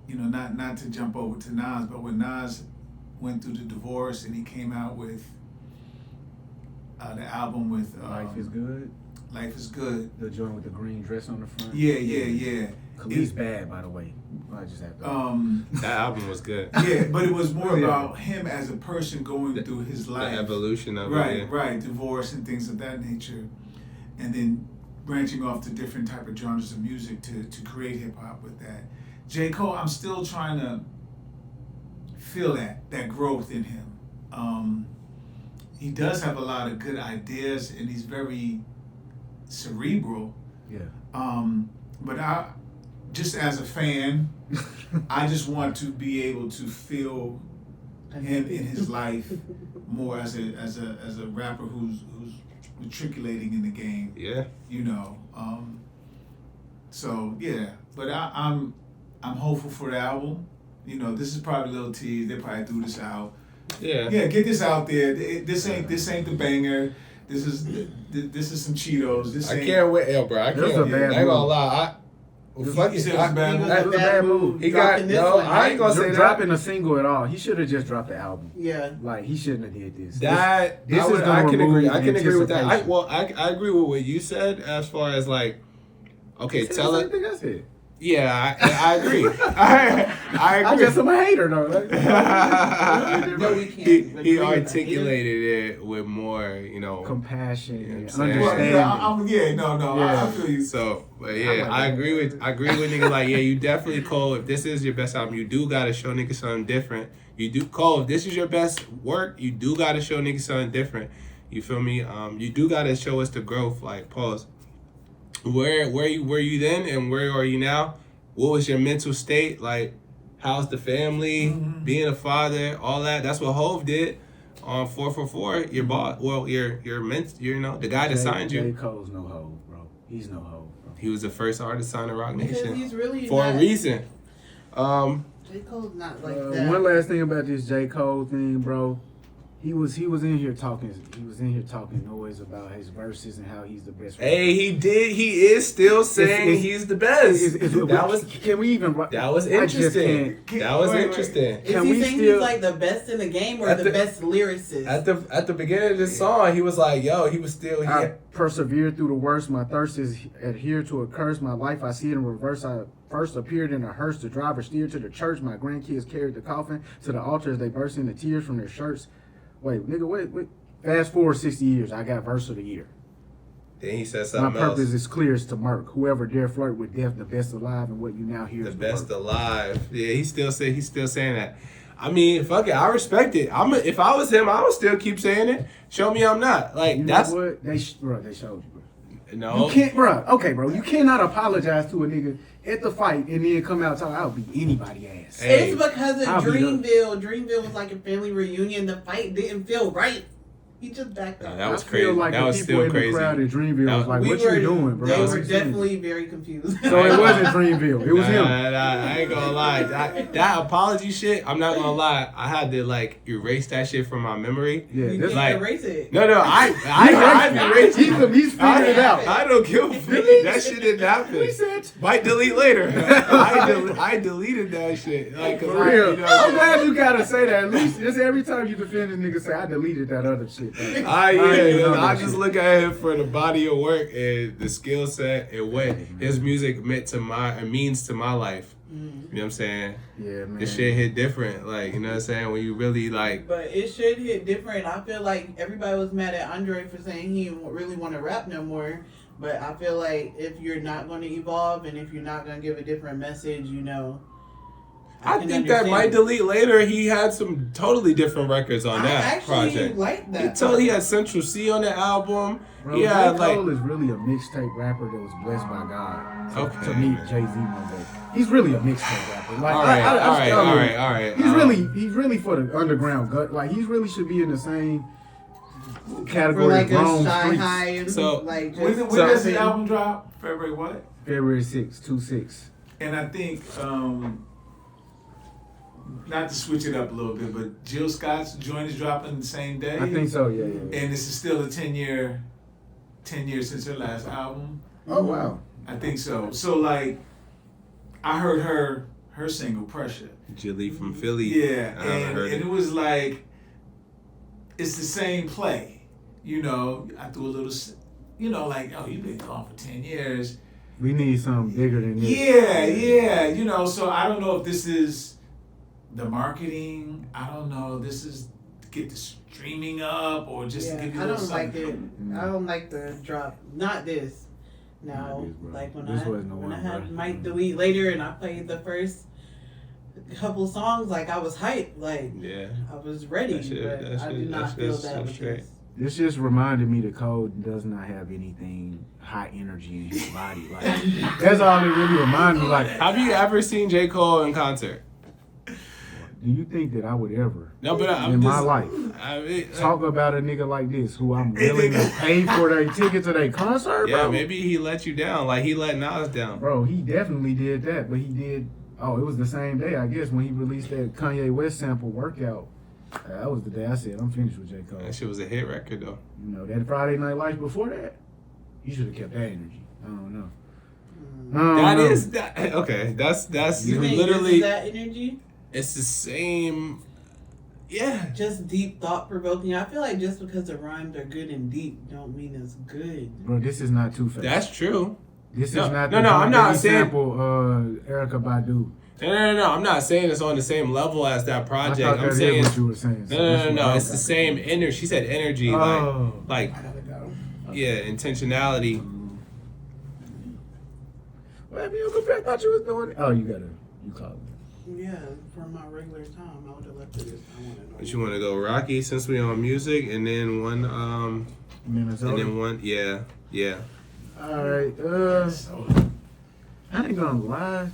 you know, not to jump over to Nas, but when Nas went through the divorce and he came out with the album with Life is Good. Life is Good. The joint with the green dress on the front. Yeah. Khalid's bad, by the way. I just have to. That album was good. Yeah, but it was more Yeah. about him as a person going through his The life. evolution of Right, it. right, divorce and things of that nature, and then branching off to different type of genres of music to create hip hop with that. J. Cole, I'm still trying to feel that growth in him. He does have a lot of good ideas, and he's very cerebral. Yeah. But I, just as a fan, I just want to be able to feel him in his life more as a rapper who's matriculating in the game. Yeah. You know. So yeah, but I'm hopeful for the album. You know, this is probably a little tease. They probably threw this out. Yeah. Yeah, get this out there. This ain't the banger. This is some Cheetos. This I ain't. can't wait, bro. I This is can't. a bad I ain't gonna move. lie. Fuck You it. said it was a bad move. It was a bad move. He got dropping this no. one, I ain't gonna say that. dropping a single at all. He should have just dropped the album. Yeah. Like he shouldn't have did this. That this I, is would, gonna I can agree. remove I can agree with that. anticipation. I agree with what you said as far as like, okay, It's tell the it. same thing I said. Yeah, I agree. I I agree. guess I'm a hater though. No, we can't. he agree with that. articulated it with more, you know, Compassion, You know what I'm and saying? Well, understanding. I feel you. So, but yeah, I agree with niggas like, yeah, you definitely Cole. If this is your best album, you do gotta show niggas something different. You do Cole. If this is your best work, you do gotta show niggas something different. You feel me? You do gotta show us the growth. Like pause. Where were you then, and where are you now? What was your mental state? Like, how's the family? Being a father, all that. That's what Hove did on 444. Your boss, well, your you know, the guy that signed you. J. Cole's no hoe, bro. He's no hoe, bro. He was the first artist signed to Rock Because Nation he's really for not, a reason. J. Cole's not like that. One last thing about this J. Cole thing, bro. He was in here talking. He was in here talking noise about his verses and how he's the best. Hey, he did. He is still saying he's the best. Can we even? That was I just interesting. can't. That was interesting. Is Can he we saying still? he's like the best in the game or the best lyricist? At the beginning of this song, he was like, "Yo, he was still I here." persevered through the worst. My thirst is adhered to a curse. My life, I see it in reverse. I first appeared in a hearse. The driver steered to the church. My grandkids carried the coffin to the altar as they burst into tears from their shirts. Wait, nigga, wait. Fast forward 60 years, I got verse of the year. Then he said My something purpose else. is clear as to murk. Whoever dare flirt with death, the best alive, and what you now hear The is best work. alive. Yeah, he's still saying that. I mean, fuck it, I respect it. If I was him, I would still keep saying it. Show me I'm not. Like You that's know what? They showed you, bro. no. You can't, bro. Okay, bro. You cannot apologize to a nigga at the fight and then come out talking, I'll beat anybody ass. Hey. It's because I'll of be Dreamville. Dreamville was like a family reunion. The fight didn't feel right. He just backed up. That was I crazy. feel like That the was people still in crazy. the crowd at Dreamville That was like, We what were- you doing, bro? They What were you saying? definitely very confused. So it wasn't Dreamville. It was him. I ain't gonna lie. That apology shit, I'm not gonna lie. I had to like erase that shit from my memory. Yeah, You this can't like- erase it. No, I erased it. He's figured it out. I don't give a fuck. That shit didn't happen. Might delete later. I deleted that shit. Like, 'cause For I, real. you know, I'm glad you gotta say that. At least just every time you defend this nigga, say I deleted that other shit. I just look at him for the body of work and the skill set and what his music means to my life. You know what I'm saying? Yeah, man. This shit hit different. Like, you know what I'm saying? When you really like, But it should hit different. I feel like everybody was mad at Andre for saying he didn't really want to rap no more. But I feel like if you're not going to evolve and if you're not going to give a different message, you know. I can think that understand. might delete later. He had some totally different records on I that actually project. like that. He had Central C on the album. Bro, Yeah, J. like Cole is really a mixtape rapper that was blessed by God. Okay. To meet Jay-Z one day. He's really a mixtape rapper. Like, all right. He's really for the underground gut. Like, he really should be in the same For category like of a grown shy streets. high and So- like When just does the rapping. album drop? February what? February 6th, 2/6. And I think, not to switch it up a little bit, but Jill Scott's joint is dropping the same day. I think so, yeah. And this is still a 10 years since her last album. Oh, wow. I think so. So like, I heard her single Pressure. Jilly from Philly. Yeah, I haven't and heard it was like, it's the same play. You know, I threw a little, like, oh, you've been gone for 10 years. We need something bigger than this. Yeah, so I don't know if this is the marketing. I don't know. This is to get the streaming up or just to give you I a little don't like something. it. I don't like the drop. Not this. No, Not this, bro. like when This I wasn't the when I one, had bro. might delete later and I played the first couple songs, like I was hyped, like Yeah. I was ready, That shit- but that I shit- did not that feel shit's that so with straight. this. This just reminded me that Cole does not have anything high energy in his body. Like, that's all it really reminded me. Like, Have you ever seen J. Cole in concert? do you think that I would ever, No, but I'm in my just, life, I mean, talk about a nigga like this who I'm willing to pay for their ticket to their concert, yeah, bro? maybe he let you down, like he let Nas down. Bro, he definitely did that, but he did. Oh, it was the same day, I guess, when he released that Kanye West sample Workout. That was the day I said, I'm finished with J. Cole. That shit was a hit record though. You know, that Friday Night Lights before that, he should have kept that energy. I don't know. That is that. Okay, that's You think literally this is that energy? It's the same. Yeah. Just deep, thought provoking. I feel like just because the rhymes are good and deep don't mean it's good. Bro, this is not Two-Face. That's true. This is No, not no, I'm not saying- sample Erykah Badu. No. I'm not saying it's on the same level as that project. I thought I'm that saying is what you were saying. no. It's the same energy. She said energy, like yeah, intentionality. Well, I thought you was doing it. Oh, you called me. Yeah, for my regular time, I would have left it this time. But you want to go Rocky since we on music, and then one Minnesota. and then one yeah. All right. I ain't gonna lie.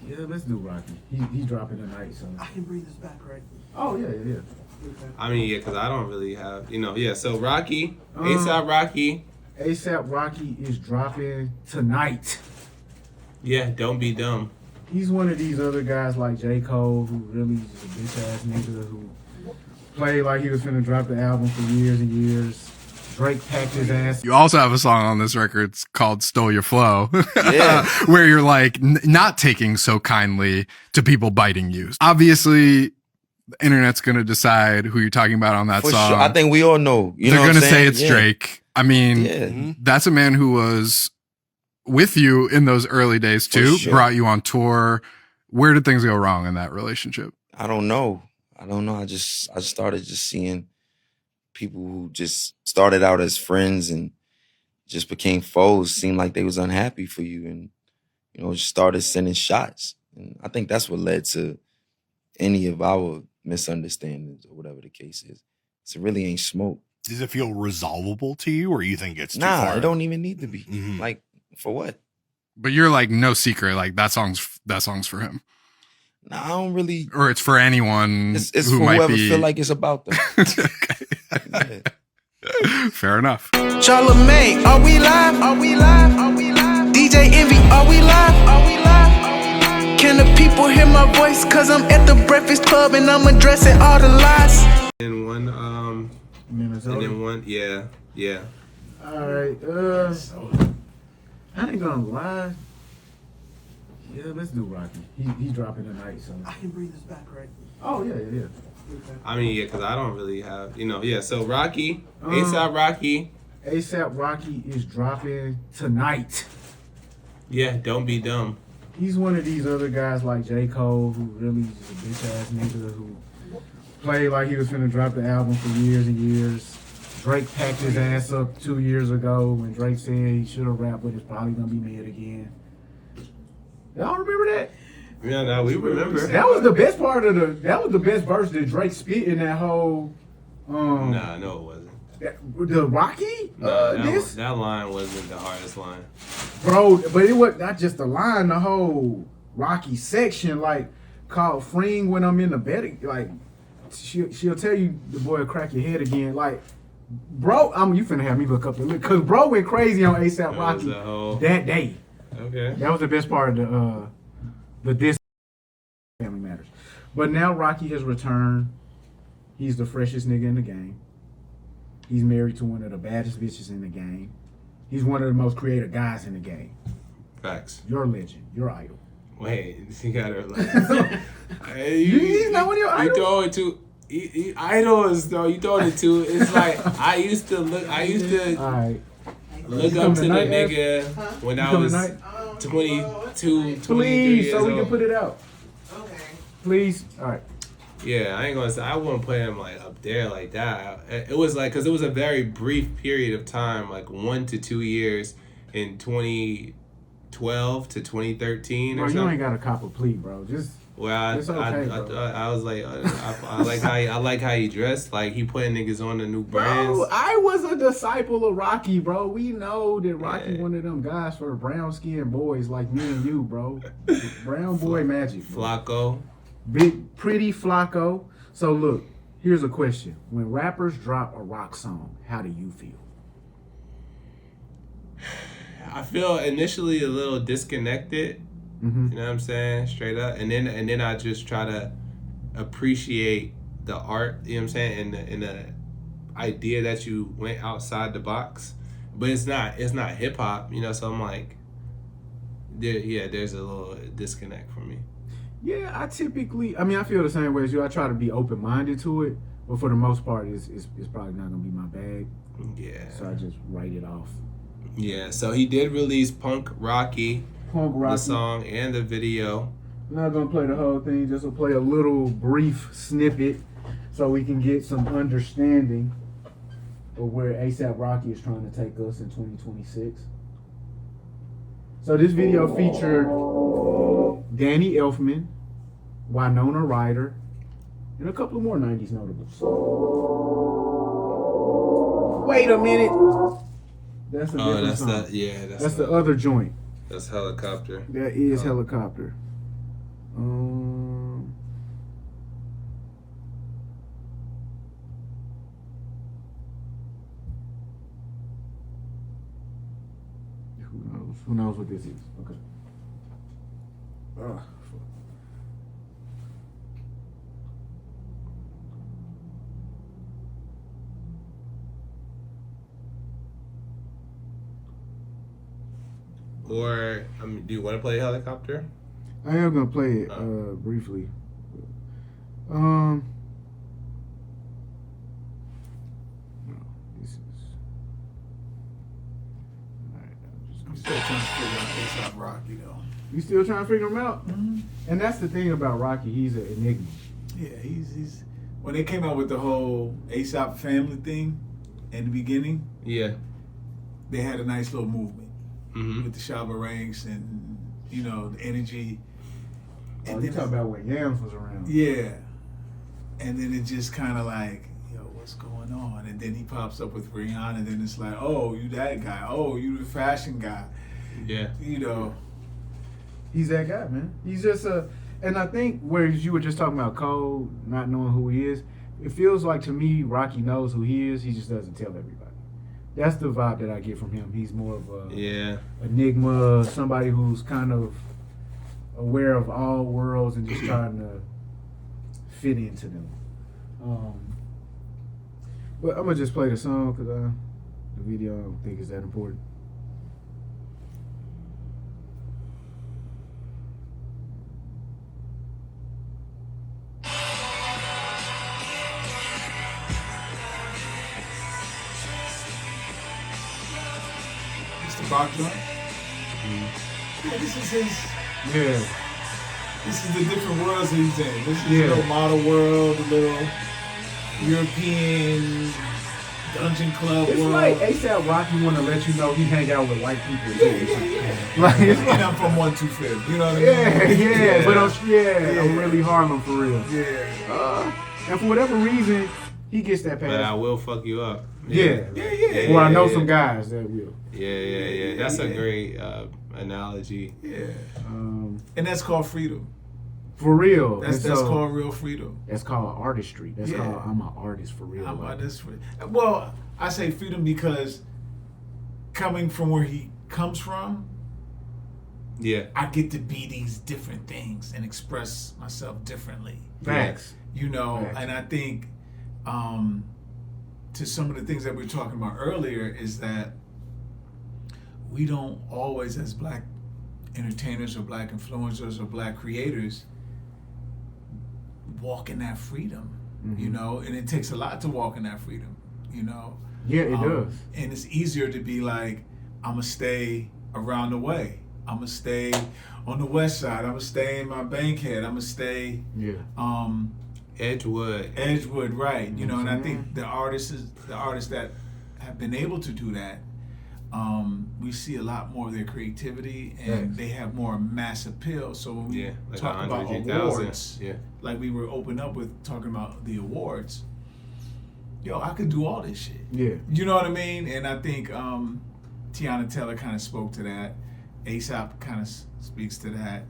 Yeah, let's do Rocky. He's dropping tonight, so. I can bring this back, right? Oh yeah. I mean, yeah, because I don't really have, yeah. So Rocky, ASAP Rocky. ASAP Rocky is dropping tonight. Yeah, don't be dumb. He's one of these other guys like J. Cole who really is a bitch ass nigga who played like he was finna drop the album for years and years. Drake packed his ass. You also have a song on this record called Stole Your Flow. Yeah. Where you're like not taking so kindly to people biting you. Obviously, the internet's going to decide who you're talking about on that For song. sure. I think we all know. They're going to say it's Yeah. Drake. I mean, that's a man who was with you in those early days too, sure. brought you on tour. Where did things go wrong in that relationship? I don't know. I started just seeing people who just started out as friends and just became foes, seemed like they was unhappy for you and, just started sending shots. And I think that's what led to any of our misunderstandings or whatever the case is. So it really ain't smoke. Does it feel resolvable to you, or you think it's too far? It don't even need to be. Mhm. Like, for what? But you're like no secret, like that song's for him. Nah, I don't really. Or it's for anyone It's who for might whoever be. feel like it's about them. Fair enough. Charlamagne, are we live? Are we live? Are we live? DJ Envy, are we live? Are we live? Can the people hear my voice? Cause I'm at the Breakfast Club and I'm addressing all the lies. And one Minnesota. and then one yeah. All right. I ain't gonna lie. Yeah, let's do Rocky. He's dropping tonight, so. I can bring this back, right? Oh yeah. I mean, yeah, because I don't really have, So Rocky, ASAP Rocky. ASAP Rocky is dropping tonight. Yeah, don't be dumb. He's one of these other guys like J. Cole who really is a bitch ass nigga who played like he was finna drop the album for years and years. Drake packed his ass up 2 years ago when Drake said he should have rapped, but it's probably gonna be made again. Y'all remember that? Yeah, no, we remember. That was the best part of that was the best verse that Drake spit in that whole. Nah, no, it wasn't. The Rocky? That line wasn't the hardest line. Bro, but it was not just the line, the whole Rocky section, like, called Freeing when I'm in the bed. Like, she'll tell you the boy will crack your head again. Like, bro, you finna have me look up the list. Because bro went crazy on ASAP Rocky that day. Okay. That was the best part of the diss Family Matters. But now Rocky has returned. He's the freshest nigga in the game. He's married to one of the baddest bitches in the game. He's one of the most creative guys in the game. Facts. You're a legend. You're idol. Wait, you gotta like. He's not one of your idols? You throw it to. Idols though, you throw it to. It's like I used to look up to the nigga when I was 22, 23 Please, years so we old. can put it out. Okay. Please. All right. Yeah, I ain't gonna say I wouldn't put him like up there like that. It was like because it was a very brief period of time, like 1 to 2 years in 2012 to 2013 Bro, or you something. ain't got a cop a plea, bro. Just. Well, it's okay, bro. I was like, I like how he dressed. Like he putting niggas on the new brands. Bro, I was a disciple of Rocky, bro. We know that Rocky one of them guys for brown skinned boys like me and you, bro. Brown boy magic. Bro. Flacco. Big, pretty Flacco. So look, here's a question. When rappers drop a rock song, how do you feel? I feel initially a little disconnected. Mm-hmm. You know what I'm saying? Straight up. And then I just try to appreciate the art, you know what I'm saying, and the idea that you went outside the box. But it's not hip hop, so I'm like, there's a little disconnect for me. Yeah, I feel the same way as you. I try to be open-minded to it, but for the most part, it's probably not going to be my bag. Yeah. So I just write it off. Yeah, so he did release Punk Rocky, the song and the video. I'm not going to play the whole thing, just to play a little brief snippet so we can get some understanding of where ASAPROCKY is trying to take us in 2026. So this video featured Danny Elfman, Winona Ryder, and a couple of more 90s notables. Wait a minute. That's a different song. That's the other joint. That's Helicopter. That is Helicopter. Who knows what this is? Okay. Or do you want to play Helicopter? I am gonna play it briefly. No, this is. I'm still trying to figure out ASAPROCKY though. You still trying to figure him out? Mm-hmm. And that's the thing about Rocky. He's an enigma. Yeah, he's when they came out with the whole ASAP family thing in the beginning. Yeah, they had a nice little movement with the Shabba ranks and the energy. And you talking about when Yams was around? Yeah, and then it just kind of like, what's going on? And then he pops up with Rihanna, and then it's like, oh, you that guy? Oh, you the fashion guy? Yeah, he's that guy, man. He's just and I think whereas you were just talking about Cole not knowing who he is, it feels like to me Rocky knows who he is. He just doesn't tell everybody. That's the vibe that I get from him. He's more of a enigma, somebody who's kind of aware of all worlds and just trying to fit into them. But I'm gonna just play the song because the video I don't think is that important. Rock joint. Yeah, this is his. Yeah. This is the different worlds he's in. This is the little model world, the little European dungeon club it's world. Like ASAPROCKY want to let you know he hang out with white people. Yeah. Like, and I'm from 125th. You know what I mean? Yeah. But I'm really Harlem for real. Yeah. And for whatever reason, he gets that pass. But I will fuck you up. Yeah. Well, I know some guys that will. Yeah. That's a great analogy. Yeah. And that's called freedom. For real. That's called real freedom. That's called artistry. That's called I'm an artist for real. I'm an artist for real. Well, I say freedom because coming from where he comes from, I get to be these different things and express myself differently. Facts. And I think to some of the things that we were talking about earlier is that we don't always, as black entertainers or black influencers or black creators, walk in that freedom, and it takes a lot to walk in that freedom, Yeah, it does. And it's easier to be like, I'm gonna stay around the way. I'm gonna stay on the west side. I'm gonna stay in my Bankhead. I'm gonna stay Edgewood, right? And I think the artists that have been able to do that, we see a lot more of their creativity and they have more mass appeal. So when we talk about awards, like we were open up with talking about the awards, I could do all this shit. Yeah. You know what I mean? And I think Teyana Taylor kind of spoke to that. ASAP kind of speaks to that.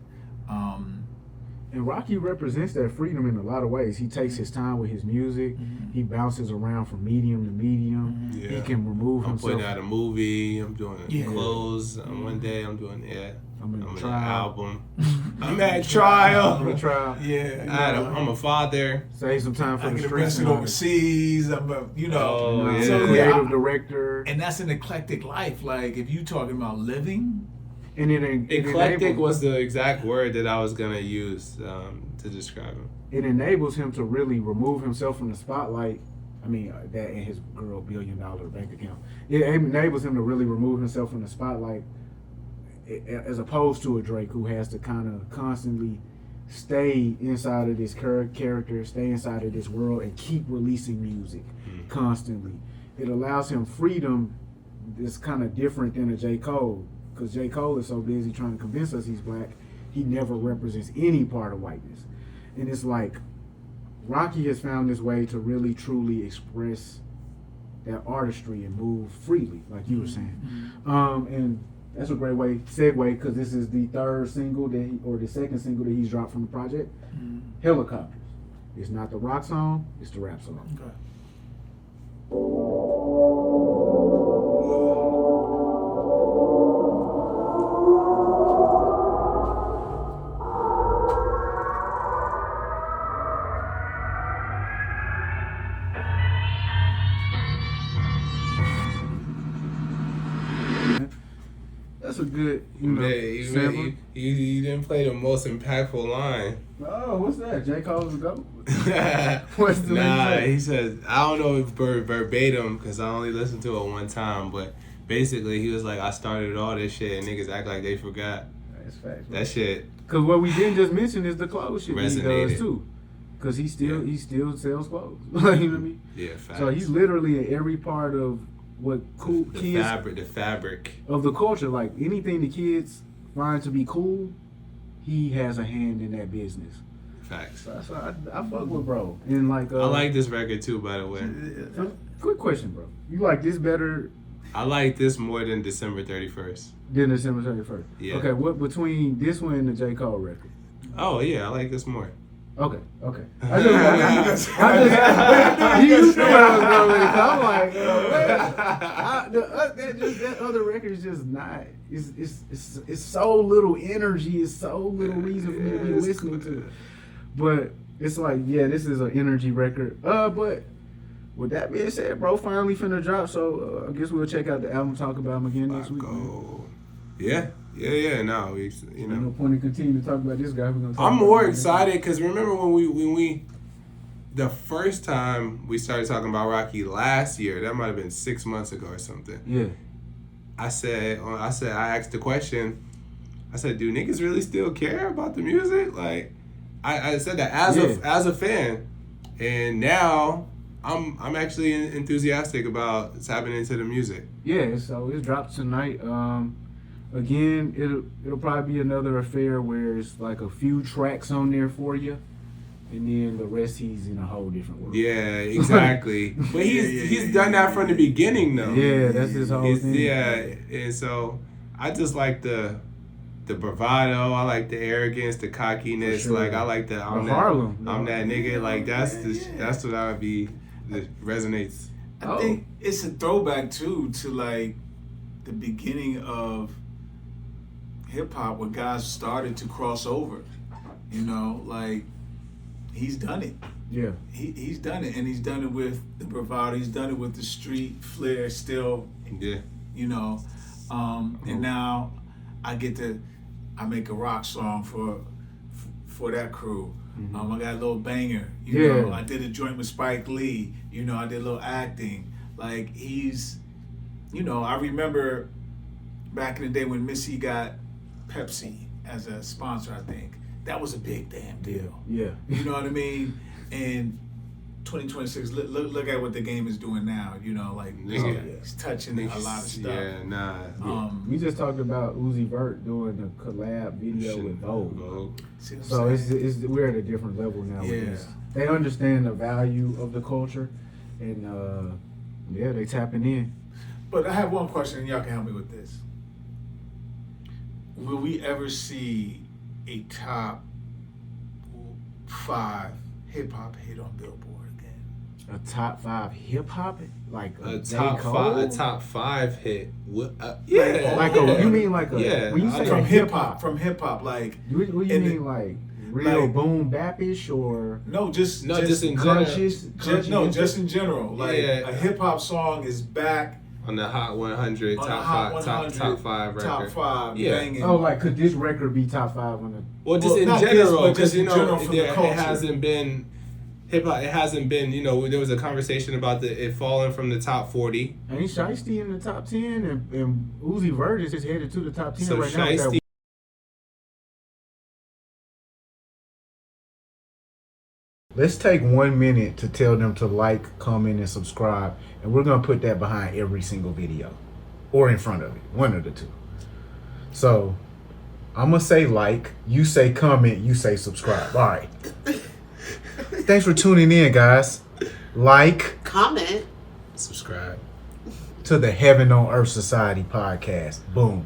And Rocky represents that freedom in a lot of ways. He takes his time with his music. He bounces around from medium to medium. He can remove himself. I'm putting out a movie. I'm doing clothes. One day I'm doing I'm in an album. I'm at trial. I'm at trial. I'm a father. Save some time for the streets. I get arrested overseas. I'm a, creative director. And that's an eclectic life. Like if you talking about living. And it eclectic was the exact word that I was gonna use to describe him. It enables him to really remove himself from the spotlight. I mean, that and his girl $1 billion bank account. It enables him to really remove himself from the spotlight, as opposed to a Drake who has to kind of constantly stay inside of this character, stay inside of this world, and keep releasing music constantly. It allows him freedom that's kind of different than a J. Cole, because J. Cole is so busy trying to convince us he's black, he never represents any part of whiteness. And it's like, Rocky has found this way to really truly express that artistry and move freely, like you were saying. And that's a great segue, because this is the third single or the second single that he's dropped from the project, Helicopters. It's not the rock song, it's the rap song. Okay. That's a good, sample. You didn't play the most impactful line. Oh, what's that? J. Cole's a goat? What's the he said, I don't know if verbatim, because I only listened to it one time, but basically he was like, I started all this shit and niggas act like they forgot. That's facts. That shit. Because what we didn't just mention is the clothes shit Resonated. he does too. Because he still sells clothes. You know what I mean? Yeah, facts. So he's literally in every part of what cool the kids... The fabric. Of the culture. Like, anything the kids find to be cool, he has a hand in that business. Facts. So I fuck with bro. And like... I like this record too, by the way. Quick question, bro. You like this better... I like this more than December 31st. Than December 31st? Yeah. Okay, what between this one and the J. Cole record? Oh, yeah, I like this more. Okay. I just you knew what I was going with. I'm like, that other record is just not. It's so little energy. It's so little reason for me to be listening to. But it's like, yeah, this is an energy record. But with that being said, bro, finally finna drop. So I guess we'll check out the album, talk about him again next week. Yeah. No, No point in continuing to talk about this guy. We're gonna talk I'm about more him. excited because remember when we the first time we started talking about Rocky last year, that might have been 6 months ago or something. Yeah. I asked the question. I said, do niggas really still care about the music? Like, I said that as a fan, and now I'm actually enthusiastic about tapping into the music. Yeah, so it drops tonight. Again, it'll probably be another affair where it's like a few tracks on there for you, and then the rest he's in a whole different world. Yeah, exactly. But he's done that from the beginning though. Yeah, that's his whole thing. Yeah, and so I just like the bravado. I like the arrogance, the cockiness. Sure. Like I like I'm that nigga. Like that's what I would be. That resonates. I think it's a throwback too to like the beginning of hip hop where guys started to cross over. You know, like he's done it. Yeah. He's done it, and he's done it with the bravado. He's done it with the street flair still. Yeah. You know, and now I make a rock song for that crew. Mm-hmm. I got a little banger. You know, I did a joint with Spike Lee. You know, I did a little acting. Like he's, you know, I remember back in the day when Missy got Pepsi as a sponsor, I think. That was a big damn deal. Yeah. You know what I mean? And 2026, look at what the game is doing now. You know, like he's touching a lot of stuff. Yeah, nah. We just talked about Uzi Vert doing a collab video with Vogue. So we're at a different level now. Yeah. They understand the value of the culture, and they tapping in. But I have one question, and y'all can help me with this. Will we ever see a top 5 hip hop hit on Billboard again? A top 5 hip hop, like a top 5 hit. Yeah, like a you mean like a when you say from hip hop like what do you mean like real like, boom bapish or just in conscious general. Just in general. Like a hip hop song is back on the Hot 100, On the top Hot five, 100, top 5 record. Top 5, Yeah. banging. Oh, like could this record be top 5 on the? Well, just in not this, general, but because just in general from the it culture. hasn't been hip hop. It hasn't been. There was a conversation about it falling from the top 40. Ain't Shiesty in the top 10, and Uzi Vert is headed to the top 10 So right now. with that- Shiesty. Let's take 1 minute to tell them to like, comment, and subscribe, and we're gonna put that behind every single video, or in front of it, one of the two. So I'm gonna say like, you say comment, you say subscribe. All right. Thanks for tuning in, guys. Like, comment, subscribe to the Heaven on Earth Society podcast. Boom.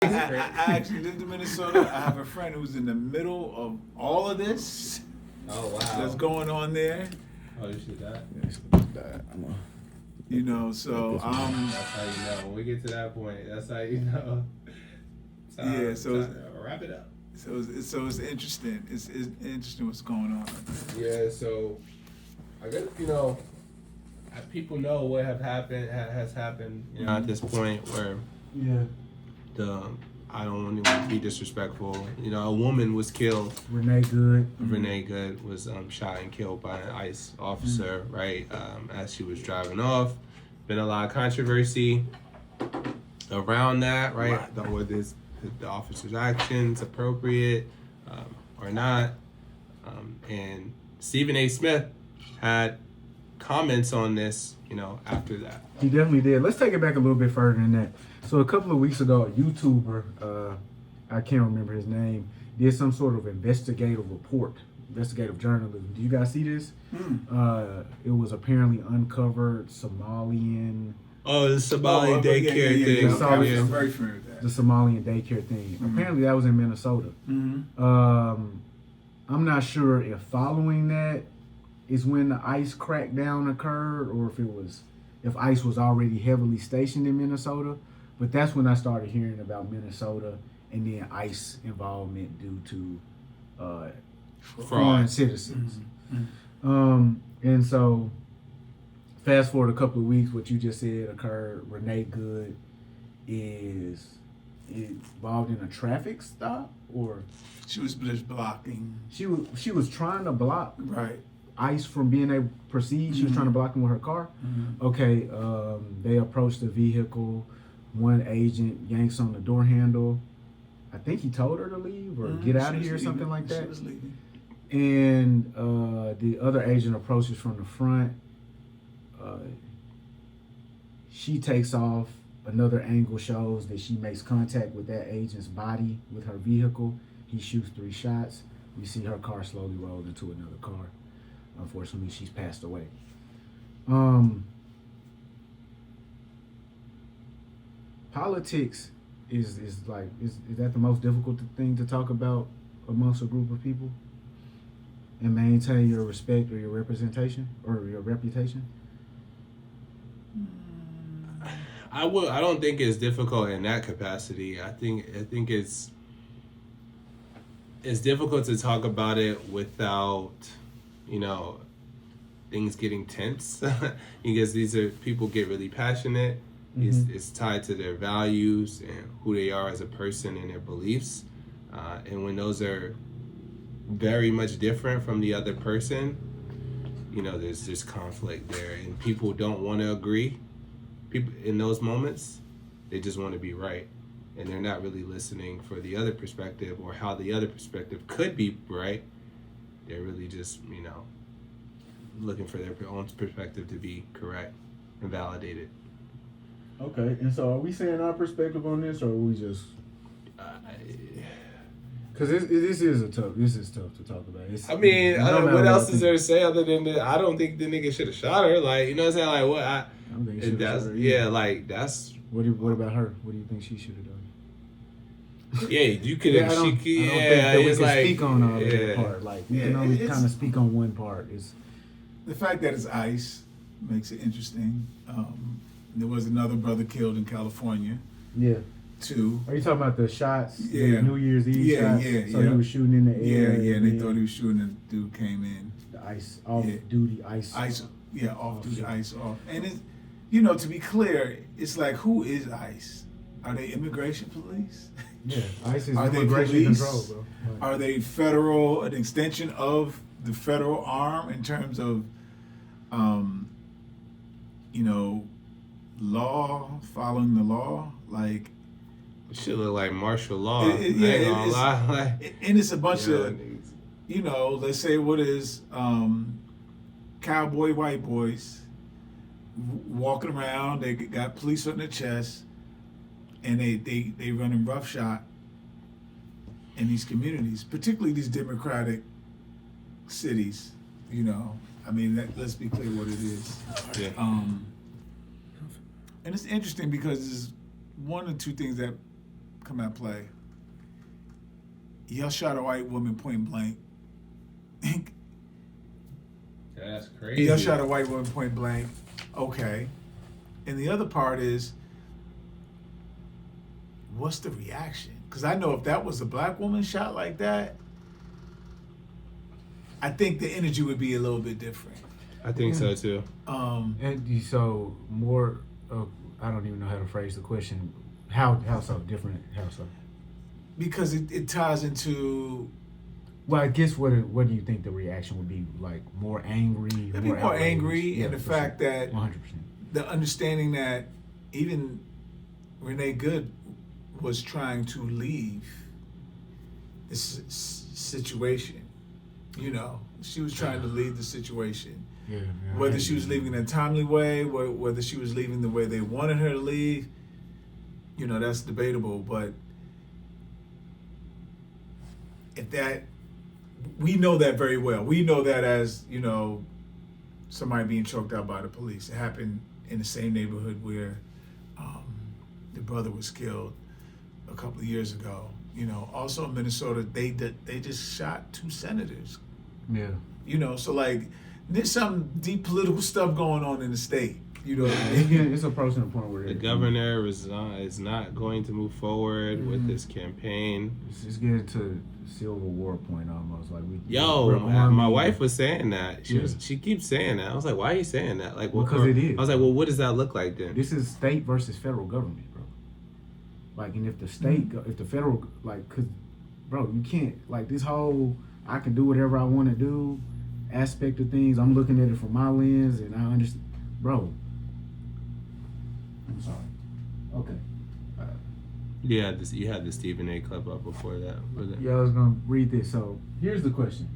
I actually lived in Minnesota. I have a friend who's in the middle of all of this. Oh wow. That's going on there. Oh, you should die. You know, so That's how you know. When we get to that point, that's how you know. Yeah, so wrap it up. So it's interesting. It's interesting what's going on. Yeah, so I guess people know what has happened. At this point where I don't want to be disrespectful. A woman was killed. Renee Good was shot and killed by an ICE officer, right? As she was driving off. Been a lot of controversy around that, right? Whether the officer's actions appropriate or not. And Stephen A. Smith had comments on this, after that. He definitely did. Let's take it back a little bit further than that. So a couple of weeks ago, a YouTuber, I can't remember his name, did some sort of investigative journalism. Do you guys see this? It was apparently uncovered Somalian. Oh, the Somalian daycare thing. I'm very familiar with that. The Somalian daycare thing. Apparently that was in Minnesota. I'm not sure if following that is when the ICE crackdown occurred, or if ICE was already heavily stationed in Minnesota. But that's when I started hearing about Minnesota and then ICE involvement due to foreign citizens. And so fast forward a couple of weeks, what you just said occurred. Renee Good is involved in a traffic stop, or she was just blocking. She was trying to block right ICE from being able to proceed. She was trying to block them with her car. Okay, they approached the vehicle. One agent yanks on the door handle. I think he told her to leave or get out of here or something like that. She was leaving. And the other agent approaches from the front. She takes off. Another angle shows that she makes contact with that agent's body with her vehicle. He shoots 3 shots. We see her car slowly roll into another car. Unfortunately, she's passed away. Politics is that the most difficult thing to talk about amongst a group of people and maintain your respect or your representation or your reputation? I don't think it's difficult in that capacity. I think it's difficult to talk about it without, things getting tense because these are people get really passionate. It's tied to their values and who they are as a person and their beliefs. And when those are very much different from the other person, there's conflict there and people don't want to agree. People in those moments, they just want to be right. And they're not really listening for the other perspective or how the other perspective could be right. They're really just, looking for their own perspective to be correct and validated. Okay, and so are we saying our perspective on this, or are we just? Because this is tough to talk about. What else is there to say other than that? I don't think the nigga should have shot her. Like, you know what I'm saying? Like, what? I don't think he should have shot her. Yeah, like that's. What about her? What do you think she should have done? Yeah, you could. I don't think that we can speak on that part. Like, we can only kind of speak on one part. Is the fact that it's ICE makes it interesting. There was another brother killed in California. Yeah. 2. Are you talking about the shots? Yeah. The New Year's Eve shots? So he was shooting in the air. Yeah, and they thought he was shooting and the dude came in. The ICE, off-duty ICE. ICE, yeah, off-duty ICE off. And you know, to be clear, it's like, who is ICE? Are they immigration police? Yeah, ICE is Are they immigration police? control, bro. Right. Are they federal, an extension of the federal arm in terms of, you know, law, following the law? Like, It should look like martial law. yeah, I ain't gonna lie. Like, and it's a bunch yeah, of, you know, let's say what is cowboy white boys walking around. They got police on their chest, and they running roughshod in these communities, particularly these democratic cities. You know, I mean, let's be clear what it is. Yeah. And it's interesting because there's one or two things that come at play. Y'all shot a white woman point blank. That's crazy. Y'all shot a white woman point blank. Okay. And the other part is, what's the reaction? Because I know if that was a black woman shot like that, I think the energy would be a little bit different. I think so too. And so more of, I don't even know how to phrase the question. How so different? How so? Because it ties into. Well, I guess what do you think the reaction would be? Like more angry? It'd be more outraged? angry, and the fact sure. that 100%. the understanding that even Renee Good was trying to leave this situation. You know, she was trying to leave the situation. Yeah, whether she was leaving in a timely way, whether she was leaving the way they wanted her to leave, you know, that's debatable. But if that, we know that very well. We know that as, you know, somebody being choked out by the police. It happened in the same neighborhood where the brother was killed a couple of years ago. You know, also in Minnesota, they just shot 2 senators. Yeah. You know, so like there's some deep political stuff going on in the state. You know what I mean? Yeah, it's approaching a point where The governor is not going to move forward with this campaign. It's getting to Civil War point almost. Like my wife was saying that. She keeps saying that. I was like, why are you saying that? Like, because it is. I was like, well, what does that look like then? This is state versus federal government, bro. Like, and if the state, if the federal, like, cause, bro, you can't, like, this whole I can do whatever I want to do aspect of things. I'm looking at it from my lens, and I understand, bro. I'm sorry. Okay. You had the Stephen A. clip up before that. Yeah, I was gonna read this. So here's the question: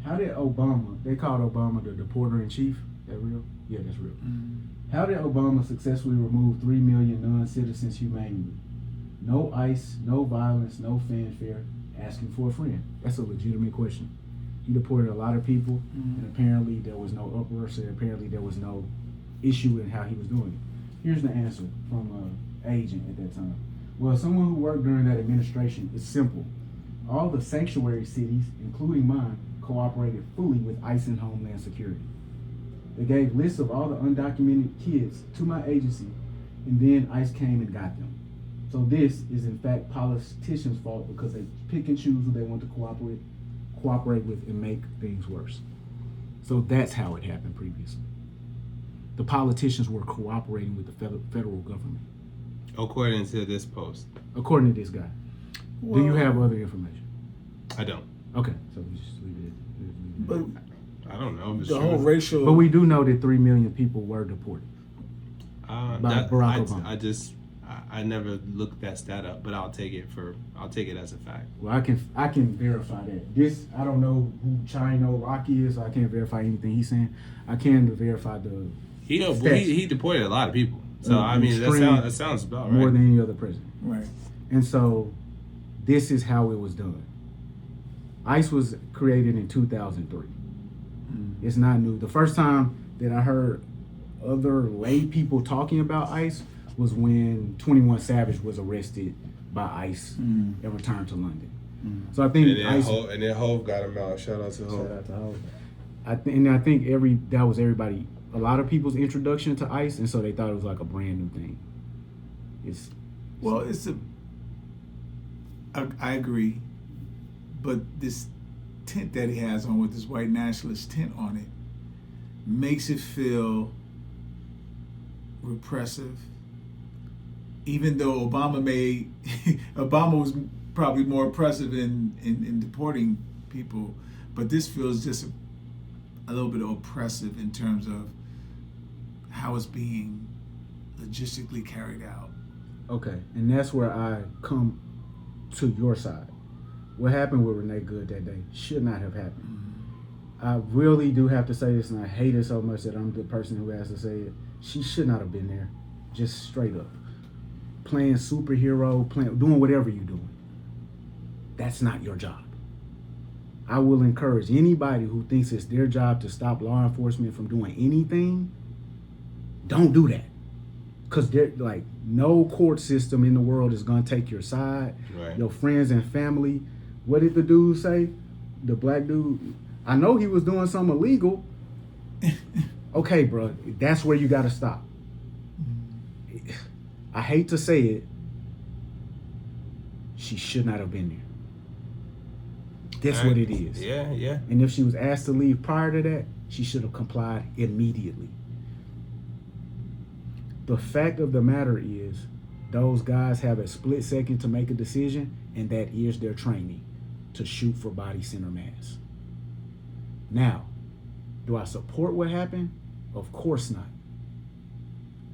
how did Obama? They called Obama the deporter in chief. That real? Yeah, that's real. How did Obama successfully remove 3 million non-citizens humanely? No ICE, no violence, no fanfare, asking for a friend. That's a legitimate question. He deported a lot of people, and apparently there was no uproar, so apparently there was no issue in how he was doing it. Here's the answer from an agent at that time. Well, someone who worked during that administration, it's simple. All the sanctuary cities, including mine, cooperated fully with ICE and Homeland Security. They gave lists of all the undocumented kids to my agency, and then ICE came and got them. So this is in fact politicians' fault because they pick and choose who they want to cooperate with and make things worse. So that's how it happened previously. The politicians were cooperating with the federal government. According to this post. According to this guy. Do you have other information? I don't. Okay, so we just leave it. But I don't know. The whole racial. But we do know that 3 million people were deported by Barack Obama. I never looked that stat up, but I'll take it as a fact. Well, I can verify that. This, I don't know who Chino Rocky is, so I can't verify anything he's saying. I can verify the he deported a lot of people. So I mean that sounds about right. More than any other president. Right. And so this is how it was done. ICE was created in 2003. It's not new. The first time that I heard other lay people talking about ICE was when 21 Savage was arrested by ICE and returned to London. So I think and then Hov got him out. Shout out to Hov. Shout out to Hov. I think that was everybody, a lot of people's introduction to ICE, and so they thought it was like a brand new thing. I agree, but this tint that he has on with this white nationalist tint on it makes it feel repressive. Even though Obama was probably more oppressive in deporting people, but this feels just a little bit oppressive in terms of how it's being logistically carried out. Okay, and that's where I come to your side. What happened with Renee Good that day should not have happened. I really do have to say this, and I hate it so much that I'm the person who has to say it. She should not have been there, just straight up. Playing superhero, doing whatever you're doing. That's not your job. I will encourage anybody who thinks it's their job to stop law enforcement from doing anything, don't do that. Because like no court system in the world is gonna take your side. Right. Your friends and family. What did the dude say? The black dude. I know he was doing something illegal. Okay, bro, that's where you gotta stop. I hate to say it. She should not have been there. That's what it is. Yeah, yeah. And if she was asked to leave prior to that, she should have complied immediately. The fact of the matter is, those guys have a split second to make a decision, and that is their training to shoot for body center mass. Now, do I support what happened? Of course not.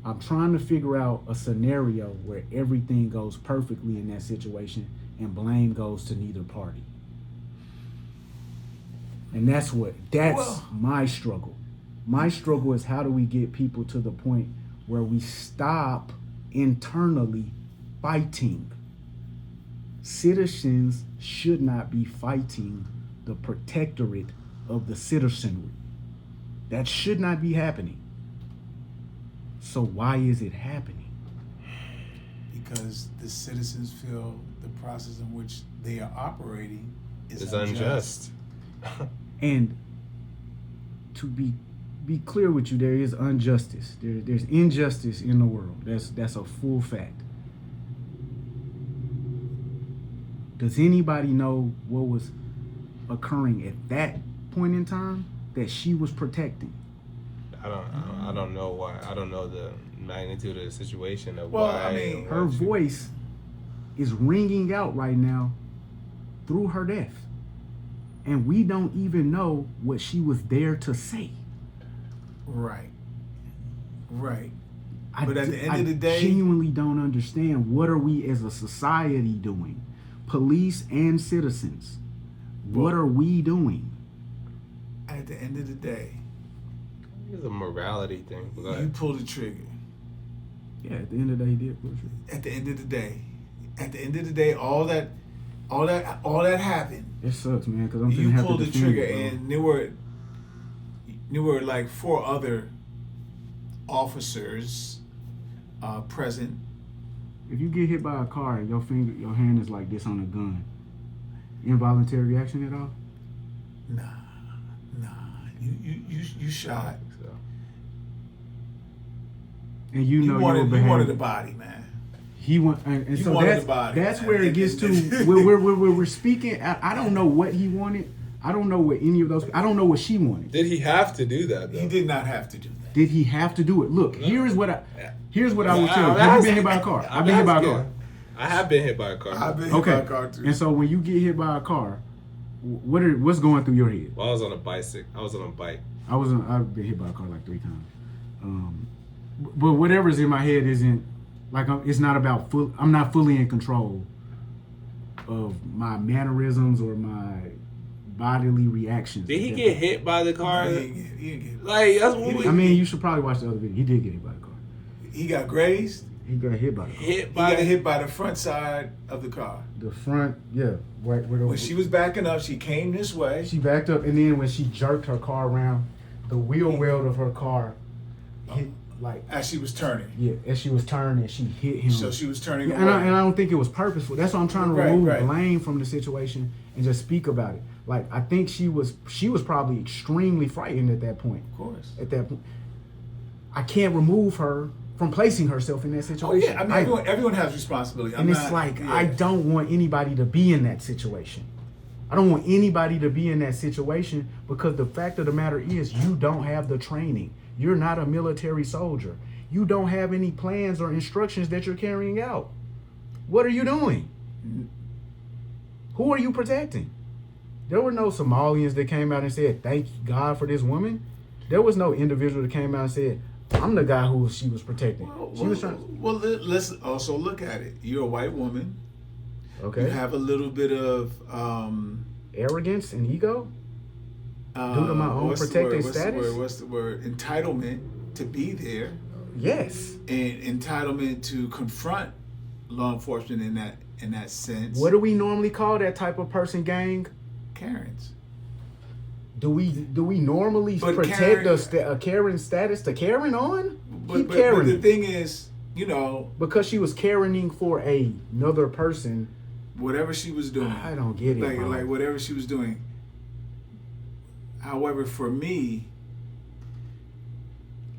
I'm trying to figure out a scenario where everything goes perfectly in that situation and blame goes to neither party. And that's my struggle. My struggle is how do we get people to the point where we stop internally fighting. Citizens should not be fighting the protectorate of the citizenry. That should not be happening. So why is it happening? Because the citizens feel the process in which they are operating is unjust. And to be clear with you, there is injustice. There's injustice in the world. That's a full fact. Does anybody know what was occurring at that point in time that she was protecting? I don't know why. I don't know the magnitude of the situation of Well, why. I mean, her voice is ringing out right now through her death. And we don't even know what she was there to say. Right. But I at the end of the day, genuinely don't understand, what are we as a society doing? Police and citizens. What are we doing? At the end of the day, it's a morality thing. You pull the trigger. Yeah, at the end of the day, he did pull the trigger. At the end of the day, all that happened. It sucks, man, because I'm You have pulled to the defend trigger, it, and there were like 4 other officers present. If you get hit by a car and your hand is like this on a gun, involuntary reaction at all? Nah. You shot. And you wanted the body, man. He want, and so wanted the body, that's man. where it gets to. we're speaking. I don't know what he wanted. I don't know what any of those. I don't know what she wanted. Did he have to do that, though? He did not have to do that. Did he have to do it? Look, here's what I will tell you. I'm Have you been hit by a car? I've been hit by a car. I have been hit by a car. I've been hit by a car too. And so when you get hit by a car, what's going through your head? Well, I was on a bicycle. I was on a bike. I've been hit by a car like 3 times. But whatever's in my head isn't like it's not about I'm not fully in control of my mannerisms or my bodily reactions. Did he get hit by the car? He didn't get Like that's what we. I mean, you should probably watch the other video. He did get hit by the car. He got grazed. He got hit by the car. He got hit by the front side of the car. The front, yeah. Right, when she was backing up, she came this way. She backed up, and then when she jerked her car around, the wheel well of her car hit, like as she was turning. Yeah, as she was turning, she hit him. So she was turning away. And I don't think it was purposeful. That's why I'm trying to remove blame from the situation and just speak about it. Like, I think she was probably extremely frightened at that point. Of course. At that point, I can't remove her from placing herself in that situation. Oh yeah, I mean everyone has responsibility. I don't want anybody to be in that situation. I don't want anybody to be in that situation because the fact of the matter is you don't have the training. You're not a military soldier. you don't have any plans or instructions that you're carrying out. What are you doing? Who are you protecting? There were no Somalians that came out and said, thank God for this woman. There was no individual that came out and said, I'm the guy who she was protecting. She was trying. Well, let's also look at it. You're a white woman. Okay. You have a little bit of arrogance and ego due to my own protected status. What's the word? Entitlement to be there. Yes. And entitlement to confront law enforcement in that sense. What do we normally call that type of person, gang? Karens. Do we normally protect a Karen status to Karen on? Keep Karen. But the thing is, you know, because she was Karening for another person. Whatever she was doing, I don't get it. Like whatever she was doing. However, for me,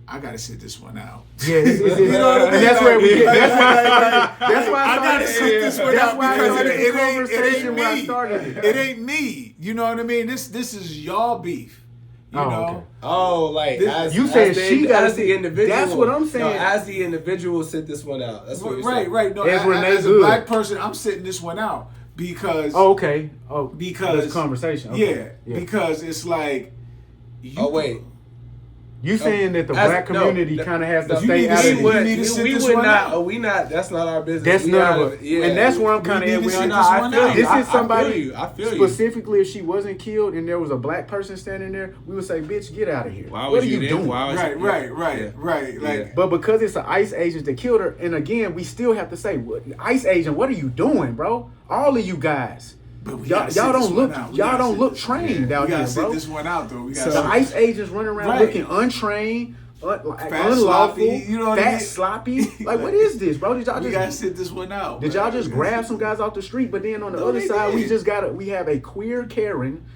I gotta sit this one out. Yeah, you know what I mean? And that's where we get. That's why I gotta sit this one out because it ain't me. Started. It ain't me. You know what I mean? This is y'all beef. You know? Okay. Oh, like as, you said she got as the individual. That's what I'm saying. No, as the individual, sit this one out. That's what you're saying. Right. No, as a black person, I'm sitting this one out because. Oh, okay. Because this conversation. Okay. Yeah, because it's like. Wait. You saying that the black community kind of has to stay out of it? We would not. We not. That's not our business. That's none of it. Yeah. And that's where I'm kind of at. This is somebody. I feel you. Specifically, if she wasn't killed and there was a black person standing there, we would say, "Bitch, get out of here." What are you doing? Right. Like, but because it's an ICE agent that killed her, and again, we still have to say, "ICE agent, what are you doing, bro? All of you guys." Y'all don't look trained out here, bro. This one out though. The ICE agents running around looking untrained, unlawful, you know what I mean? sloppy. Like, what is this, bro? Did y'all we gotta sit this one out. Did y'all just grab some guys off the street? But then on the other side, we have a queer Karen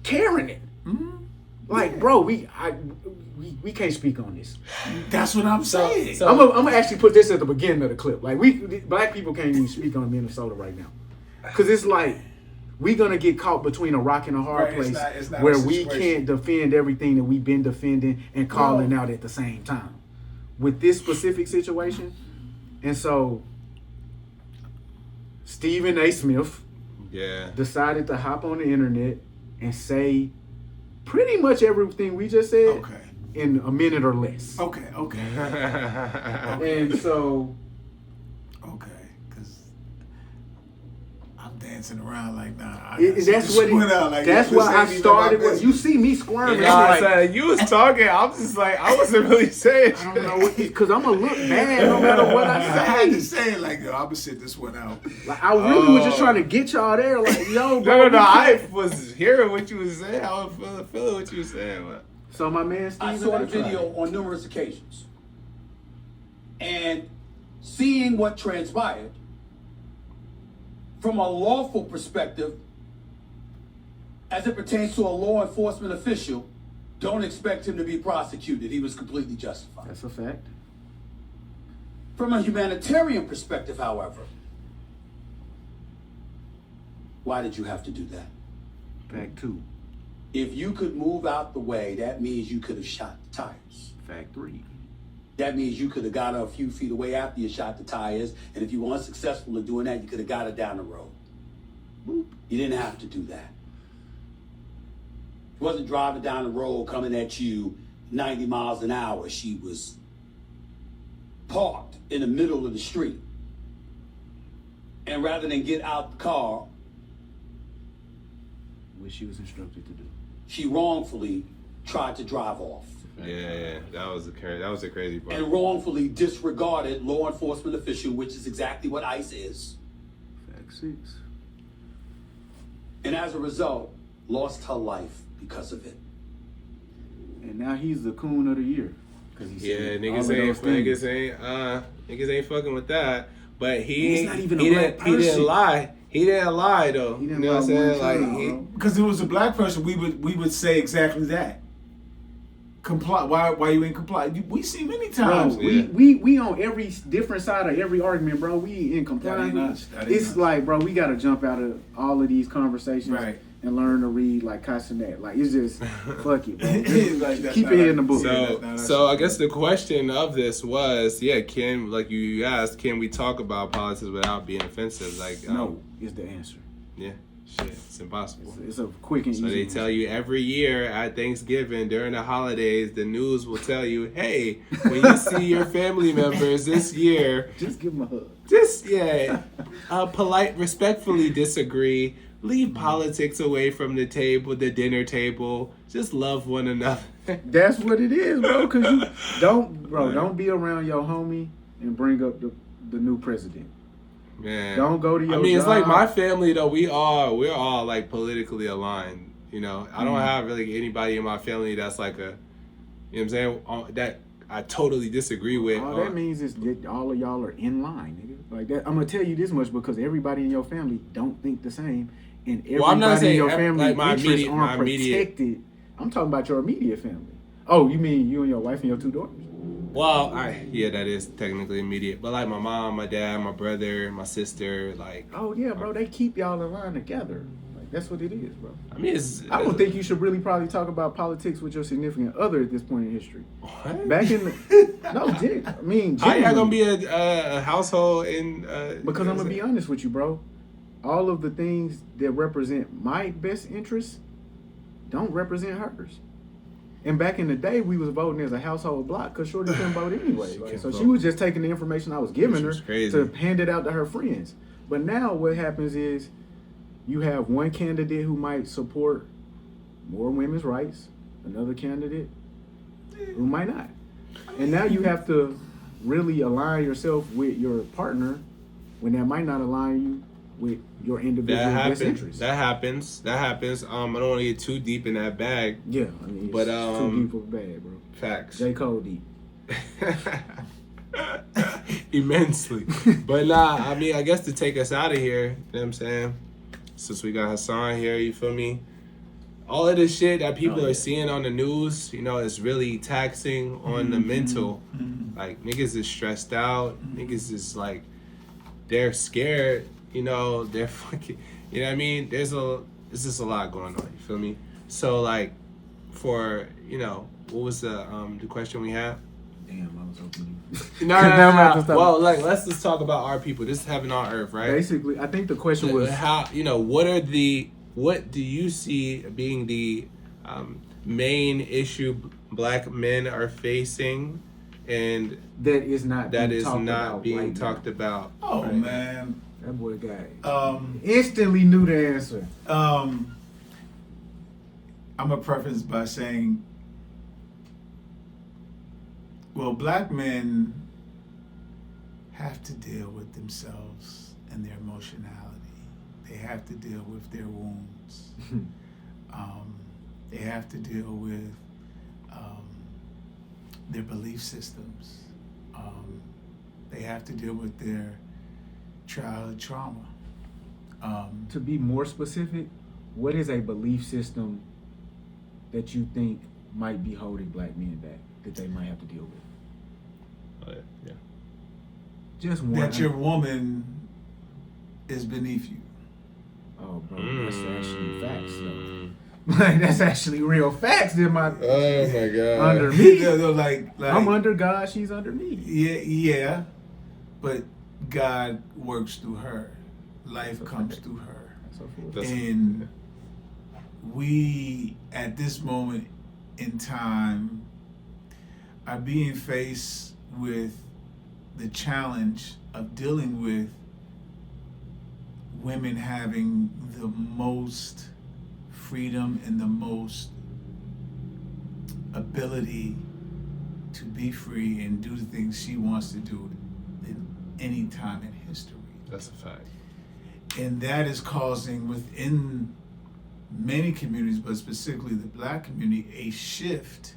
it. Mm-hmm. Like, bro, we can't speak on this. That's what I'm saying. So, I'm gonna actually put this at the beginning of the clip. Like, black people can't even speak on Minnesota right now, because it's like. We're going to get caught between a rock and a hard place it's not where we can't defend everything that we've been defending and calling out at the same time with this specific situation. And so Stephen A. Smith decided to hop on the internet and say pretty much everything we just said in a minute or less. Okay. And so... dancing around like that's why I started with you see me squirming. You was talking. I was just like I wasn't really saying. I don't know because I'm gonna look bad no matter what I say. I had to say like yo, I'm gonna sit this one out. Like I really was just trying to get y'all there. Like yo, bro. No. I was hearing what you was saying. I was feeling what you were saying. But. So my man Steve, I saw the video on numerous occasions, and seeing what transpired. From a lawful perspective, as it pertains to a law enforcement official, don't expect him to be prosecuted. He was completely justified. That's a fact. From a humanitarian perspective, however, why did you have to do that? Fact 2. If you could move out the way, that means you could have shot the tires. Fact 3. That means you could have got her a few feet away after you shot the tires, and if you were unsuccessful in doing that, you could have got her down the road. Boop. You didn't have to do that. She wasn't driving down the road coming at you 90 miles an hour. She was parked in the middle of the street. And rather than get out the car, which she was instructed to do, she wrongfully tried to drive off. Yeah, that was a crazy part. And wrongfully disregarded law enforcement official, which is exactly what ICE is. Fact 6. And as a result, lost her life because of it. And now he's the coon of the year. Niggas ain't fucking with that. But he's not even a black person. He didn't lie. He didn't lie though. You know what I'm saying? Like because it was a black person, we would say exactly that. Comply. Why you ain't comply? We see many times. Bro, we on every different side of every argument, bro. We in compliance. It's like, bro, we gotta jump out of all of these conversations and learn to read like Cenat. Like it's just fuck it, bro. Like, Keep it in the book. So I guess the question of this was, can like you asked, can we talk about politics without being offensive? Like no, is the answer. Yeah. Shit, it's impossible. It's a quick and easy. So they tell you every year at Thanksgiving during the holidays, the news will tell you, hey, when you see your family members this year, just give them a hug. Just polite, respectfully disagree. Leave politics away from the table, the dinner table. Just love one another. That's what it is, bro. Cause you don't be around your homie and bring up the new president. Man, don't go to your it's job. like my family though. We're all like politically aligned. You know, I don't have really anybody in my family that's like a, you know what I'm saying, that I totally disagree with. All that means is that all of y'all are in line, nigga. Like that. I'm gonna tell you this much because everybody in your family don't think the same, and everybody I'm not saying in your family like my interests immediate, aren't protected. I'm talking about your immediate family. Oh, you mean you and your wife and your 2 daughters? Well, that is technically immediate, but like my mom, my dad, my brother, my sister, like. Oh yeah, bro, they keep y'all in line together. Like that's what it is, bro. I mean, I don't think you should really probably talk about politics with your significant other at this point in history. What? Back in the, how y'all gonna be a household in? Because I'm gonna be honest with you, bro. All of the things that represent my best interests don't represent hers. And back in the day, we was voting as a household block because Shorty couldn't vote anyway. Like, so she was just taking the information I was giving her to hand it out to her friends. But now what happens is you have one candidate who might support more women's rights, another candidate who might not. And now you have to really align yourself with your partner when that might not align you with your individual best interests. That happens. I don't want to get too deep in that bag. Yeah, I mean, it's too deep of a bag, bro. Facts. J. Cole deep. Immensely. But I guess to take us out of here, you know what I'm saying? Since we got Hasaan here, you feel me? All of this shit that people are seeing on the news, you know, is really taxing on the mental. Like, niggas is stressed out. Niggas is like, they're scared. You know, they're fucking, you know what I mean? There's just a lot going on, you feel me? So, like, for, you know, what was the question we had? Damn, I was hoping you... No. Well, like, let's just talk about our people. This is heaven on earth, right? Basically, I think the question was... How, you know, what do you see being the main issue Black men are facing and... That is not being talked about. Oh, right? Man. That boy guy instantly knew the answer. I'm gonna preface by saying, well, Black men have to deal with themselves and their emotionality. They have to deal with their wounds. They have to deal with their belief systems. They have to deal with their childhood trauma. To be more specific, what is a belief system that you think might be holding Black men back that they might have to deal with? Yeah. Just one. That your woman is beneath you. Oh, bro, that's actually facts, though. Like, that's actually real facts. Oh my God. Under me. like I'm under God, she's under me. Yeah. But God works through her. Life comes through her. And we, at this moment in time, are being faced with the challenge of dealing with women having the most freedom and the most ability to be free and do the things she wants to do in any time in history. That's a fact. And that is causing within many communities, but specifically the Black community, a shift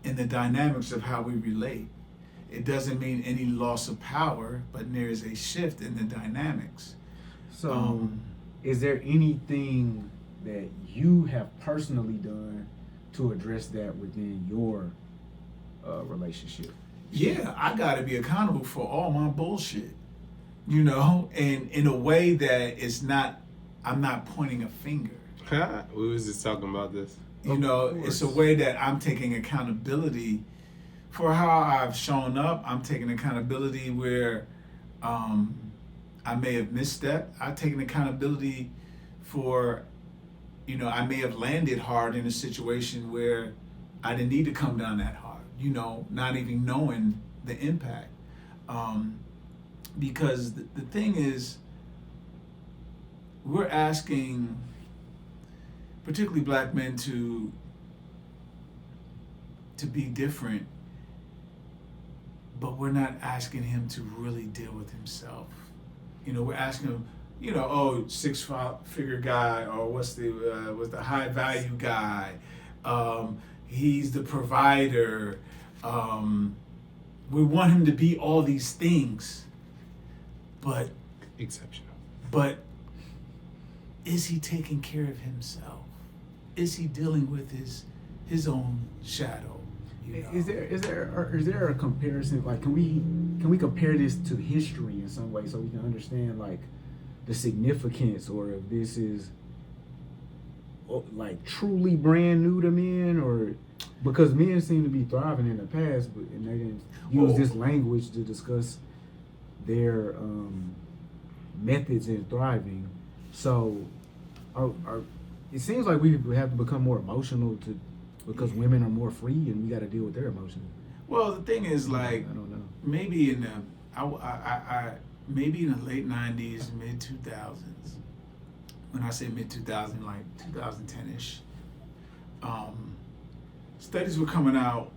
in the dynamics of how we relate. It doesn't mean any loss of power, but there is a shift in the dynamics. So, is there anything that you have personally done to address that within your relationship? Yeah, I gotta be accountable for all my bullshit, you know, and in a way that is not I'm not pointing a finger. We was just talking about this. You know, it's a way that I'm taking accountability for how I've shown up. I'm taking accountability where I may have misstepped. I've taken accountability for, you know, I may have landed hard in a situation where I didn't need to come down that hard, you know, not even knowing the impact. Because the thing is, we're asking, particularly black men, to be different, but we're not asking him to really deal with himself. You know, we're asking him, you know, oh, 6-figure guy, or what's the high value guy? He's the provider. We want him to be all these things, but exceptional. But is he taking care of himself? Is he dealing with his own shadow? You know? Is there a comparison? Like, can we compare this to history in some way so we can understand like the significance, or if this is like truly brand new to men, or because men seem to be thriving in the past, but and they didn't use this language to discuss their methods in thriving. So, it seems like we have to become more emotional because women are more free and we got to deal with their emotions. Well, the thing is, like, I don't know. Maybe in the late '90s, mid 2000s. When I say mid 2000, like 2010ish, studies were coming out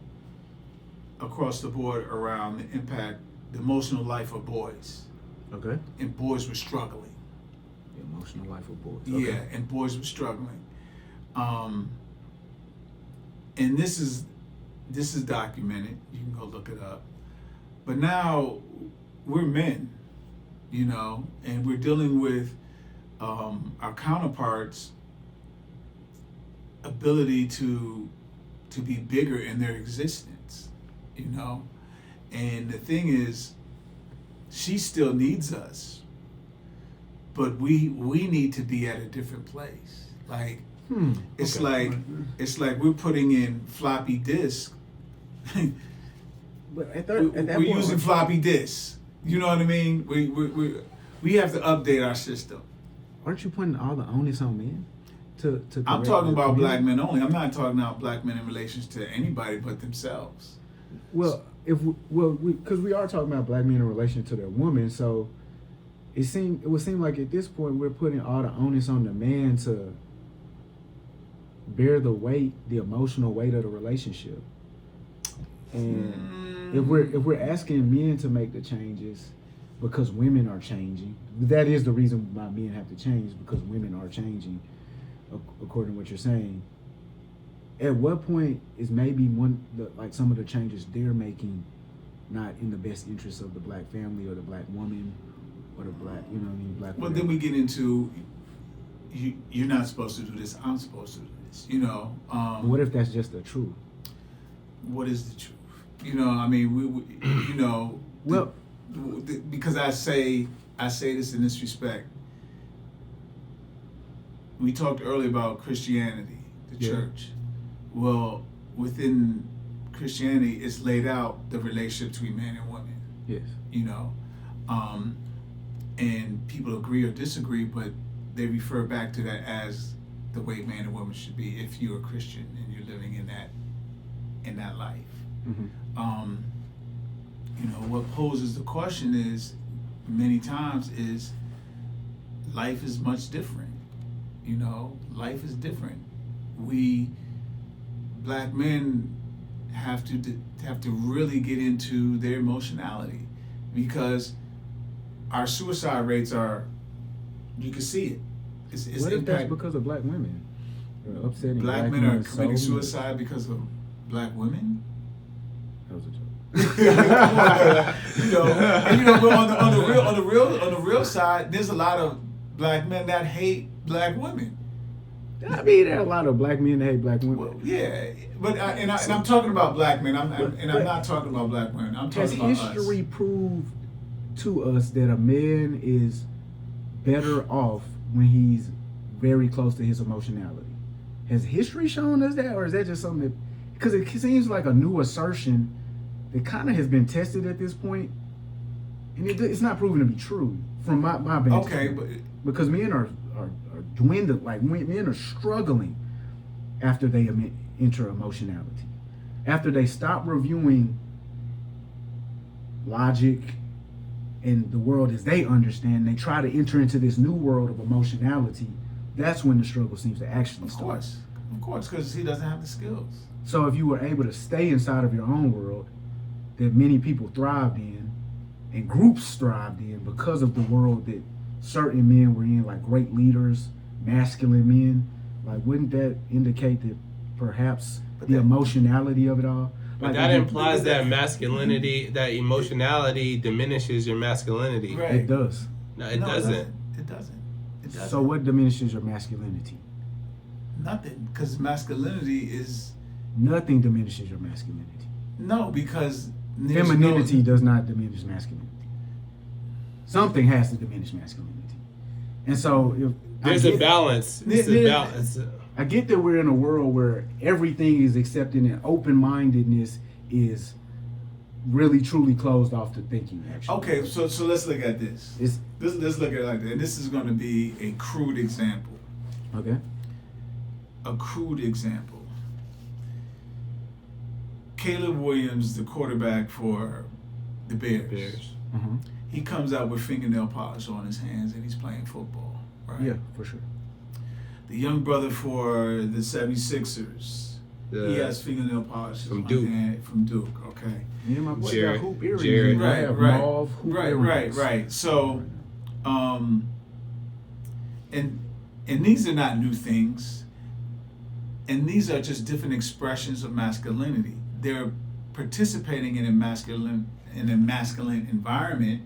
across the board around the impact, the emotional life of boys. Okay. And boys were struggling. The emotional life of boys. Okay. Yeah, and boys were struggling. And this is documented. You can go look it up. But now we're men, you know, and we're dealing with our counterparts' ability to be bigger in their existence, you know. And the thing is, she still needs us, but we need to be at a different place. Like, it's okay. It's like we're putting in floppy disk. But at we're that point, using floppy disks. You know what I mean? We have to update our system. Aren't you putting all the onus on men? I'm talking about black men only. I'm not talking about black men in relations to anybody but themselves. Well, because we are talking about black men in relation to their woman, so it would seem like at this point we're putting all the onus on the man to bear the weight, the emotional weight of the relationship. And if we're asking men to make the changes because women are changing, that is the reason why men have to change, because women are changing, according to what you're saying. At what point is maybe some of the changes they're making not in the best interest of the black family or the black woman or the black, you know what I mean, black. Well, then we get into you're not supposed to do this. I'm supposed to do this. You know. What if that's just the truth? What is the truth? You know, I mean, we you know. Well, because I say this in this respect. We talked earlier about Christianity, the church. Well, within Christianity, it's laid out the relationship between man and woman. Yes. You know, and people agree or disagree, but they refer back to that as the way man and woman should be if you're a Christian and you're living in that life. Mm-hmm. You know, what poses the question is, many times, is life is much different. You know, life is different. We black men have to really get into their emotionality, because our suicide rates are, you can see it. It's what if that's because of black women? Upsetting black men are committing suicide because of black women? That was a joke. You know, and you know, but on the real side, there's a lot of black men that hate black women. I mean, there are a lot of black men that hate black women. Well, yeah, but I'm talking about black men. I'm not talking about black women. I'm talking about us. Has history proved to us that a man is better off when he's very close to his emotionality. Has history shown us that, or is that just something that, because it seems like a new assertion that kind of has been tested at this point, and it's not proven to be true from my vantage. Okay, but because men are dwindled, like men are struggling after they enter emotionality, after they stop reviewing logic and the world as they understand, they try to enter into this new world of emotionality. That's when the struggle seems to actually start. Of course, because he doesn't have the skills. So if you were able to stay inside of your own world that many people thrived in and groups thrived in because of the world that certain men were in, like great leaders, masculine men, like wouldn't that indicate that perhaps the emotionality of it all? But Like, that implies that masculinity, that emotionality diminishes your masculinity. Right. It does. No, it doesn't. It doesn't. So what diminishes your masculinity? Nothing, because masculinity is... Nothing diminishes your masculinity. No, because... Femininity does not diminish masculinity. Something has to diminish masculinity. And so if there's a balance. It's a balance. I get that we're in a world where everything is accepted and open-mindedness is really truly closed off to thinking, actually. Okay, so let's look at this. Let's look at it like that. And this is going to be a crude example. Okay. A crude example. Caleb Williams, the quarterback for the Bears. Mm-hmm. He comes out with fingernail polish on his hands and he's playing football, right? Yeah, for sure. The young brother for the 76ers, he has fingernail polish from on Duke. his hand from Duke, okay? Yeah, my boy Jared, got hoop earrings. Jared. I have mauve hoop earrings. Right. So, and these are not new things. And these are just different expressions of masculinity. They're participating in a masculine environment.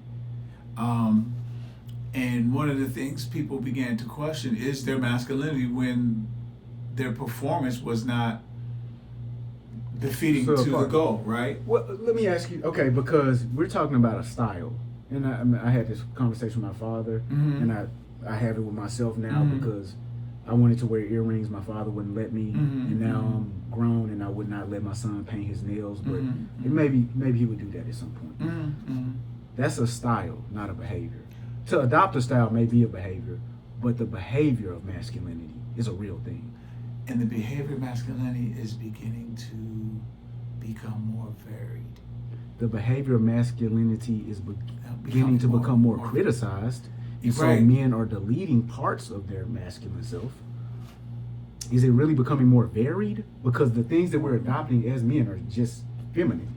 And one of the things people began to question is their masculinity when their performance was not defeating to the goal, right? Well, let me ask you, okay, because we're talking about a style. And I had this conversation with my father, and I have it with myself now because I wanted to wear earrings. My father wouldn't let me, and now I'm grown and I would not let my son paint his nails, but maybe he would do that at some point. That's a style, not a behavior. To adopt a style may be a behavior, but the behavior of masculinity is a real thing. And the behavior of masculinity is beginning to become more varied. The behavior of masculinity is beginning to become more criticized. And so men are deleting parts of their masculine self. Is it really becoming more varied? Because the things that we're adopting as men are just feminine.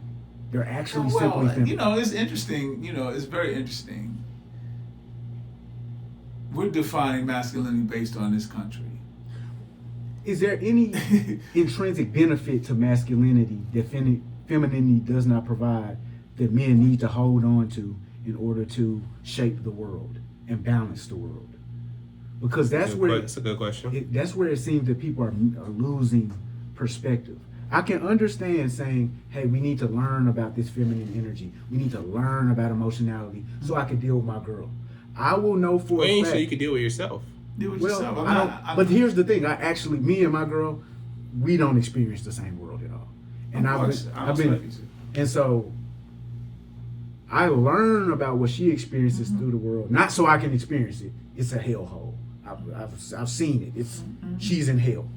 They're actually simply feminine. You know, it's interesting. You know, it's very interesting. We're defining masculinity based on this country. Is there any intrinsic benefit to masculinity that femininity does not provide that men need to hold on to in order to shape the world and balance the world? Because that's where it's a good question. That's where it seems that people are losing perspective. I can understand saying, hey, we need to learn about this feminine energy. We need to learn about emotionality so I can deal with my girl. I will know for a fact. So you can deal with yourself. Deal with well, yourself. But here's the thing. Me and my girl, we don't experience the same world at all. And I've been and so I learn about what she experiences through the world, not so I can experience it. It's a hellhole. I've seen it. She's in hell.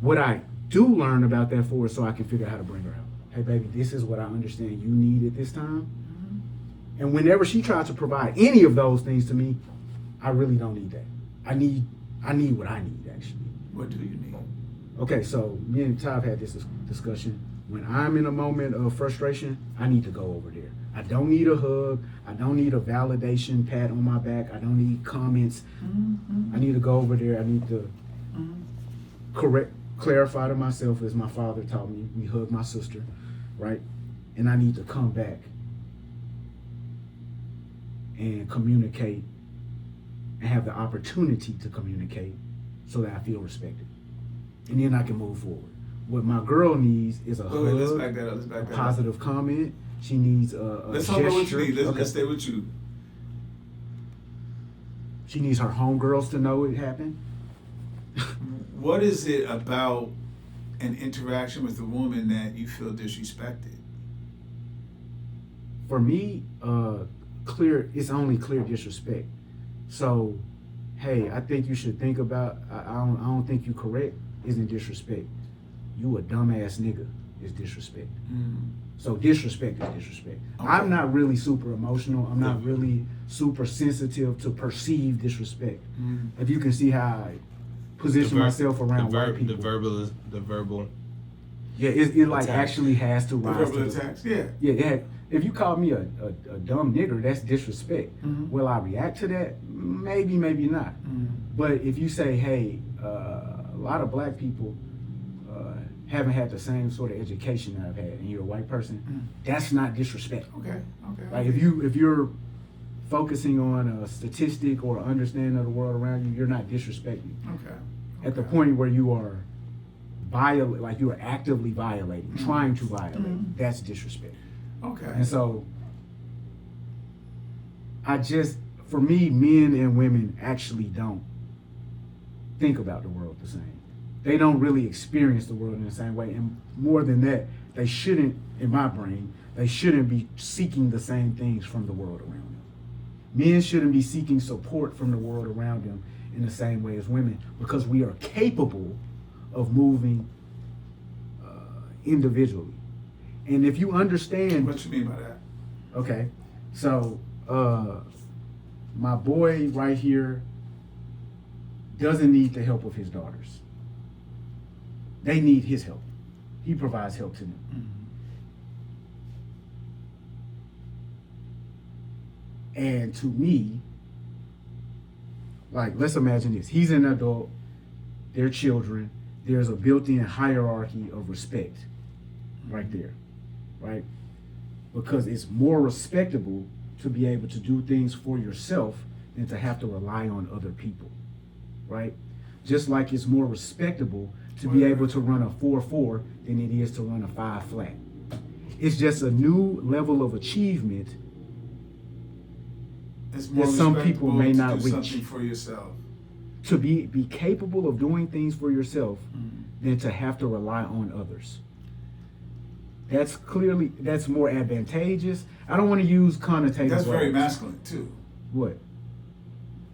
What I do learn about that for is so I can figure out how to bring her out. Hey, baby, this is what I understand you need at this time. And whenever she tries to provide any of those things to me, I really don't need that. I need what I need, actually. What do you need? Okay, so me and Tav had this discussion. When I'm in a moment of frustration, I need to go over there. I don't need a hug. I don't need a validation pat on my back. I don't need comments. I need to go over there. I need to clarify to myself, as my father taught me. We hug my sister, right? And I need to come back and communicate and have the opportunity to communicate so that I feel respected. And then I can move forward. What my girl needs is a hug, let's back that up. a positive comment. She needs a Let's gesture. hold on what you need. Let's stay with you. She needs her homegirls to know it happened. What is it about an interaction with a woman that you feel disrespected? For me, it's only clear disrespect. So, hey, I think you should think about, I don't think you correct isn't disrespect. You a dumbass nigga is disrespect. So disrespect is disrespect. Okay. I'm not really super emotional. I'm not really super sensitive to perceived disrespect. If you can see how I position myself around white people. The verbal. Yeah, it like attacks. Actually has to rise. The verbal attacks, yeah. Yeah, if you call me a dumb nigger, that's disrespect. Will I react to that? Maybe, maybe not. But if you say, hey, a lot of black people haven't had the same sort of education that I've had, and you're a white person, that's not disrespect. Okay. Like if you're focusing on a statistic or understanding of the world around you, you're not disrespecting. Okay. At the point where you are like you are actively violating, trying to violate, that's disrespect. Okay. And so for me, men and women actually don't think about the world the same. They don't really experience the world in the same way. And more than that, they shouldn't, in my brain, they shouldn't be seeking the same things from the world around them. Men shouldn't be seeking support from the world around them in the same way as women, because we are capable of moving individually. And if you understand... What you mean by that? Okay, so my boy right here doesn't need the help of his daughters. They need his help. He provides help to them. And to me, like, let's imagine this. He's an adult, they're children. There's a built-in hierarchy of respect right there, right? Because it's more respectable to be able to do things for yourself than to have to rely on other people, right? Just like it's more respectable to be able to run a 4-4 than it is to run a 5 flat. It's just a new level of achievement that some people may not reach. Something for yourself. To be capable of doing things for yourself than to have to rely on others. That's more advantageous. I don't want to use connotative That's words. very masculine too. What?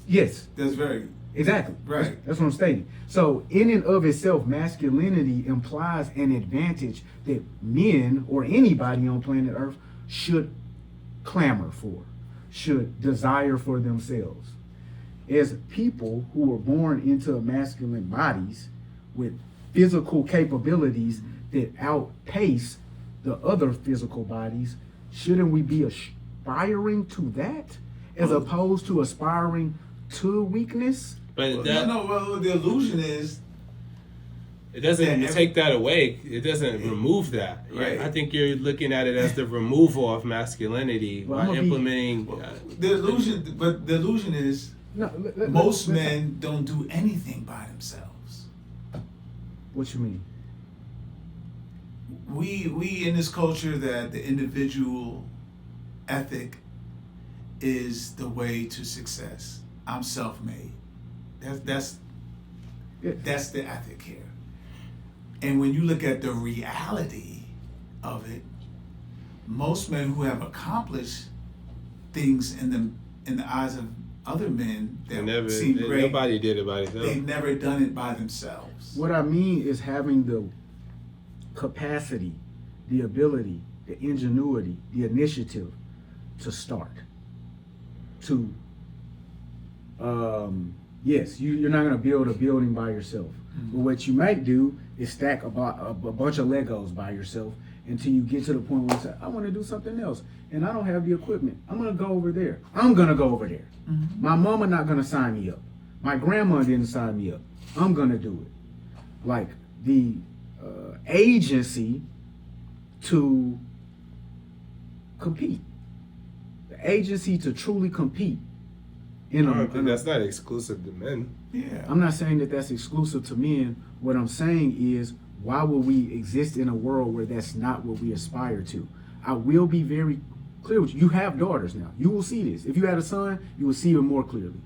Yes. That's very... Exactly. Right. That's what I'm stating. So in and of itself, masculinity implies an advantage that men or anybody on planet Earth should clamor for, should desire for themselves. As people who were born into masculine bodies with physical capabilities that outpace the other physical bodies, shouldn't we be aspiring to that as opposed to aspiring to weakness? But well, the illusion is it doesn't take that away. It doesn't remove that. Right. I think you're looking at it as the removal of masculinity by implementing the illusion. But the illusion is most men don't do anything by themselves. What you mean? We in this culture that the individual ethic is the way to success. I'm self-made. That's the ethic here. And when you look at the reality of it, most men who have accomplished things in the eyes of other men that seem great, nobody did it by themselves. They've never done it by themselves. What I mean is having the capacity, the ability, the ingenuity, the initiative to start. To yes, you're not going to build a building by yourself. But what you might do is stack a bunch of Legos by yourself until you get to the point where you say, I want to do something else, and I don't have the equipment. I'm going to go over there. I'm going to go over there. My mama not going to sign me up. My grandma didn't sign me up. I'm going to do it. Like the agency to compete. The agency to truly compete. That's not exclusive to men. Yeah. I'm not saying that that's exclusive to men. What I'm saying is, why would we exist in a world where that's not what we aspire to? I will be very clear with you. You have daughters now. You will see this. If you had a son, you will see it more clearly.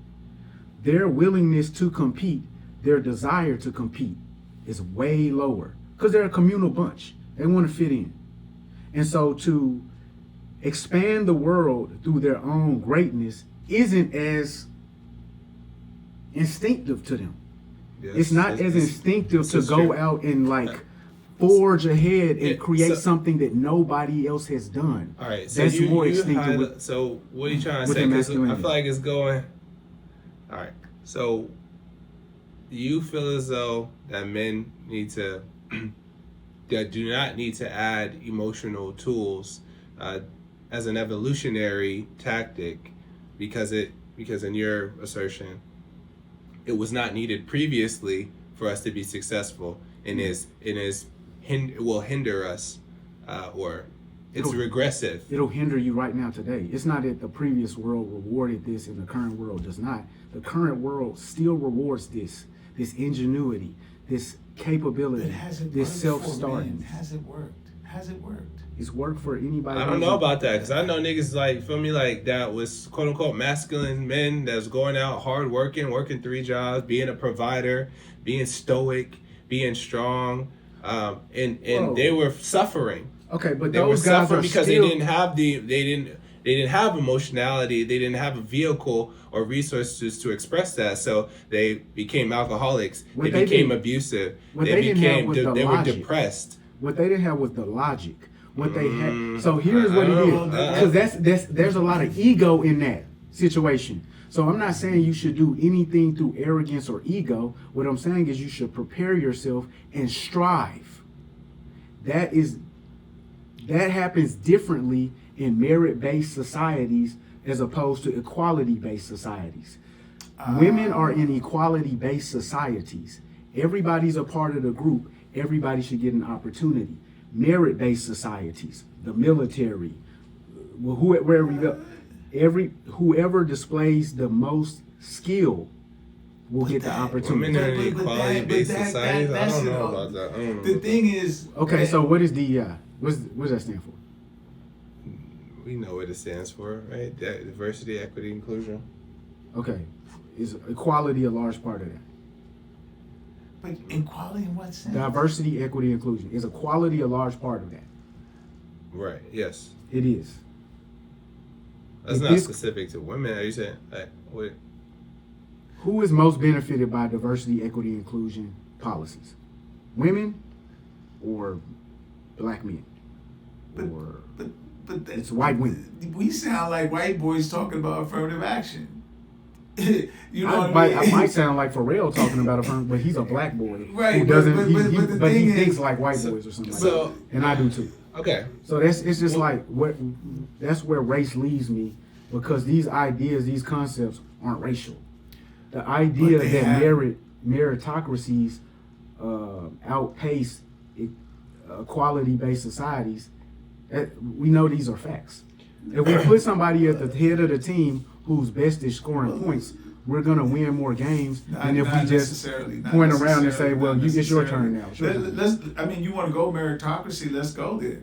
their willingness to compete, their desire to compete is way lower because they're a communal bunch. They want to fit in. And so to expand the world through their own greatness isn't as instinctive to them. Yes, it's not as instinctive to go true. out and like forge ahead and create something that nobody else has done. All right, so that's more instinctive. So what are you trying to with say? the 'Cause I masculinity. feel like it's going. All right, so you feel as though that men need to, that do not need to add emotional tools as an evolutionary tactic, because in your assertion, it was not needed previously for us to be successful, and it will hinder us, or it's regressive. It'll hinder you right now today. It's not that the previous world rewarded this and the current world does not. The current world still rewards this ingenuity, this capability, this self-starting. Has it worked? Has it worked? It's worked for anybody. I don't know about that, because I know niggas like, feel me, like that was quote unquote masculine men that's going out hard working 3 jobs, being a provider, being stoic, being strong, and they were suffering. Okay, but they were those guys suffering are because still... they didn't have emotionality, they didn't have a vehicle or resources to express that, so they became alcoholics, they became abusive, they were depressed. What they didn't have was the logic. What they had. So here's what it is, because there's a lot of ego in that situation. So I'm not saying you should do anything through arrogance or ego. What I'm saying is you should prepare yourself and strive. That happens differently in merit-based societies as opposed to equality-based societies. Women are in equality-based societies. Everybody's a part of the group. Everybody should get an opportunity. Merit-based societies, the military, wherever you go, whoever displays the most skill will get the opportunity. Women are in equality-based societies. I don't know about that. The thing is, okay. So what is DEI? What does that stand for? We know what it stands for, right? Diversity, equity, inclusion. Okay, is equality a large part of that? But equality in what sense? Diversity, equity, inclusion. Is equality a large part of that? Right, yes. It is. That's not specific to women. Are you saying, like, what? Who is most benefited by diversity, equity, inclusion policies? Women or black men? But it's white women. We sound like white boys talking about affirmative action. You know what I mean? I might sound like Pharrell talking about affirmative, but he's a black boy right, who doesn't. But he thinks like white boys or something like that, and I do too. Okay. So it's just like that's where race leaves me, because these ideas, these concepts aren't racial. The idea that meritocracies outpace equality-based societies, we know these are facts. If we put somebody at the head of the team who's best at scoring points, we're gonna win more games than if we just point around and say, "Well, it's your turn now." Sure. I mean, you want to go meritocracy? Let's go there.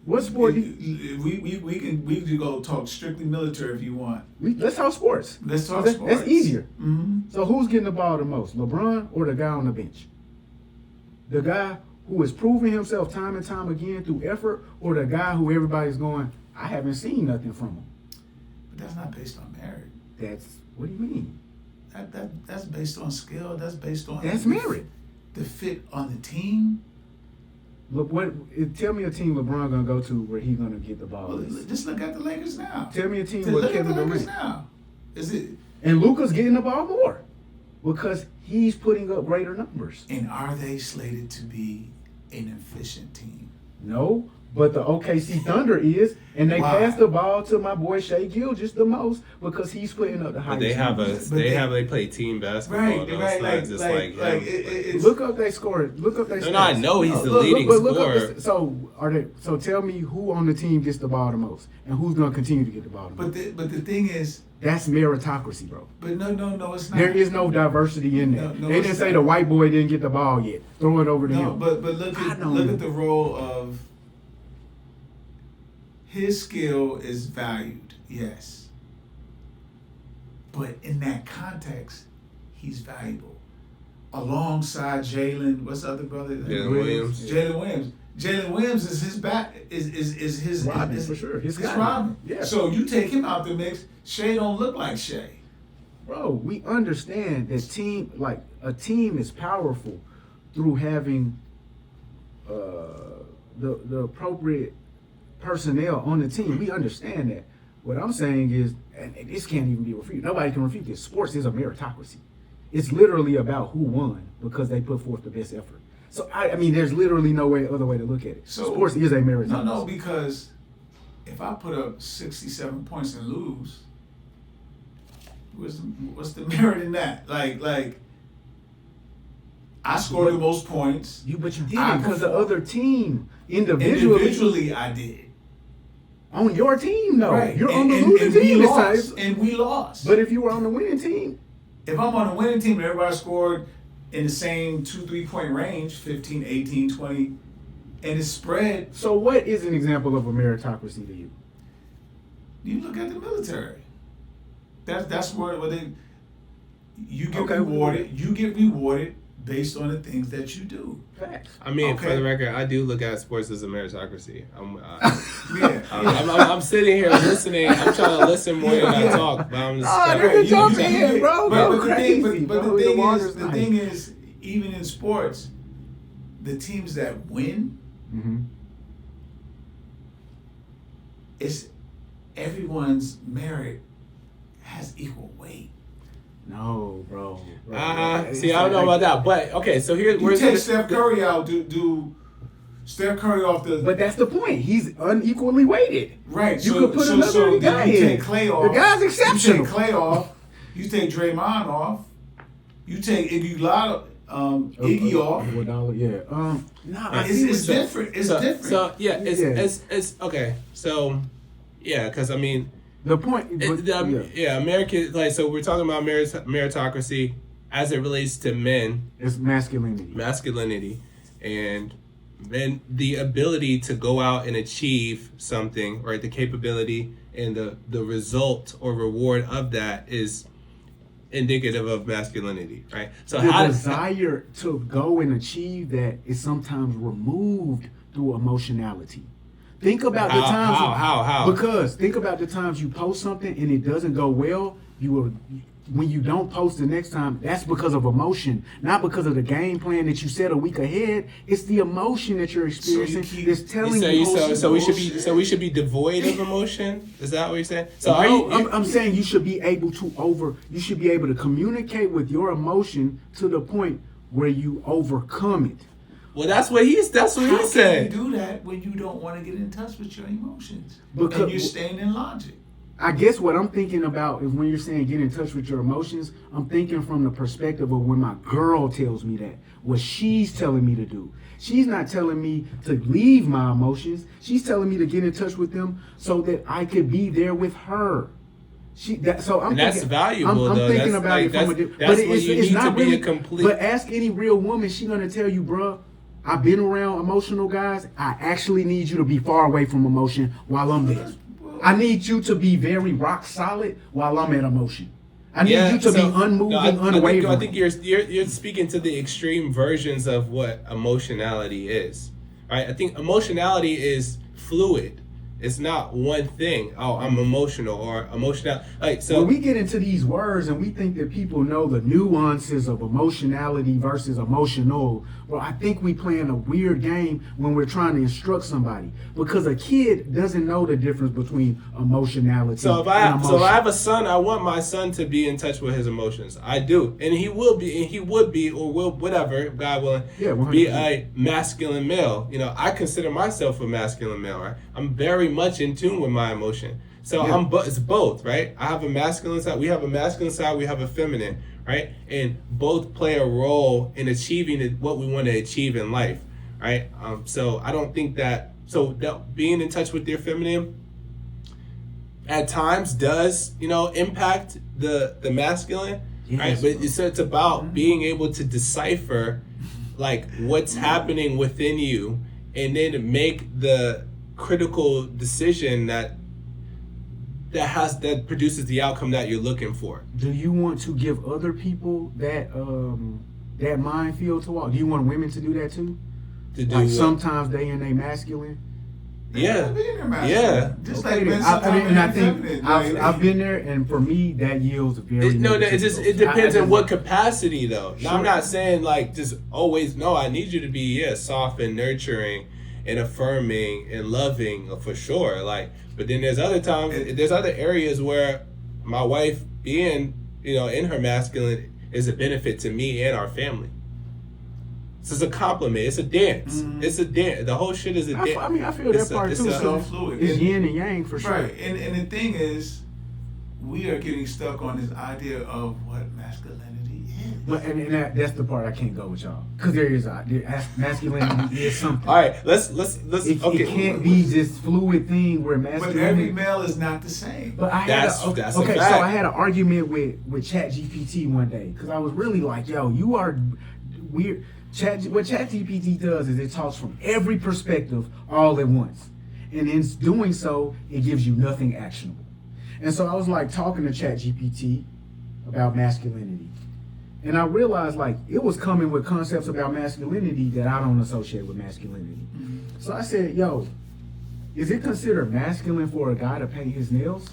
What sport? We can go talk strictly military if you want. Let's talk sports. Let's talk sports. That's easier. Mm-hmm. So who's getting the ball the most, LeBron or the guy on the bench? The guy who has proven himself time and time again through effort, or the guy who everybody's going, I haven't seen nothing from him? But that's not based on merit. What do you mean? That's based on skill. That's based on merit. The fit on the team. Look, tell me a team LeBron gonna go to where he's gonna get the ball. Well, just look at the Lakers now. Tell me a team where Kevin Durant now. Is it? And Luka's getting the ball more because he's putting up greater numbers. And are they slated to be an efficient team? No, but the OKC Thunder is, and they pass the ball to my boy Shai Gilgeous the most because he's putting up the highest. They play team basketball. Look up they scored. Look up they. No, I know he's the leading scorer. So tell me who on the team gets the ball the most, and who's gonna continue to get the ball the most. But the thing is, that's meritocracy, bro. But no, it's not. There is no diversity in that. They didn't say the white boy didn't get the ball yet. Throw it over to him. But look at the role of his skill is valued, yes. But in that context, he's valuable. Alongside Jalen, what's the other brother? Jalen Williams. Jalen Williams. Jalen Williams is his back. Is his Rodman, is, for sure. His Rodman. Yeah. So you take him out the mix. Shea don't look like Shea. Bro, we understand that a team is powerful through having the appropriate personnel on the team. We understand that. What I'm saying is, and this can't even be refuted. Nobody can refute this. Sports is a meritocracy. It's literally about who won because they put forth the best effort. So I mean, there's literally no other way to look at it. So sports is a meritocracy. No, because if I put up 67 points and lose, what's the merit in that? Like I scored the most points. But you didn't because the other team individually I did. On your team, though. Right. You're on the losing team this time. And we lost. But if you were on the winning team. If I'm on the winning team and everybody scored in the same 2-3 point range, 15, 18, 20, and it's spread. So what is an example of a meritocracy to you? You look at the military. That's where you get rewarded. You get rewarded based on the things that you do. Facts. I mean, for the record, I do look at sports as a meritocracy. I'm sitting here listening. I'm trying to listen more than I talk. But I'm just bro. The thing is, even in sports, the teams that win, it's everyone's merit has equal weight. No, bro. See, I don't know about that, but okay. So here, you take Steph Curry out. Do Steph Curry off the? But that's the point. He's unequally weighted. Right. You could put another guy in. You take Clay off. The guy's exceptional. You take Clay off. You take Draymond off. You take Iggy off. It's different. It's different. So yeah, it's okay. So yeah, because I mean. The point, American, like, so we're talking about meritocracy as it relates to men. It's masculinity, and then the ability to go out and achieve something, right? The capability and the result or reward of that is indicative of masculinity, right? So the desire to go and achieve that is sometimes removed through emotionality. Think about the times. How? Because think about the times you post something and it doesn't go well. When you don't post the next time, that's because of emotion, not because of the game plan that you set a week ahead. It's the emotion that you're experiencing that's telling you. So we should be devoid of emotion. Is that what you're saying? So I'm saying you should be able to communicate with your emotion to the point where you overcome it. Well, that's what he said. How can you do that when you don't want to get in touch with your emotions? And you're staying in logic. I guess what I'm thinking about is when you're saying get in touch with your emotions, I'm thinking from the perspective of when my girl tells me that, what she's telling me to do. She's not telling me to leave my emotions. She's telling me to get in touch with them so that I could be there with her. That's valuable. I'm though. thinking that's about like, it from that's when you need to be a complete. But ask any real woman, she's gonna tell you, bruh, I've been around emotional guys. I actually need you to be far away from emotion while I'm there. I need you to be very rock solid while I'm at emotion. I need you to be unmoving, unwavering. I think you're speaking to the extreme versions of what emotionality is. Right? I think emotionality is fluid. It's not one thing. Oh, I'm emotional or emotional. Like so. When we get into these words and we think that people know the nuances of emotionality versus emotional, well, I think we playing a weird game when we're trying to instruct somebody because a kid doesn't know the difference between emotionality. So if I have a son, I want my son to be in touch with his emotions. I do, and he will be, or will, whatever, God willing, be a masculine male. You know, I consider myself a masculine male. Right? I'm very much in tune with my emotion. So it's both, right? I have a masculine side. We have a masculine side. We have a feminine, right? And both play a role in achieving what we want to achieve in life, right? So I don't think that being in touch with your feminine at times does, impact the masculine, right? But it's about being able to decipher like what's happening within you and then make the critical decision that that produces the outcome that you're looking for. Do you want to give other people that that minefield to walk? Do you want women to do that too? To do like what? Sometimes they in they masculine. Yeah. Yeah. Just Okay, like I think I've been there, and for me that yields very. It depends on what capacity though. Sure. Now, I'm not saying like just always. No, I need you to be soft and nurturing and affirming and loving for sure. Like, but then there's other times, there's other areas where my wife being in her masculine is a benefit to me and our family. So it's a compliment. It's a dance. It's a dance. The whole shit is a dance. I mean, I feel that part too. So fluid. It's yin and yang for sure. Right. And the thing is, we are getting stuck on this idea of what masculinity is. But that's the part I can't go with y'all, because there is masculinity is something. All right, let's It be can't be this fluid thing where masculinity. But every male is not the same. But I had so I had an argument with ChatGPT one day, because I was really like, yo, you are weird. What ChatGPT does is it talks from every perspective all at once, and in doing so, it gives you nothing actionable. And so I was like talking to ChatGPT about masculinity, and I realized like it was coming with concepts about masculinity that I don't associate with masculinity. So I said, yo, is it considered masculine for a guy to paint his nails?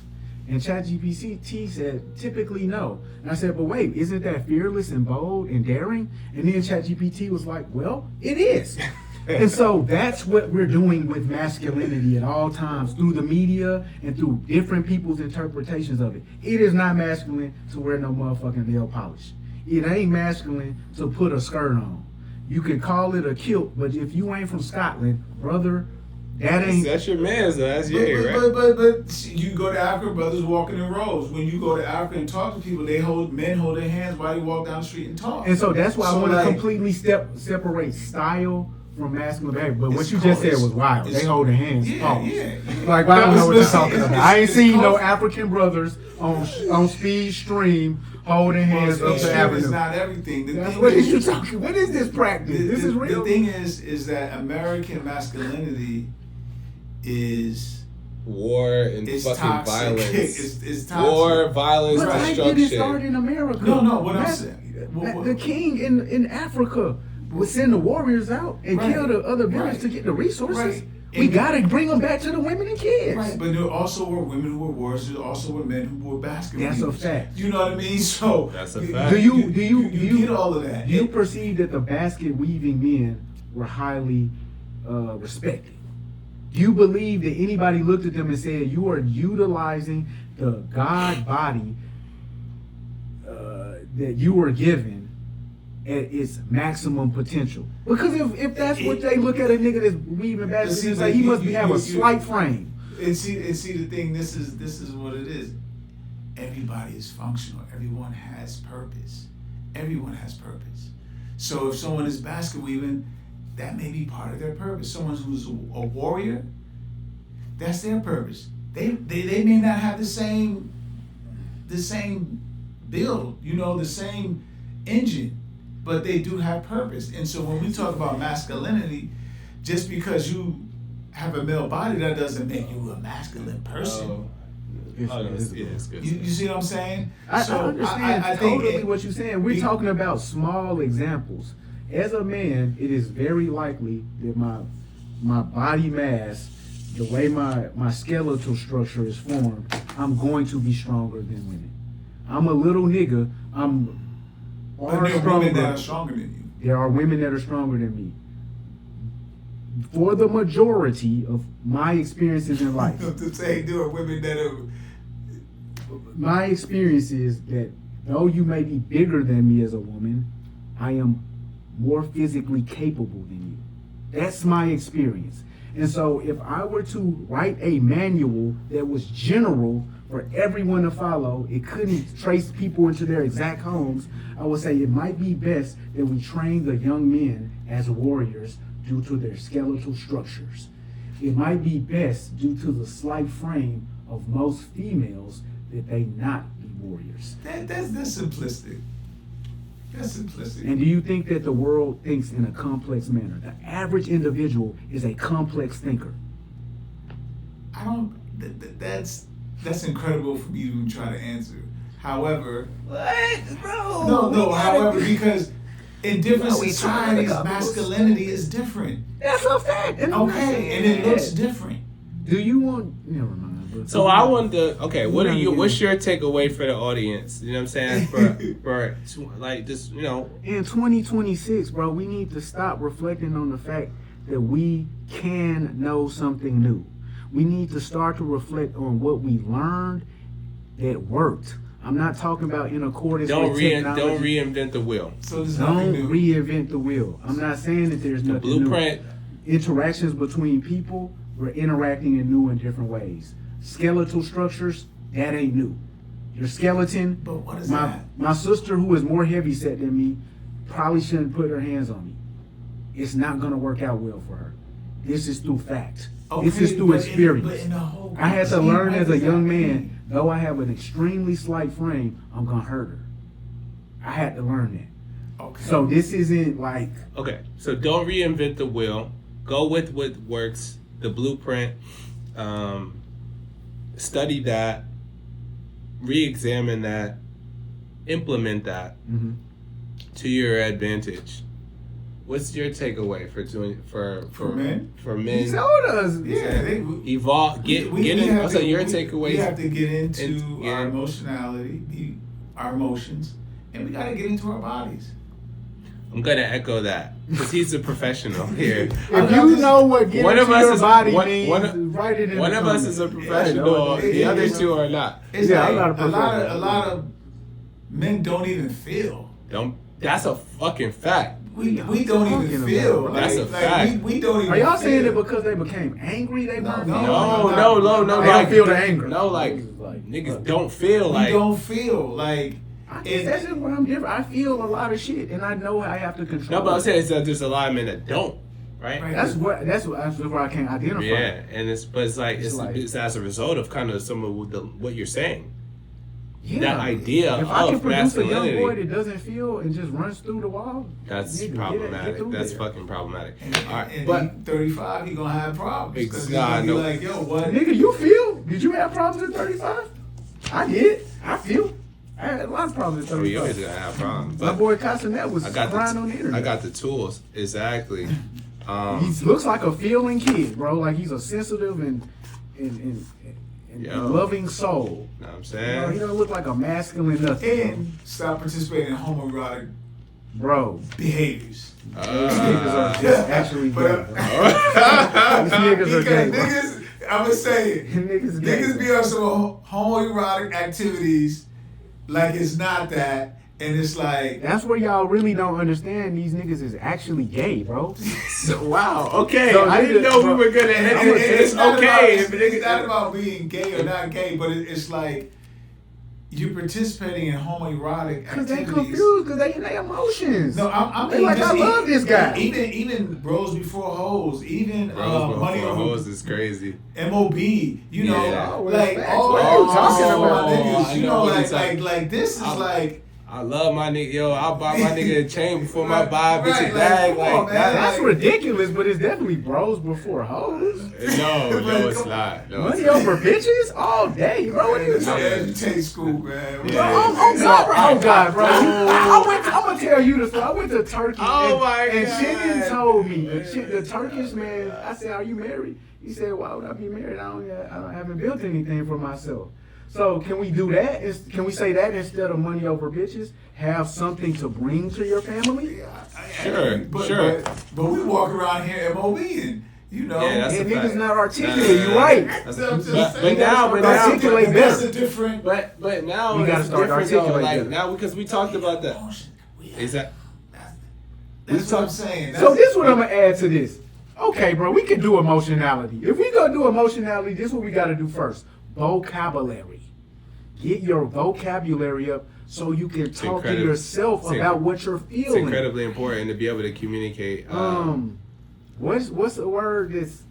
And ChatGPT said, typically no. And I said, but wait, isn't that fearless and bold and daring? And then ChatGPT was like, well, it is. And so that's what we're doing with masculinity at all times, through the media and through different people's interpretations of it. It is not masculine to wear no motherfucking nail polish. It ain't masculine to put a skirt on. You can call it a kilt, but if you ain't from Scotland, brother, that's your man's though. That's right? But you go to Africa, brothers walking in rows. When you go to Africa and talk to people, men hold their hands while you walk down the street and talk. And so that's why I want to completely separate style from masculine behavior. But what you just said was wild. They hold their hands. Yeah. Like, I don't know what you're talking about. I ain't seen no African brothers on Speed Stream holding hands up the avenue. It's not everything. What is you talking? What is this practice? This is real. The thing is that American masculinity is war and fucking toxic. violence. It's toxic. War, violence, but destruction. I didn't start in America. No. What I'm saying, the king in Africa would send the warriors out and kill the other village to get the resources. Right. We gotta bring them back to the women and kids. Right, but there also were women who were warriors. There also were men who were basketball. That's a fact. You know what I mean? So that's a fact. Do you get all of that? Do you perceive that the basket weaving men were highly respected? Do you believe that anybody looked at them and said, you are utilizing the God body that you were given at its maximum potential? Because if that's what they look at a nigga that's weaving baskets, and say he must have a slight frame. And see the thing. This is what it is. Everybody is functional. Everyone has purpose. Everyone has purpose. So if someone is basket weaving, that may be part of their purpose. Someone who's a warrior, that's their purpose. They may not have the same build, the same engine, but they do have purpose. And so when we talk about masculinity, just because you have a male body, that doesn't make you a masculine person. It's good. You see what I'm saying? I understand I think totally what you're saying. We're talking about small examples. As a man, it is very likely that my body mass, the way my skeletal structure is formed, I'm going to be stronger than women. I'm a little nigga. But there are women that are stronger than you. There are women that are stronger than me. For the majority of my experiences in life, to say there are women that are. My experience is that though you may be bigger than me as a woman, I am more physically capable than you. That's my experience. And so if I were to write a manual that was general for everyone to follow, it couldn't trace people into their exact homes, I would say it might be best that we train the young men as warriors due to their skeletal structures. It might be best due to the slight frame of most females that they not be warriors. That's simplistic. That's simplistic. And do you think that the world thinks in a complex manner? The average individual is a complex thinker. I don't. That's That's incredible for me to even try to answer. However, What, bro? no. However, because in different societies, masculinity is different. That's a fact. Okay, and it looks different. Do you want? Never mind. So I want to. Okay, what's your takeaway for the audience? You know what I'm saying? For like just In 2026, bro, we need to stop reflecting on the fact that we can know something new. We need to start to reflect on what we learned that worked. I'm not talking about in accordance with technology. Don't reinvent the wheel. So there's Don't nothing new. reinvent the wheel. I'm not saying that there's nothing Blueprint. new. Interactions between people, we're interacting in new and different ways. Skeletal structures, that ain't new. Your skeleton, But what is my that? my sister who is more heavy set than me probably shouldn't put her hands on me. It's not gonna work out well for her. This is through fact. This is through experience. But in the whole I had to learn as a young man, mean? though I have an extremely slight frame, I'm gonna hurt her. I had to learn that. Okay. So this isn't like Okay, so don't reinvent the wheel. Go with what works. The blueprint. Study that. Re-examine that. Implement that to your advantage. What's your takeaway for men? For men, he told us. Yeah, evolve. Get in. So your takeaway. We have to get into Yeah. our emotionality, our emotions, and we got to get into our bodies. I'm gonna echo that because he's a professional here. If you know what getting One of to us your is body one, means, one, write it in one the of us comments. is a professional. The other two are not. It's Yeah, like I'm not a a professional. lot of men don't even feel. That's a fucking fact. We don't even feel. That's a fact. We don't even. Are y'all saying feel. it because they became angry? They weren't feeling? No. They don't feel the anger. No, like niggas don't feel like. We don't feel like. That's just where I'm different. I feel a lot of shit, and I know I have to control. No, but I'm saying it's that there's a lot of men that don't, right? That's where I can't identify. Yeah, and it's as a result of kind of some of what you're saying. Yeah. That idea if I can of produce a young masculinity. boy that doesn't feel and just runs through the wall, That's nigga, problematic. get through That's there. fucking problematic. And, All right, and but he 35, he gonna have problems. 'Cause he's Nah, gonna be no. like, yo, what? Nigga, you feel? Did you have problems at 35? I did. I feel. I had a lot of problems at oh, you 35. always gonna have problems. My But boy Castanet was I got crying on the internet. I got the tools exactly. He looks like a feeling kid, bro. Like he's a sensitive and loving soul. Know what I'm You know, saying? he don't look like a masculine nothing, And stop participating in homoerotic bro. behaviors. These niggas are just actually But, gay, bro. These niggas are gay, bro. niggas, I'm gonna say it. Niggas gay. Niggas be on some homoerotic activities like it's not that, and it's like That's where y'all really don't understand. These niggas is actually gay, bro. So, wow. Okay. So I didn't niggas, know bro, we were gonna and end it. It's not okay. About, it's not about being gay or not gay, but it's like you're participating in homoerotic Cause they activities. confused, cause they in their emotions. No, I They mean, like, just I love this guy. Even bros before hoes, even Bros money before over hoes is crazy. MOB, you know, Yeah. like Facts. all What that are you talking all about? my niggas, I you know know, what you're talking- like this is like. I love my nigga. Yo, I'll buy my nigga a chain before my buy a bitch Right, a bag. like, come on, Like, man. That's ridiculous, but it's definitely bros before hoes. no, it's not. No, Money it's over bitches all day, bro. What are you It's talking? education school, man. Bro, oh God, bro. I'm gonna tell you the story. I went to Turkey and Chicken told me, the Turkish man, I said, are you married? He said, why would I be married? I haven't built anything for myself. So can we do that? Can we say that instead of money over bitches? Have something to bring to your family? Sure. But we walk around here MOBing, you know. Yeah, that's And a niggas fact. not articulate. You're right. But now, articulate that's better. a different. But now We gotta it's start different though. articulating Like better. now because we talked about that. Is that? That's what I'm saying. So this is what I'm gonna add to this. Okay, bro, we can do emotionality. If we gonna do emotionality, this is what we gotta do first. Vocabulary. Get your vocabulary up so you can talk to yourself about what you're It's feeling. incredibly important to be able to communicate. What's the word that's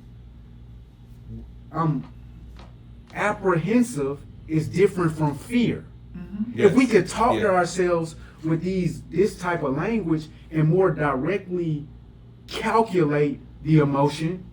apprehensive is different from fear. If we could talk to ourselves with this type of language and more directly calculate the emotion,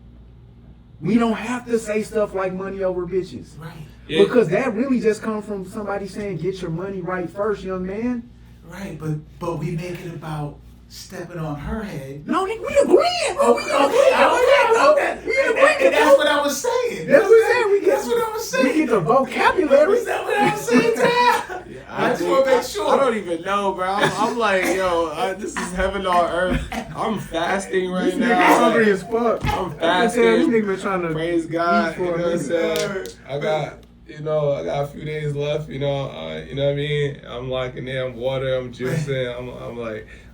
we don't have to say stuff like money over bitches. Right. Yeah. Because that really just comes from somebody saying, get your money right first, young man. Right, but we make it about stepping on her head. No, we agreeing. Oh, we agreeing. We agreeing. That's what I was saying. That's what I'm saying. That's what I was saying. We get the vocabulary. Is that what I was saying, Ty? I just want to make sure. I don't even know, bro. I'm like, yo, this is heaven on earth. I'm fasting right This now. nigga hungry as fuck. I'm This fasting. nigga been trying to praise God. eat for You know a what I'm minute. saying? I got a few days left. You know what I mean. I'm like in there. I'm water. I'm juicing.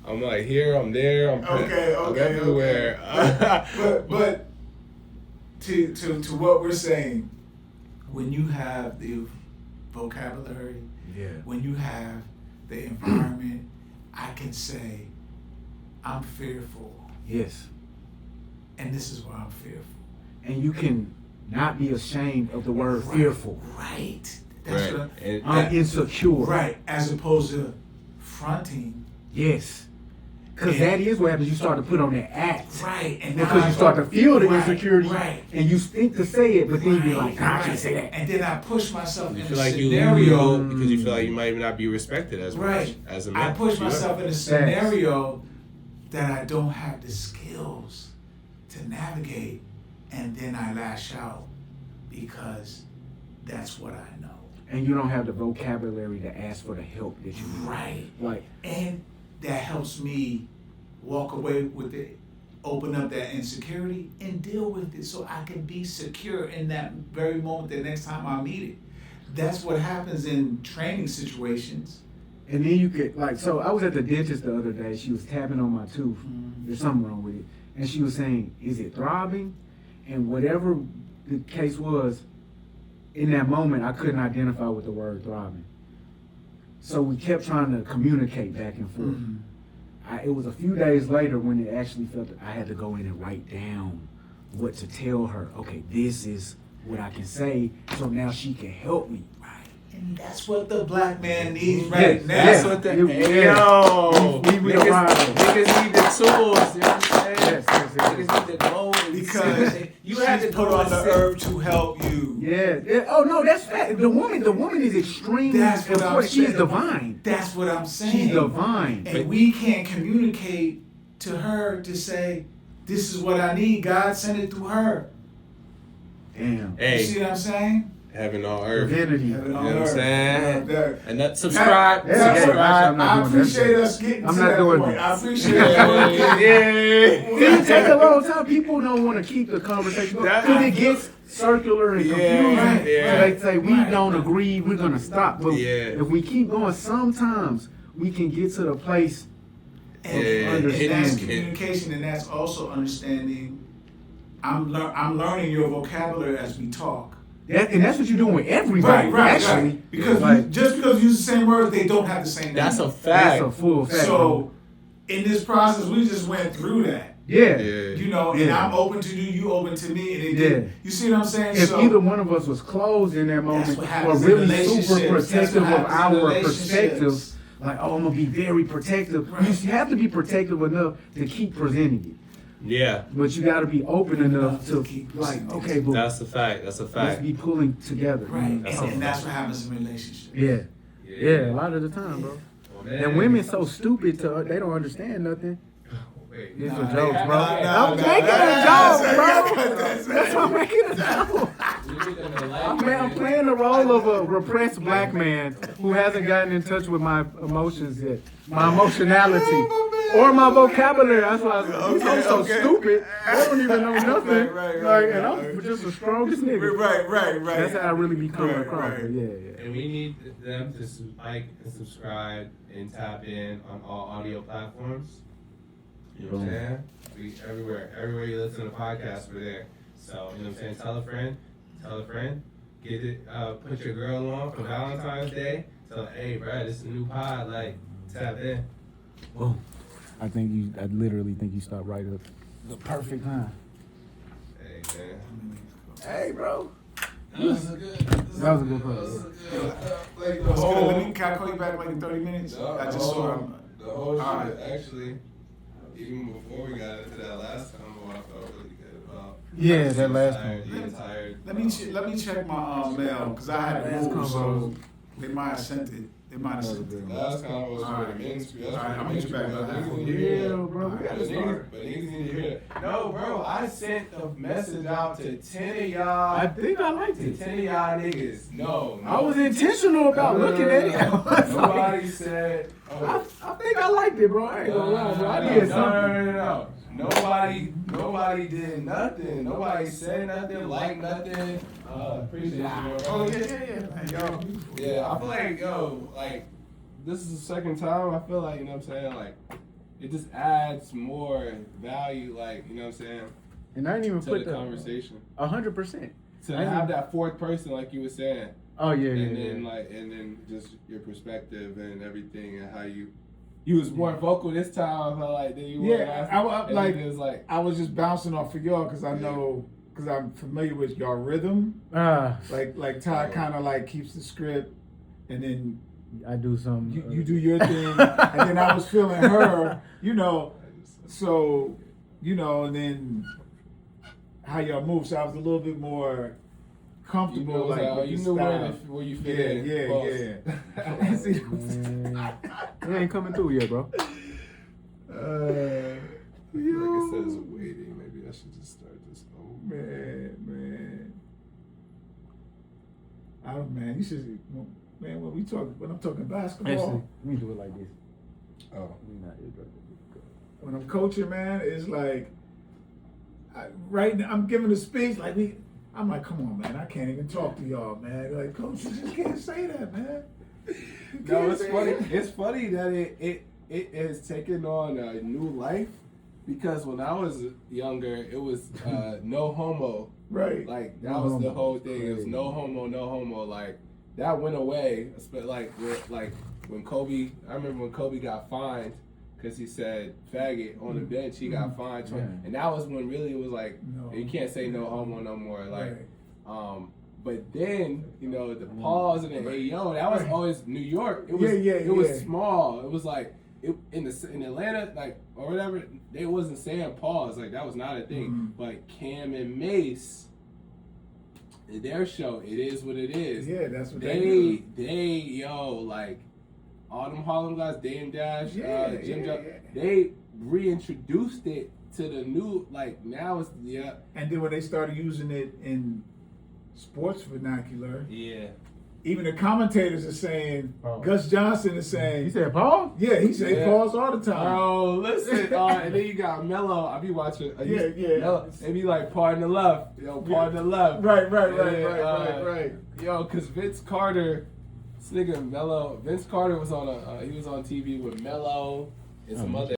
I'm like here. I'm there. I'm everywhere. But to what we're saying, when you have the vocabulary, when you have the environment, I can say, I'm fearful. Yes. And this is why I'm fearful. And you can not be ashamed of the word fearful. Right. That's what I'm insecure. Right. As opposed to fronting. Yes. Because that is what happens. You start to put on that act. Right. And because you start to feel the insecurity. Right. And you think to say it, but then you be like, nah, I can't say that. And then I push myself in a scenario because you feel like you might not be respected as much as a man. I push myself in a scenario that I don't have the skills to navigate, and then I lash out because that's what I know. And you don't have the vocabulary to ask for the help that you need. Right. Like, and that helps me walk away with it, open up that insecurity and deal with it so I can be secure in that very moment the next time I meet it. That's what happens in training situations. And then you could, like, so I was at the dentist the other day. She was tapping on my tooth. There's something wrong with it. And she was saying, is it throbbing? And whatever the case was, in that moment, I couldn't identify with the word throbbing. So we kept trying to communicate back and forth. It was a few days later when it actually felt that I had to go in and write down what to tell her. Okay, this is what I can say, so now she can help me. And that's what the black man needs now. That's what the we niggas need the tools. You know what I'm saying? Yes. Niggas need the clothes because you had to put on the herb to help you. Yeah. Oh no, that's fact. The woman is extremely important. She is divine. That's what I'm saying. She's divine. And we can't communicate to her to say, this is what I need. God sent it through her. Damn. Hey. You see what I'm saying? Heaven on earth. Divinity. You know what I'm saying? And that subscribe. I appreciate us getting to that point. I appreciate us. It take a long time. People don't want to keep the conversation going because it gets circular and confusing. So they say, we don't agree, we're going to stop. But if we keep going, sometimes we can get to the place of understanding. And that's communication, and that's also understanding. I'm learning your vocabulary as we talk. And that's what you're doing with everybody, actually. Right. Because just because you use the same words, they don't have the same meaning. That's a fact. That's a full fact. So, in this process, we just went through that. Yeah. You know, and I'm open to you open to me. And it did. You see what I'm saying? If either one of us was closed in that moment, or really super protective of our perspectives, like, oh, I'm going to be very protective. You have to be protective enough to keep presenting it. Yeah. But you got to be open enough to, like, okay, but that's a fact. That's a fact. Let's be pulling together. Right. And that's what happens in relationships. Yeah, a lot of the time, bro. And women so stupid they don't understand nothing. These are jokes, bro. I'm making a joke, bro. That's why I'm making a joke. I'm playing the role of a repressed black man who hasn't gotten in touch with my emotions yet, my emotionality, or my vocabulary. That's why I'm so stupid. I don't even know nothing. And I'm just the strongest nigga. Right. That's how I really be coming across. Yeah. And we need them to like and subscribe and tap in on all audio platforms. You know what I'm saying? We everywhere you listen to podcasts, we're there. So, you know what I'm saying? Tell a friend, get it, put your girl on for Valentine's Day. Tell her, hey, bro, this is a new pod, like, tap in. Whoa. I literally think you stopped right at the perfect time. Hey, man. Hey, bro. That was a good post. Can I call you back like in 30 minutes? I just saw him. The whole shit, actually, even before we got into that last combo, I felt really good about. Yeah, that last tired. one. Yeah, tired. Let me check my mail because I had to move, so they might have sent it. They might have sent it. That's kind of what's for the men's. All right, I'm gonna get you back. Yeah, bro, we gotta start. But niggas need to hear that. No, bro, I sent a message out to 10 of y'all. I think I liked To it. 10 of y'all niggas. No. I was intentional about looking at it. Nobody said. Oh, I think I liked it, bro. I ain't gonna lie, bro. I did something. No. Nobody did nothing. Nobody said nothing, like nothing. Appreciate you, bro. Oh, yeah. Yo, yeah, I feel like, like, this is the second time. I feel like, you know what I'm saying? Like, it just adds more value, like, you know what I'm saying? And I didn't even to put the conversation. 100%. To have that fourth person, like you were saying. Oh, yeah, and yeah, then, yeah. like, and then just your perspective and everything and how you was more vocal this time. I felt like than you were last. I was just bouncing off of y'all because I know, because I'm familiar with y'all rhythm. Like Ty kind of like keeps the script, and then I do something. you do your thing, and then I was feeling her, you know. So, you know, and then how y'all move. So I was a little bit more comfortable, you knew where you fit in. Yeah. See, It ain't coming through yet, bro. Like it says waiting. Maybe I should just start this over. Man. Oh man, you should. Man, when I'm talking basketball, Actually, let me do it like this. Oh, when I'm coaching, man, it's like right now I'm giving a speech like I'm like, come on, man, I can't even talk to y'all, man. Like, coach, you just can't say that, man. No, it's funny. It's funny that it has taken on a new life because when I was younger, it was no homo. Right. Like that was the whole thing. It was no homo. Like that went away. Like when Kobe, I remember when Kobe got fined because he said faggot on the bench. He got fined, and that was when really it was like you can't say no homo no more. Like, but then you know the pause and the hey yo, that was always New York. It was it was small. It was like in Atlanta, like or whatever. They wasn't saying pause. Like that was not a thing. But Cam and Mace. Their show, it is what it is. Yeah, that's what they like all them Harlem guys, Dame Dash, Jim Jones, they reintroduced it to the new, like now it's And then when they started using it in sports vernacular, even the commentators are saying, Gus Johnson is saying, he said pause? Yeah, he said pause all the time. Bro, listen, and then you got Mello. I be watching. Mello, they be like, pardon the left. Yo, pardon the left. Right. Yo, because Vince Carter, this nigga Mello, Vince Carter was on he was on TV with Mello and some other